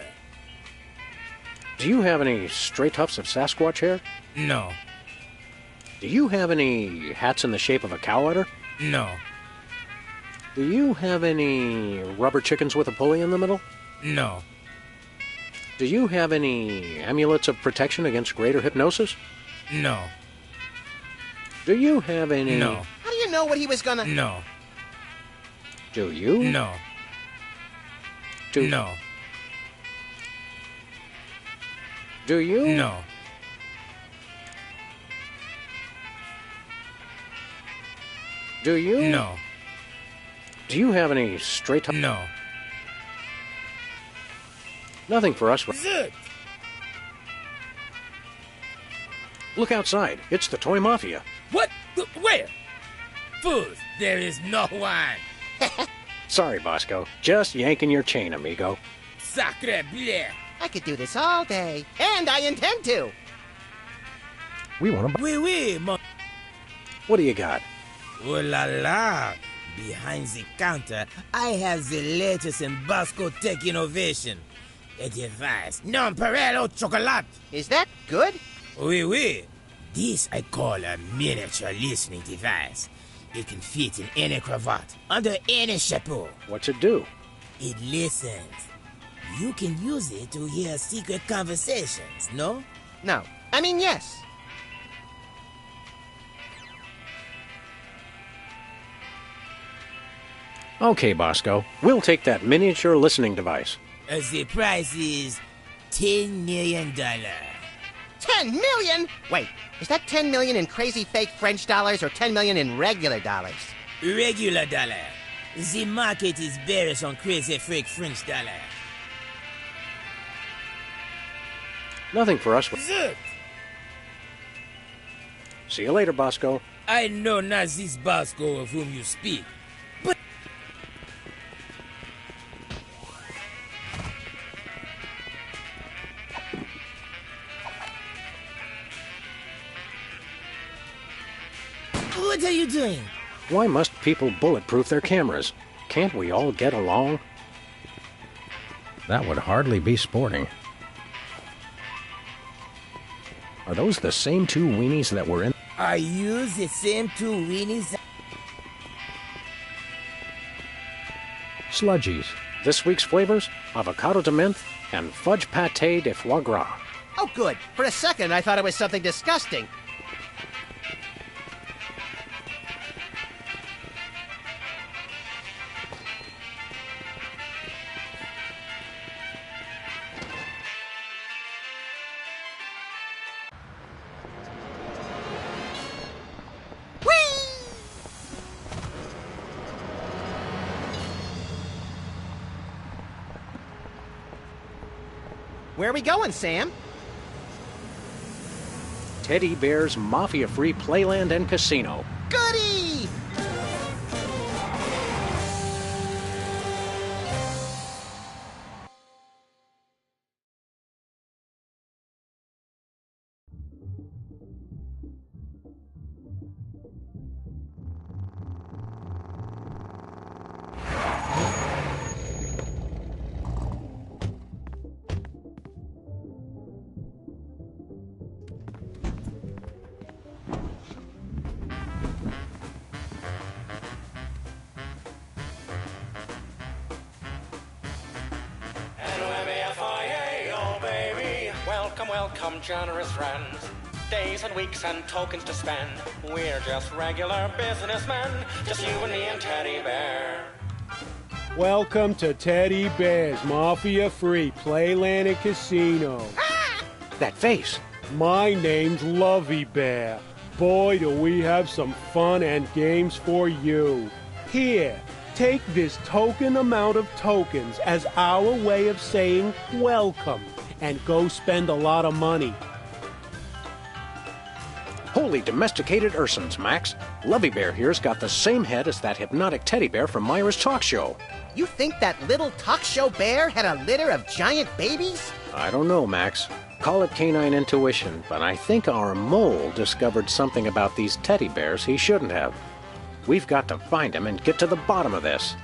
Do you have any stray tufts of Sasquatch hair? No. Do you have any hats in the shape of a cow udder? No. Do you have any rubber chickens with a pulley in the middle? No. Do you have any amulets of protection against greater hypnosis? No. Do you have any... No. How do you know what he was gonna... No. Do you? No. Do... No. Do you? No. Do you? No. Do you have any straight... No. Nothing for us. Zut! Look outside. It's the toy mafia. What? Where? Fools, there is no one. Sorry, Bosco. Just yanking your chain, amigo. Sacre bleu. I could do this all day. And I intend to. We want to buy... Oui, mon... What do you got? Oh la la. Behind the counter, I have the latest in Bosco Tech innovation. A device, non-parallel au chocolat. Is that good? Oui. This I call a miniature listening device. It can fit in any cravat, under any chapeau. What's it do? It listens. You can use it to hear secret conversations, no? No. I mean, yes. Okay, Bosco. We'll take that miniature listening device. The price is $10 million. 10 million? Wait, is that 10 million in crazy fake French dollars or 10 million in regular dollars? Regular dollar. The market is bearish on crazy fake French dollar. Nothing for us. Zut! See you later, Bosco. I know not this Bosco of whom you speak. But... What are you doing? Why must people bulletproof their cameras? Can't we all get along? That would hardly be sporting. Are those the same two weenies that were in... Are you the same two weenies? Sludgies. This week's flavors, avocado de menthe and fudge pâté de foie gras. Oh, good. For a second, I thought it was something disgusting. Where are we going, Sam? Teddy Bear's mafia-free playland and casino. Goody! Welcome, generous friends. Days and weeks and tokens to spend. We're just regular businessmen. Just you and me and Teddy Bear. Welcome to Teddy Bear's Mafia-Free Playland and Casino. That face. My name's Lovey Bear. Boy, do we have some fun and games for you. Here, take this token amount of tokens as our way of saying welcome. And go spend a lot of money. Holy domesticated Ursons, Max. Lovey Bear here's got the same head as that hypnotic teddy bear from Myra's talk show. You think that little talk show bear had a litter of giant babies? I don't know, Max. Call it canine intuition, but I think our mole discovered something about these teddy bears he shouldn't have. We've got to find him and get to the bottom of this.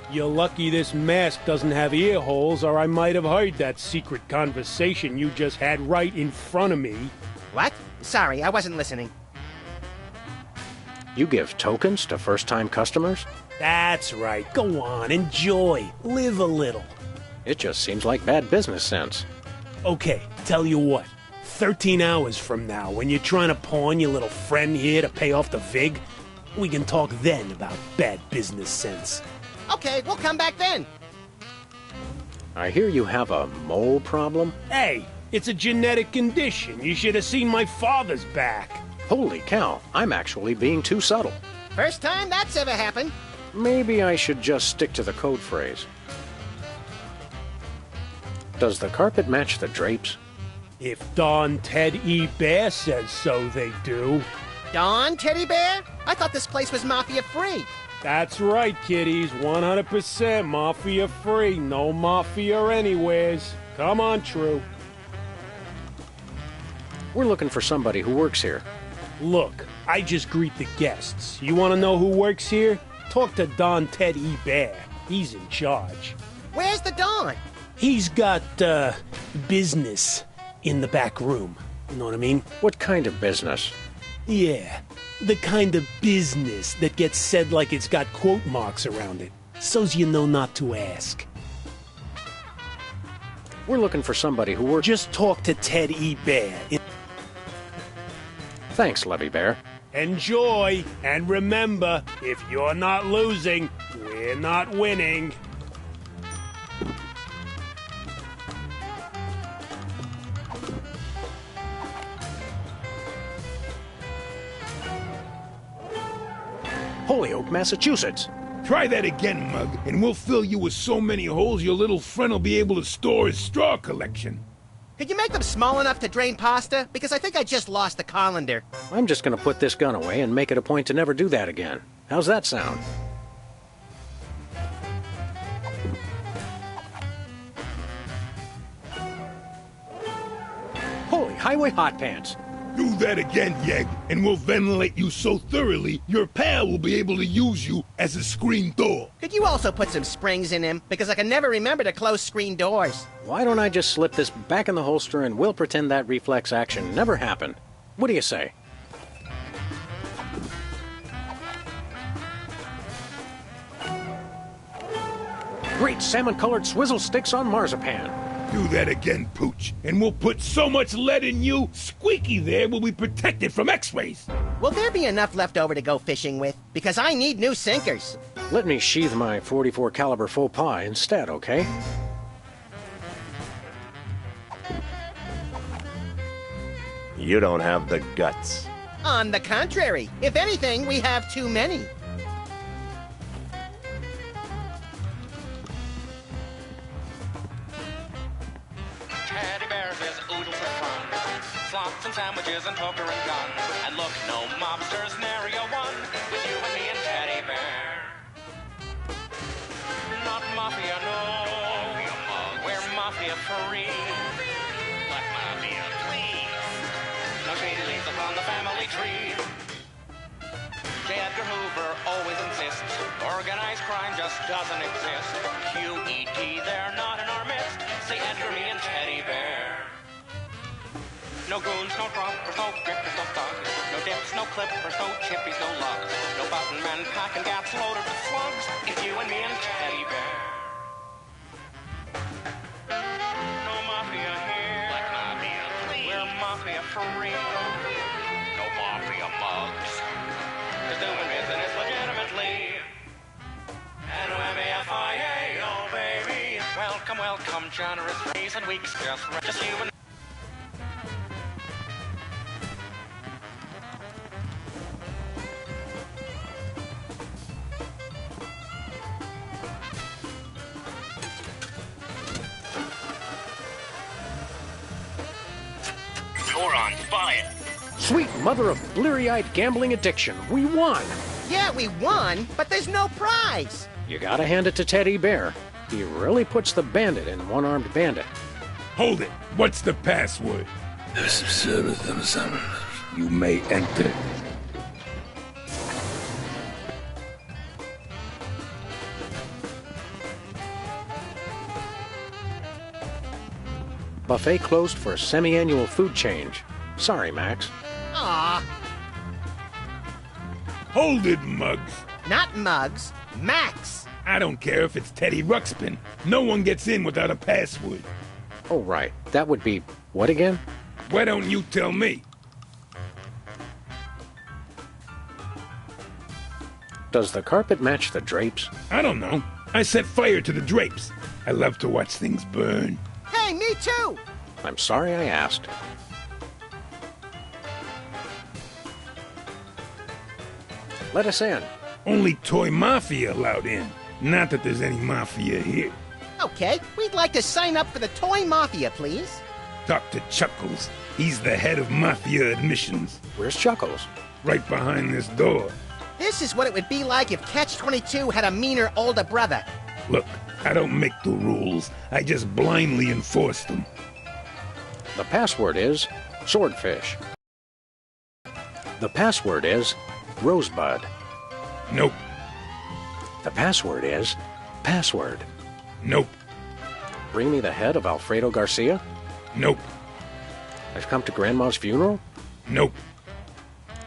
You're lucky this mask doesn't have ear holes, or I might have heard that secret conversation you just had right in front of me. What? Sorry, I wasn't listening. You give tokens to first-time customers? That's right. Go on, enjoy. Live a little. It just seems like bad business sense. Okay, tell you what. 13 hours from now, when you're trying to pawn your little friend here to pay off the VIG, we can talk then about bad business sense. Okay, we'll come back then. I hear you have a mole problem? Hey, it's a genetic condition. You should have seen my father's back. Holy cow, I'm actually being too subtle. First time that's ever happened. Maybe I should just stick to the code phrase. Does the carpet match the drapes? If Don Ted E. Bear says so, they do. Don Teddy Bear? I thought this place was mafia-free. That's right, kiddies. 100% mafia-free. No mafia anywheres. Come on, True. We're looking for somebody who works here. Look, I just greet the guests. You want to know who works here? Talk to Don Ted E. Bear. He's in charge. Where's the Don? He's got, business in the back room. You know what I mean? What kind of business? Yeah, the kind of business that gets said like it's got quote marks around it, so's you know not to ask. We're looking for somebody who works... Just talk to Ted E. Bear. Thanks, Lovey Bear. Enjoy, and remember, if you're not losing, we're not winning. Holyoke, Massachusetts. Try that again, Mug, and we'll fill you with so many holes your little friend will be able to store his straw collection. Could you make them small enough to drain pasta? Because I think I just lost the colander. I'm just going to put this gun away and make it a point to never do that again. How's that sound? Holy highway hot pants. Do that again, Yeg, and we'll ventilate you so thoroughly your pal will be able to use you as a screen door. Could you also put some springs in him? Because I can never remember to close screen doors. Why don't I just slip this back in the holster and we'll pretend that reflex action never happened? What do you say? Great salmon-colored swizzle sticks on marzipan. Do that again, Pooch, and we'll put so much lead in you, Squeaky there will be protected from X-rays. Will there be enough left over to go fishing with? Because I need new sinkers. Let me sheath my .44 caliber faux pas instead, okay? You don't have the guts. On the contrary, if anything, we have too many. Teddy Bears is oodles of fun. slots and sandwiches and poker and guns. And look, no mobsters, nary a one, with you and me and Teddy Bear. Not mafia, no. We're mafia free. Like mafia, please. No shady leaves upon the family tree. J. Edgar Hoover always insists organized crime just doesn't exist. QED, they're not in our midst. Say Edgar, me, and Teddy Bear. No goons, no droppers, no grippers, no thugs. No dips, no clippers, no chippies, no lugs. No button men packing gats loaded with slugs. It's you and me and Teddy Bear. No mafia here. Like mafia, please. We're mafia free. No mafia mugs. Just doing business legitimately. N-O-M-A-F-I-A, oh baby. Welcome, welcome, generous days and weeks. Just you and You're on fire. Sweet mother of bleary-eyed gambling addiction, we won! Yeah, we won, but there's no prize. You gotta hand it to Teddy Bear. He really puts the bandit in One-Armed Bandit. Hold it. What's the password? You may enter. Buffet closed for a semi-annual food change. Sorry, Max. Aw. Hold it, Muggs. Not Muggs. Max. I don't care if it's Teddy Ruxpin. No one gets in without a password. Oh, right. That would be what again? Why don't you tell me? Does the carpet match the drapes? I don't know. I set fire to the drapes. I love to watch things burn. Hey, me too. I'm sorry I asked. Let us in. Only Toy Mafia allowed in. Not that there's any Mafia here. Okay, we'd like to sign up for the Toy Mafia, please. Talk to Chuckles. He's the head of Mafia admissions. Where's Chuckles? Right behind this door. This is what it would be like if Catch-22 had a meaner older brother. Look, I don't make the rules. I just blindly enforce them. The password is swordfish. The password is rosebud. Nope. The password is password. Nope. Bring me the head of Alfredo Garcia? Nope. I've come to Grandma's funeral? Nope.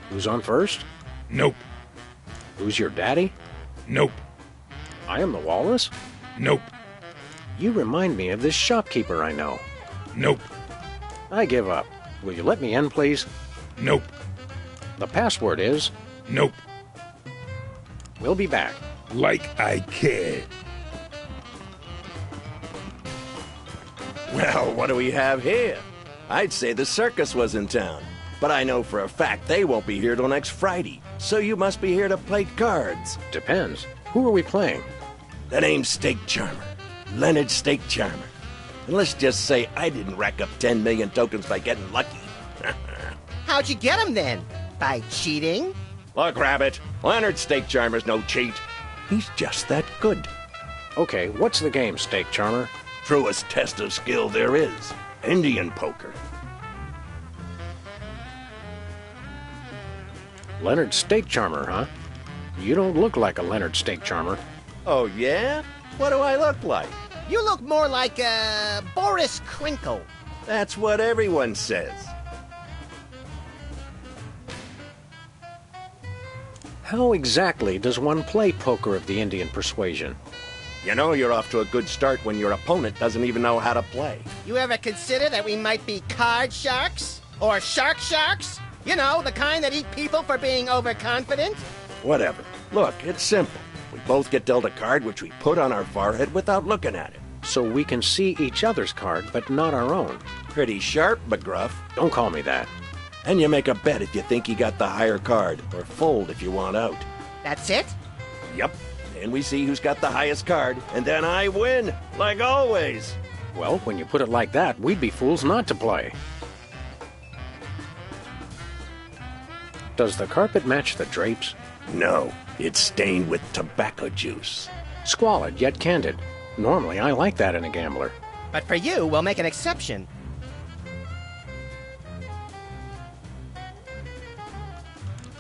Who's on first? Nope. Who's your daddy? Nope. I am the walrus? Nope. You remind me of this shopkeeper I know. Nope. I give up. Will you let me in, please? Nope. The password is... Nope. We'll be back. Like I care. Well, what do we have here? I'd say the circus was in town. But I know for a fact they won't be here till next Friday. So you must be here to play cards. Depends. Who are we playing? The name's Steak Charmer. Leonard Steak Charmer. And let's just say I didn't rack up 10 million tokens by getting lucky. How'd you get him then? By cheating? Look, Rabbit, Leonard Steak Charmer's no cheat. He's just that good. Okay, what's the game, Steak Charmer? Truest test of skill there is. Indian poker. Leonard Steak Charmer, huh? You don't look like a Leonard Steak Charmer. Oh, yeah? What do I look like? You look more like, Boris Crinkle. That's what everyone says. How exactly does one play poker of the Indian persuasion? You know you're off to a good start when your opponent doesn't even know how to play. You ever consider that we might be card sharks? Or sharks? You know, the kind that eat people for being overconfident? Whatever. Look, it's simple. We both get dealt a card which we put on our forehead without looking at it. So we can see each other's card, but not our own. Pretty sharp, McGruff. Don't call me that. And you make a bet if you think you got the higher card, or fold if you want out. That's it? Yep. And we see who's got the highest card, and then I win, like always. Well, when you put it like that, we'd be fools not to play. Does the carpet match the drapes? No, it's stained with tobacco juice. Squalid yet candid. Normally, I like that in a gambler. But for you, we'll make an exception.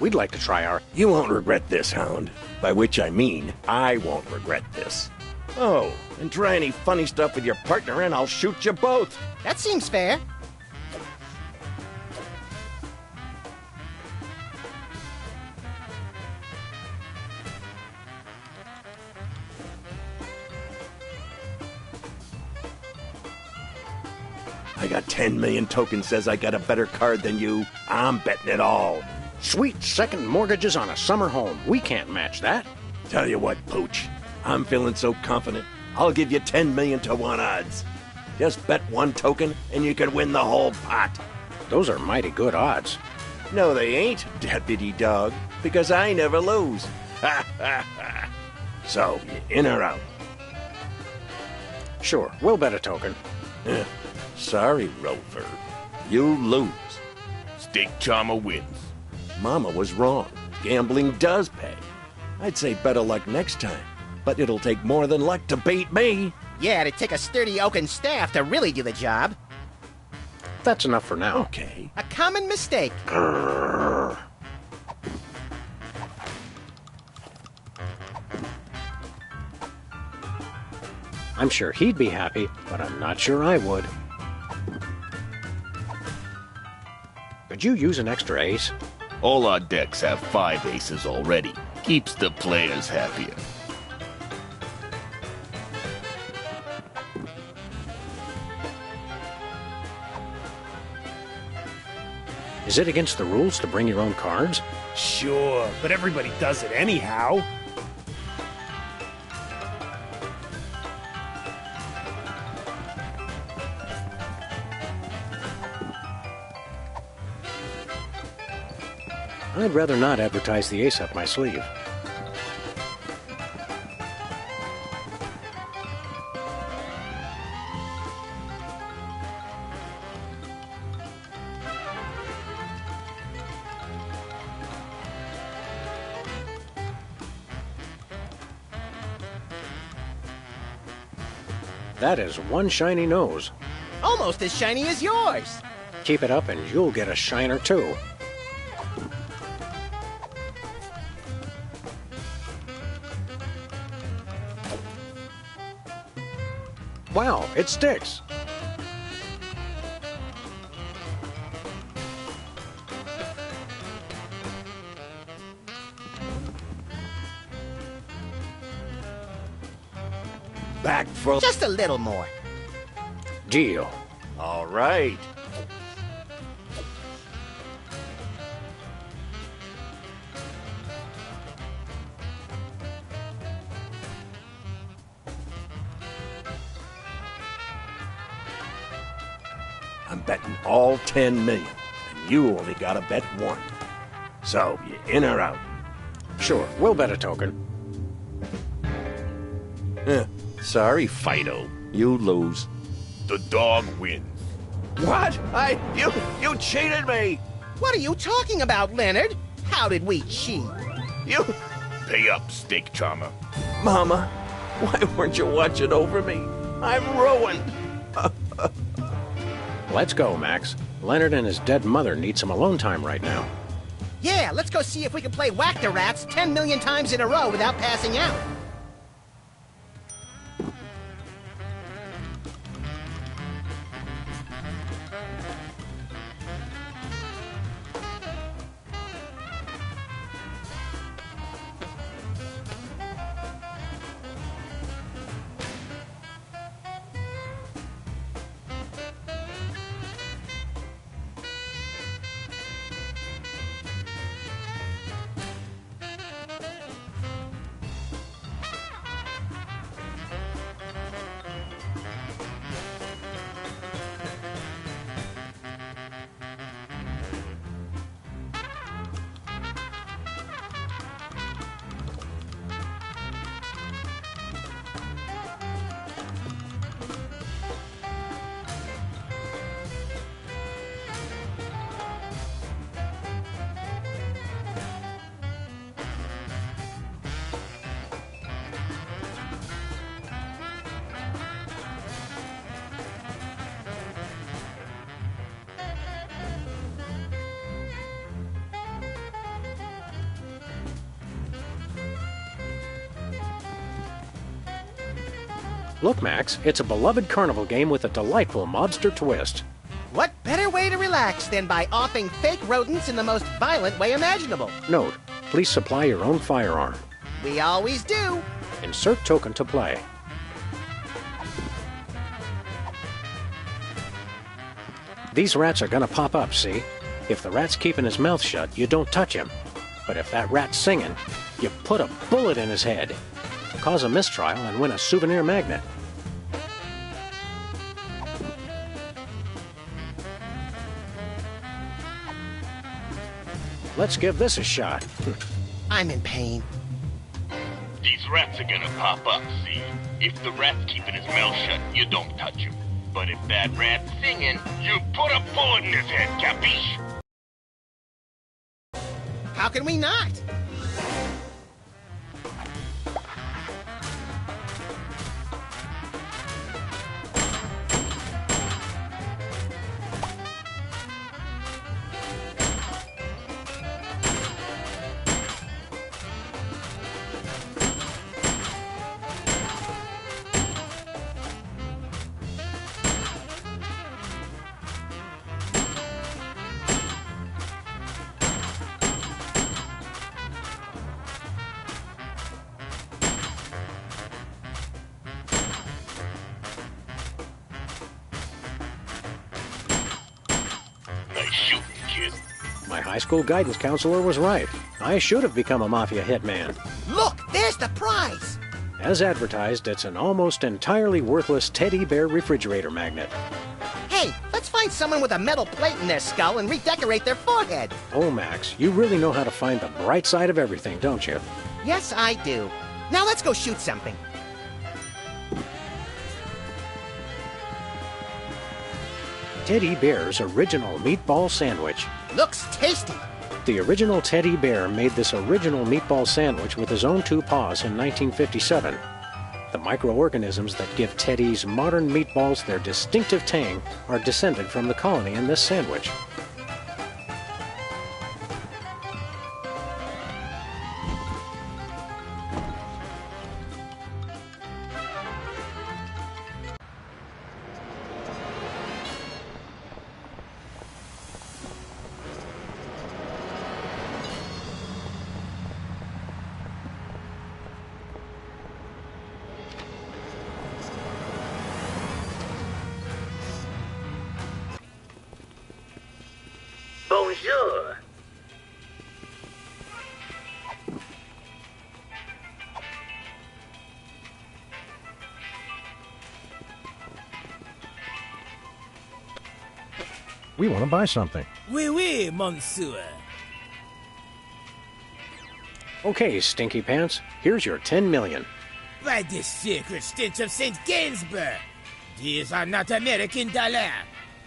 We'd like to try our... You won't regret this, Hound. By which I mean, I won't regret this. Oh, and try any funny stuff with your partner and I'll shoot you both. That seems fair. I got 10 million tokens says I got a better card than you. I'm betting it all. Sweet second mortgages on a summer home. We can't match that. Tell you what, Pooch. I'm feeling so confident, I'll give you 10 million to 1 odds. Just bet 1 token and you can win the whole pot. Those are mighty good odds. No, they ain't, Deputy Dog, because I never lose. Ha ha ha. So, you in or out? Sure, we'll bet a token. Sorry, Rover. You lose. Stick Charmer wins. Mama was wrong. Gambling does pay. I'd say better luck next time, but it'll take more than luck to beat me. Yeah, it'd take a sturdy oaken staff to really do the job. That's enough for now. Okay. A common mistake. Grrr. I'm sure he'd be happy, but I'm not sure I would. Could you use an extra ace? All our decks have 5 aces already. Keeps the players happier. Is it against the rules to bring your own cards? Sure, but everybody does it anyhow. I'd rather not advertise the ace up my sleeve. That is one shiny nose. Almost as shiny as yours. Keep it up and you'll get a shiner too. Wow, it sticks. Back for... Just a little more. Deal. All right. I'm betting all 10 million, and you only gotta bet 1. So, you in or out? Sure, we'll bet a token. Sorry, Fido. You lose. The dog wins. What? You cheated me! What are you talking about, Leonard? How did we cheat? You... Pay up, Stick Charmer. Mama, why weren't you watching over me? I'm ruined. Let's go, Max. Leonard and his dead mother need some alone time right now. Yeah, let's go see if we can play Whack the Rats 10 million times in a row without passing out. Look, Max, it's a beloved carnival game with a delightful mobster twist. What better way to relax than by offing fake rodents in the most violent way imaginable? Note, please supply your own firearm. We always do. Insert token to play. These rats are gonna pop up, see? If the rat's keeping his mouth shut, you don't touch him. But if that rat's singing, you put a bullet in his head. Cause a mistrial and win a souvenir magnet. Let's give this a shot. I'm in pain. These rats are gonna pop up, see? If the rat's keeping his mouth shut, you don't touch him. But if that rat's singing, you put a bullet in his head, capiche? How can we not? My high school guidance counselor was right. I should have become a mafia hitman. Look, there's the prize! As advertised, it's an almost entirely worthless teddy bear refrigerator magnet. Hey, let's find someone with a metal plate in their skull and redecorate their forehead. Oh, Max, you really know how to find the bright side of everything, don't you? Yes, I do. Now let's go shoot something. Teddy Bear's original meatball sandwich. Looks tasty. The original Teddy Bear made this original meatball sandwich with his own two paws in 1957. The microorganisms that give Teddy's modern meatballs their distinctive tang are descended from the colony in this sandwich. Bonjour. We want to buy something. Oui, oui, monsieur. Okay, Stinky Pants, here's your 10 million. By the sacred stench of St. Gainsbourg. These are not American dollars.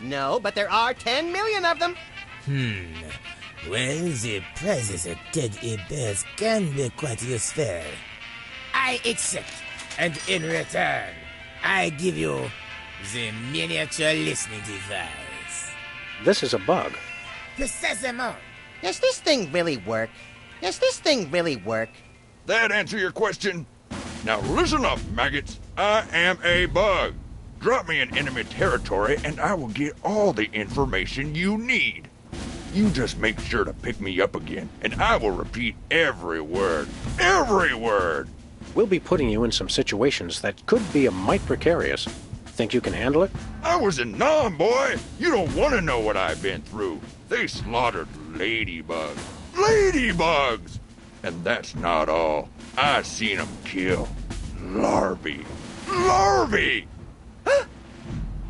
No, but there are 10 million of them. Well, the prizes at Teddy Bears can be quite useful. I accept, and in return, I give you the miniature listening device. This is a bug. Precisement. Does this thing really work? Does this thing really work? That answer your question? Now listen up, maggots. I am a bug. Drop me in enemy territory and I will get all the information you need. You just make sure to pick me up again, and I will repeat every word. Every word! We'll be putting you in some situations that could be a mite precarious. Think you can handle it? I was in Nam, boy! You don't want to know what I've been through. They slaughtered ladybugs. Ladybugs! And that's not all. I seen them kill larvae. Larvae!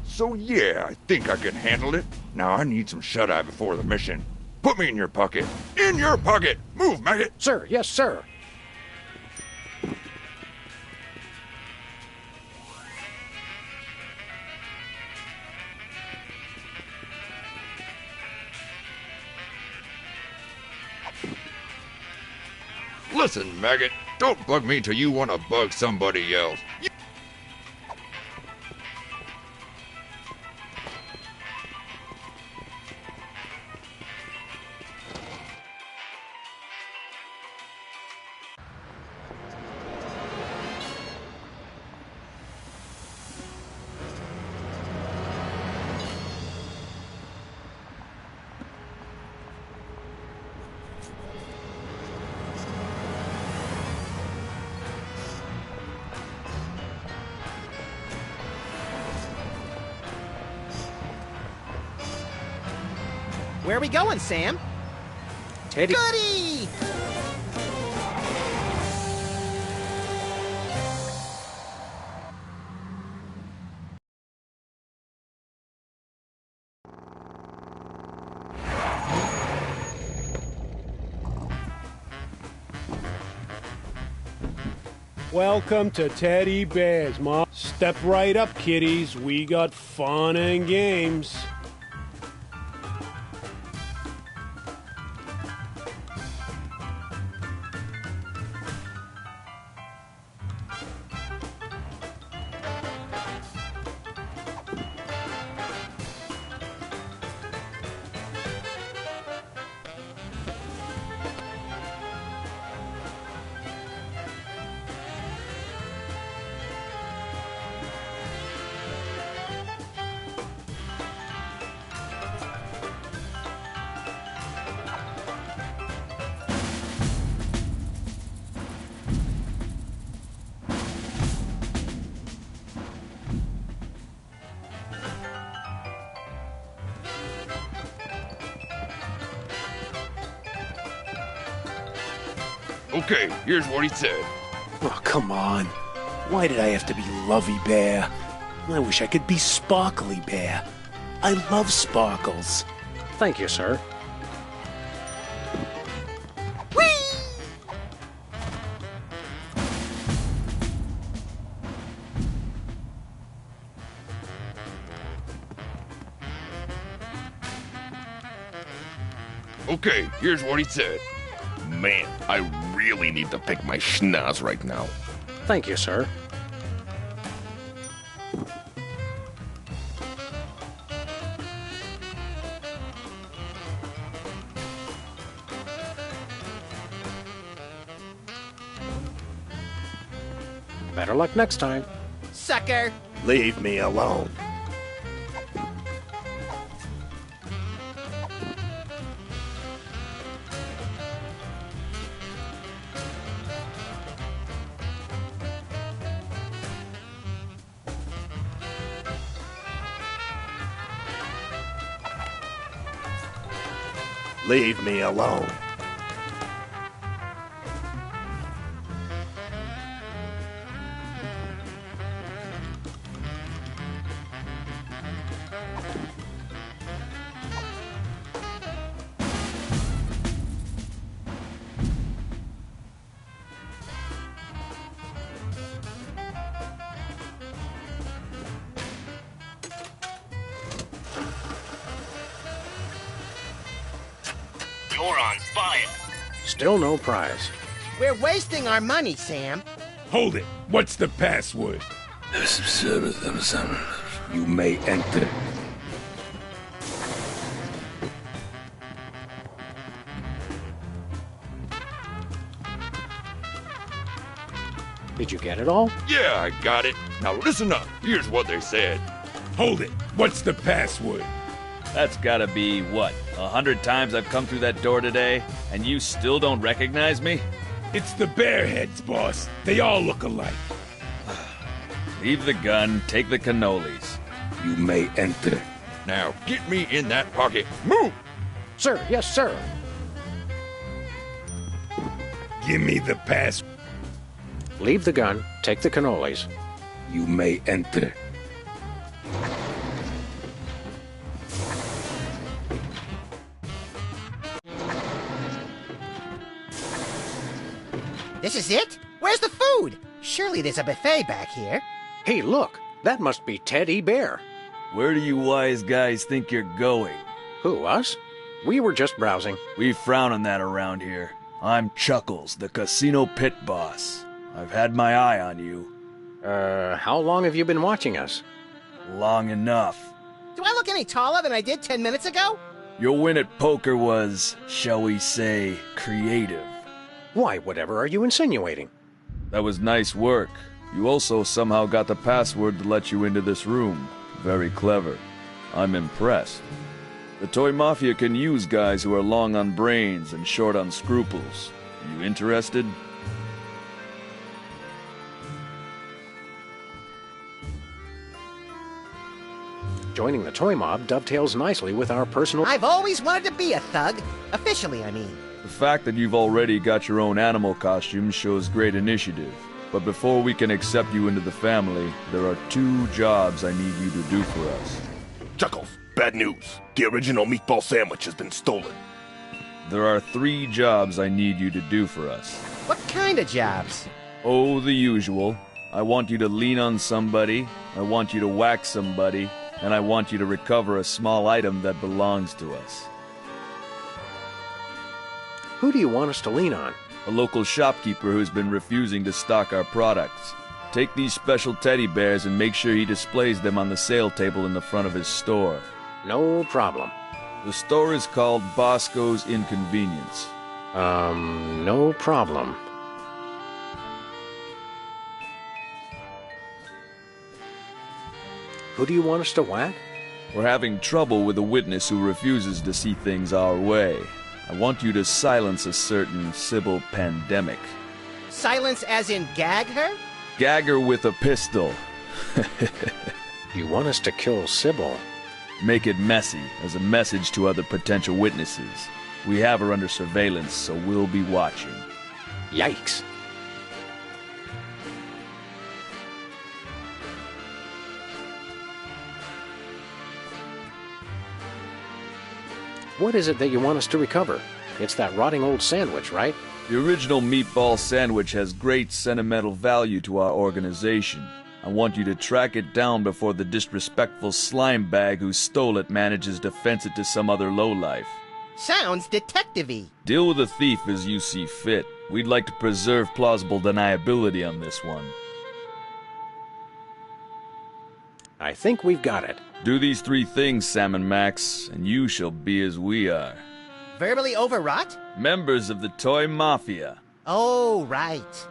So yeah, I think I can handle it. Now I need some shut-eye before the mission. Put me in your pocket. In your pocket! Move, maggot! Sir, yes, sir. Listen, maggot. Don't bug me till you want to bug somebody else. Where are we going, Sam? Teddy. Goody! Welcome to Teddy Bear's, Ma. Step right up, kiddies. We got fun and games. Okay, here's what he said. Oh, come on. Why did I have to be Lovey Bear? I wish I could be Sparkly Bear. I love sparkles. Thank you, sir. Okay, here's what he said. Man, I really need to pick my schnoz right now. Thank you, sir. Better luck next time. Sucker! Leave me alone. Leave me alone. You're on fire. Still no prize. We're wasting our money, Sam. Hold it. What's the password? You may enter. Did you get it all? Yeah, I got it. Now listen up. Here's what they said. Hold it. What's the password? That's gotta be, what, 100 times I've come through that door today, and you still don't recognize me? It's the Bearheads, boss. They all look alike. Leave the gun, take the cannolis. You may enter. Now get me in that pocket. Move! Sir, yes, sir. Give me the pass. Leave the gun, take the cannolis. You may enter. This is it? Where's the food? Surely there's a buffet back here. Hey, look, that must be Teddy Bear. Where do you wise guys think you're going? Who, us? We were just browsing. We frown on that around here. I'm Chuckles, the casino pit boss. I've had my eye on you. How long have you been watching us? Long enough. Do I look any taller than I did 10 minutes ago? Your win at poker was, shall we say, creative. Why, whatever are you insinuating? That was nice work. You also somehow got the password to let you into this room. Very clever. I'm impressed. The Toy Mafia can use guys who are long on brains and short on scruples. You interested? Joining the toy mob dovetails nicely with our personal... I've always wanted to be a thug. Officially, I mean. The fact that you've already got your own animal costume shows great initiative. But before we can accept you into the family, there are 2 jobs I need you to do for us. Chuckles, bad news. The original meatball sandwich has been stolen. There are 3 jobs I need you to do for us. What kind of jobs? Oh, the usual. I want you to lean on somebody, I want you to whack somebody, and I want you to recover a small item that belongs to us. Who do you want us to lean on? A local shopkeeper who's been refusing to stock our products. Take these special teddy bears and make sure he displays them on the sale table in the front of his store. No problem. The store is called Bosco's Inconvenience. No problem. Who do you want us to whack? We're having trouble with a witness who refuses to see things our way. I want you to silence a certain Sybil Pandemic. Silence as in gag her? Gag her with a pistol. You want us to kill Sybil? Make it messy, as a message to other potential witnesses. We have her under surveillance, so we'll be watching. Yikes. What is it that you want us to recover? It's that rotting old sandwich, right? The original meatball sandwich has great sentimental value to our organization. I want you to track it down before the disrespectful slime bag who stole it manages to fence it to some other lowlife. Sounds detective-y. Deal with the thief as you see fit. We'd like to preserve plausible deniability on this one. I think we've got it. Do these 3 things, Sam and Max, and you shall be as we are. Verbally overwrought? Members of the Toy Mafia. Oh, right.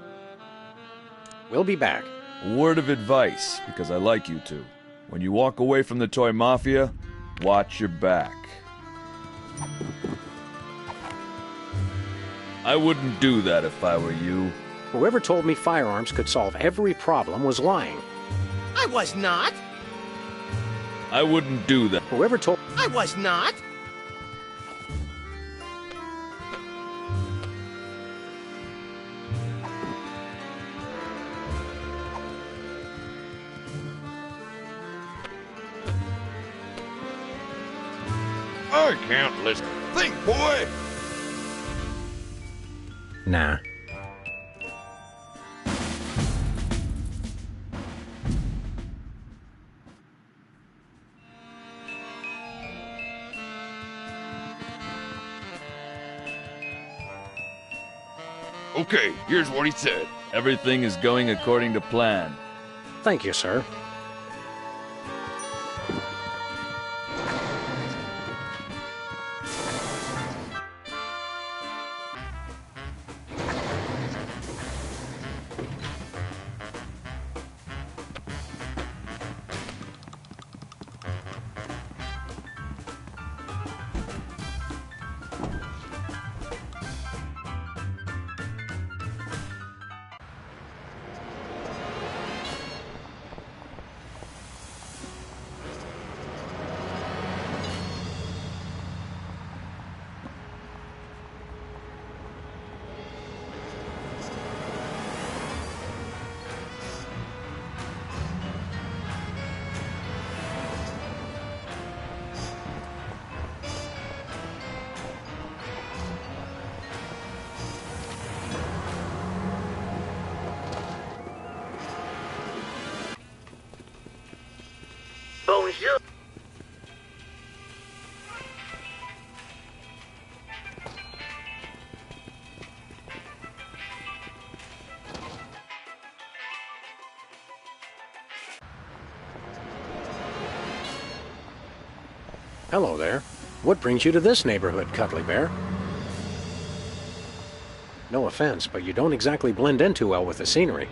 We'll be back. A word of advice, because I like you to. When you walk away from the Toy Mafia, watch your back. I wouldn't do that if I were you. Whoever told me firearms could solve every problem was lying. I was not. I wouldn't do that. Whoever told... I was not. I can't listen. Think, boy! Nah. Okay, here's what he said. Everything is going according to plan. Thank you, sir. Bonjour. Hello there. What brings you to this neighborhood, Cuddly Bear? No offense, but you don't exactly blend in too well with the scenery.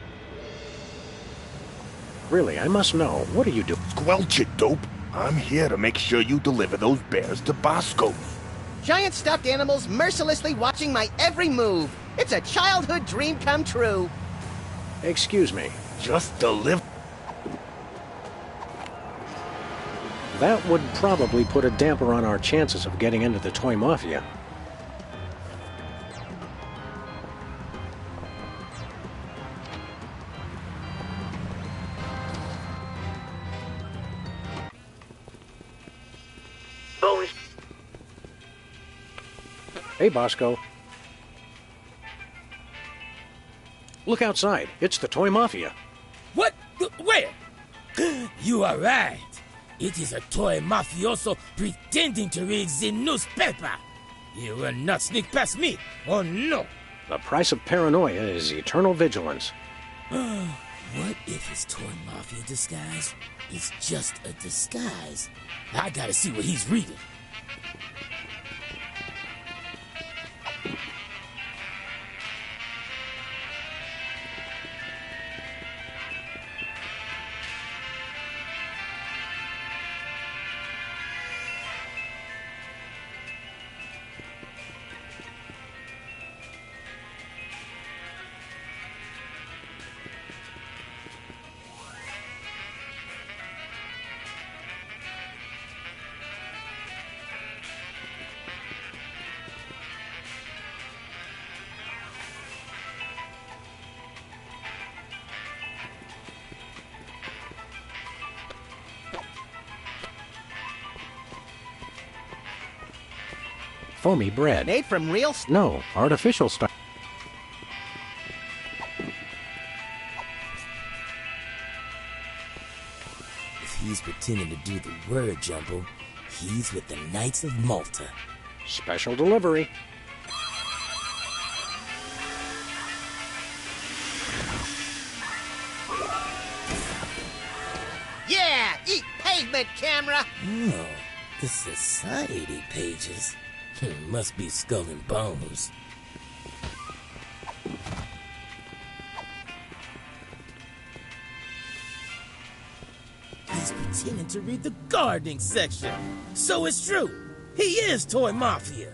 Really, I must know. What are you doing? Squelch it, dope. I'm here to make sure you deliver those bears to Bosco's. Giant stuffed animals mercilessly watching my every move. It's a childhood dream come true. Excuse me. Just deliver. That would probably put a damper on our chances of getting into the toy mafia. Hey, Bosco. Look outside. It's the toy mafia. What? Where? You are right. It is a toy mafioso pretending to read the newspaper. He will not sneak past me. Oh, no. The price of paranoia is eternal vigilance. What if his toy mafia disguise is just a disguise? I gotta see what he's reading. Foamy bread. Made from real No, artificial stuff. If he's pretending to do the word jumble, he's with the Knights of Malta. Special delivery. Yeah, eat pavement, camera. Oh, the society pages. Must be Skull and Bones. He's pretending to read the gardening section. So it's true. He is Toy Mafia.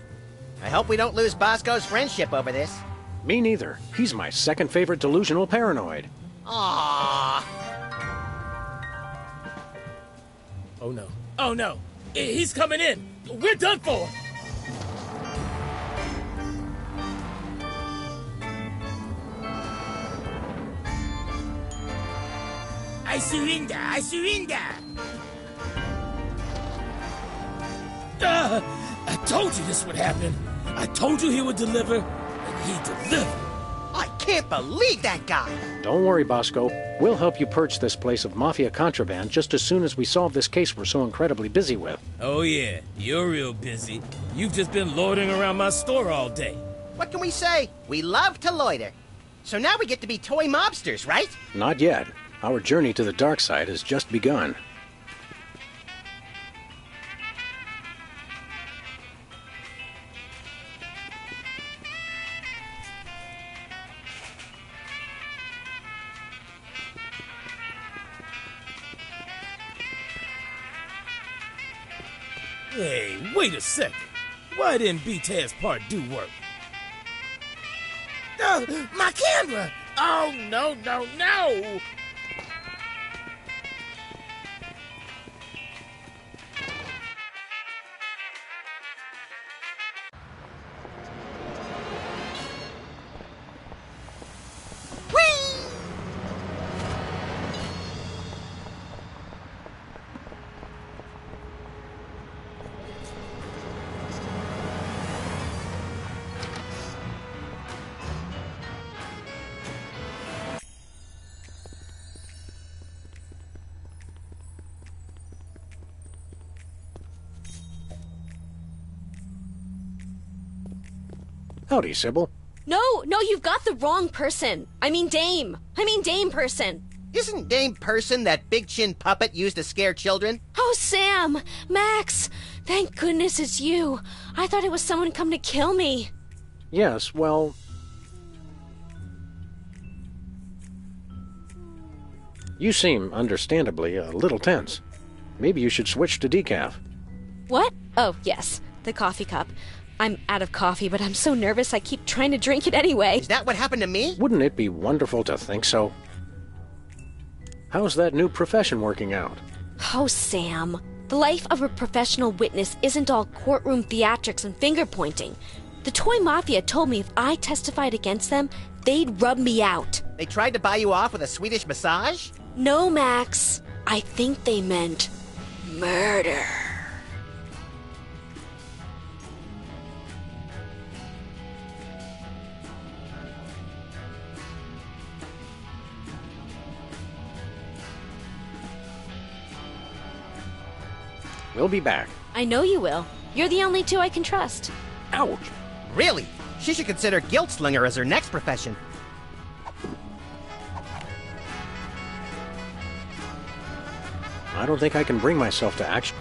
I hope we don't lose Bosco's friendship over this. Me neither. He's my second favorite delusional paranoid. Aww. Oh no. Oh no. He's coming in. We're done for. I surrender! I surrender! I told you this would happen. I told you he would deliver, and he delivered. I can't believe that guy! Don't worry, Bosco. We'll help you purge this place of mafia contraband just as soon as we solve this case we're so incredibly busy with. Oh yeah, you're real busy. You've just been loitering around my store all day. What can we say? We love to loiter. So now we get to be toy mobsters, right? Not yet. Our journey to the dark side has just begun. Hey, wait a second. Why didn't B-Taz Part do work? Oh, my camera! Oh, no, no, no! Howdy, Sybil. No, you've got the wrong person. I mean Dame person. Isn't Dame Person that big chin puppet used to scare children? Oh, Sam! Max! Thank goodness it's you. I thought it was someone come to kill me. Yes, well... You seem, understandably, a little tense. Maybe you should switch to decaf. What? Oh, yes. The coffee cup. I'm out of coffee, but I'm so nervous I keep trying to drink it anyway. Is that what happened to me? Wouldn't it be wonderful to think so? How's that new profession working out? Oh, Sam. The life of a professional witness isn't all courtroom theatrics and finger-pointing. The Toy Mafia told me if I testified against them, they'd rub me out. They tried to buy you off with a Swedish massage? No, Max. I think they meant murder. We'll be back. I know you will. You're the only two I can trust. Ouch! Really? She should consider guilt slinger as her next profession. I don't think I can bring myself to action.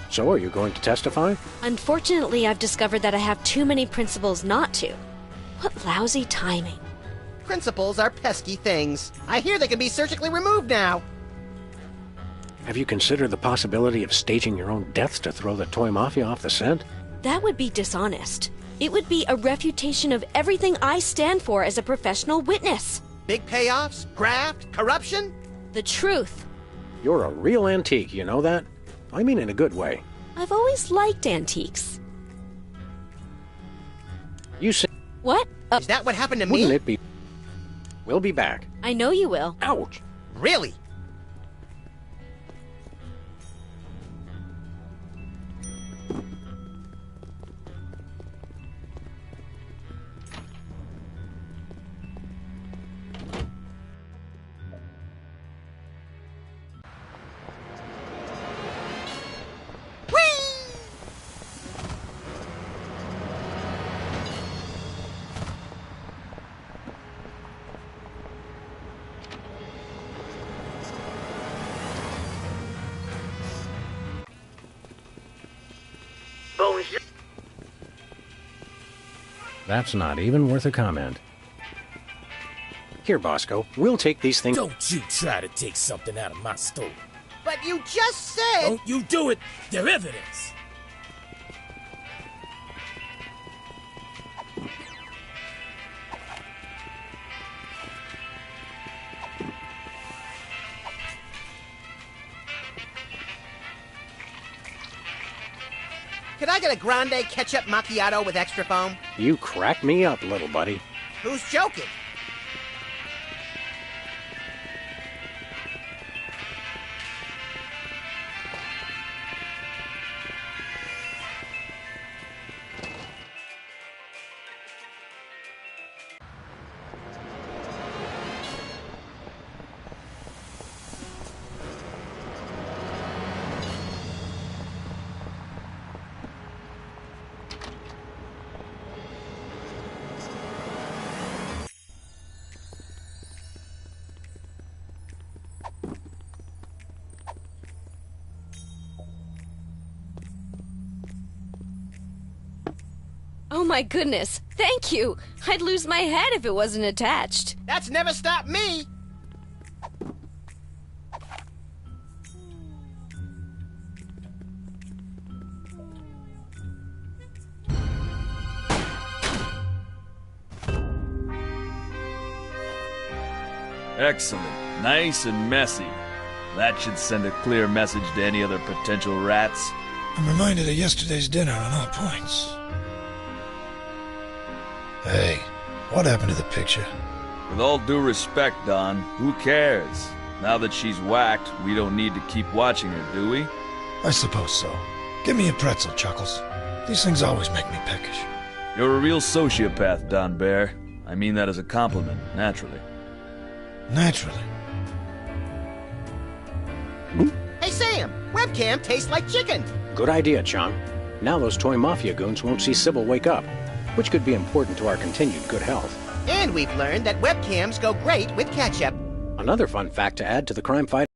So, are you going to testify? Unfortunately, I've discovered that I have too many principles not to. What lousy timing. Principles are pesky things. I hear they can be surgically removed now. Have you considered the possibility of staging your own deaths to throw the Toy Mafia off the scent? That would be dishonest. It would be a refutation of everything I stand for as a professional witness. Big payoffs? Graft? Corruption? The truth. You're a real antique, you know that? I mean in a good way. I've always liked antiques. You say... What? Is that what happened to me? Wouldn't it be... We'll be back. I know you will. Ouch! Really? That's not even worth a comment. Here, Bosco, we'll take these things... Don't you try to take something out of my store. But you just said... Don't you do it. They're evidence. Could I get a grande ketchup macchiato with extra foam? You crack me up, little buddy. Who's joking? Oh my goodness, thank you! I'd lose my head if it wasn't attached. That's never stopped me! Excellent. Nice and messy. That should send a clear message to any other potential rats. I'm reminded of yesterday's dinner on all points. Hey, what happened to the picture? With all due respect, Don, who cares? Now that she's whacked, we don't need to keep watching her, do we? I suppose so. Give me a pretzel, Chuckles. These things always make me peckish. You're a real sociopath, Don Bear. I mean that as a compliment, naturally. Naturally. Hey, Sam! Webcam tastes like chicken! Good idea, Chong. Now those Toy Mafia goons won't see Sybil wake up, which could be important to our continued good health. And we've learned that webcams go great with ketchup. Another fun fact to add to the crime fight.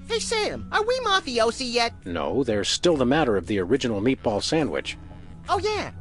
Hey, Sam, are we mafiosi yet? No, there's still the matter of the original meatball sandwich. Oh, yeah.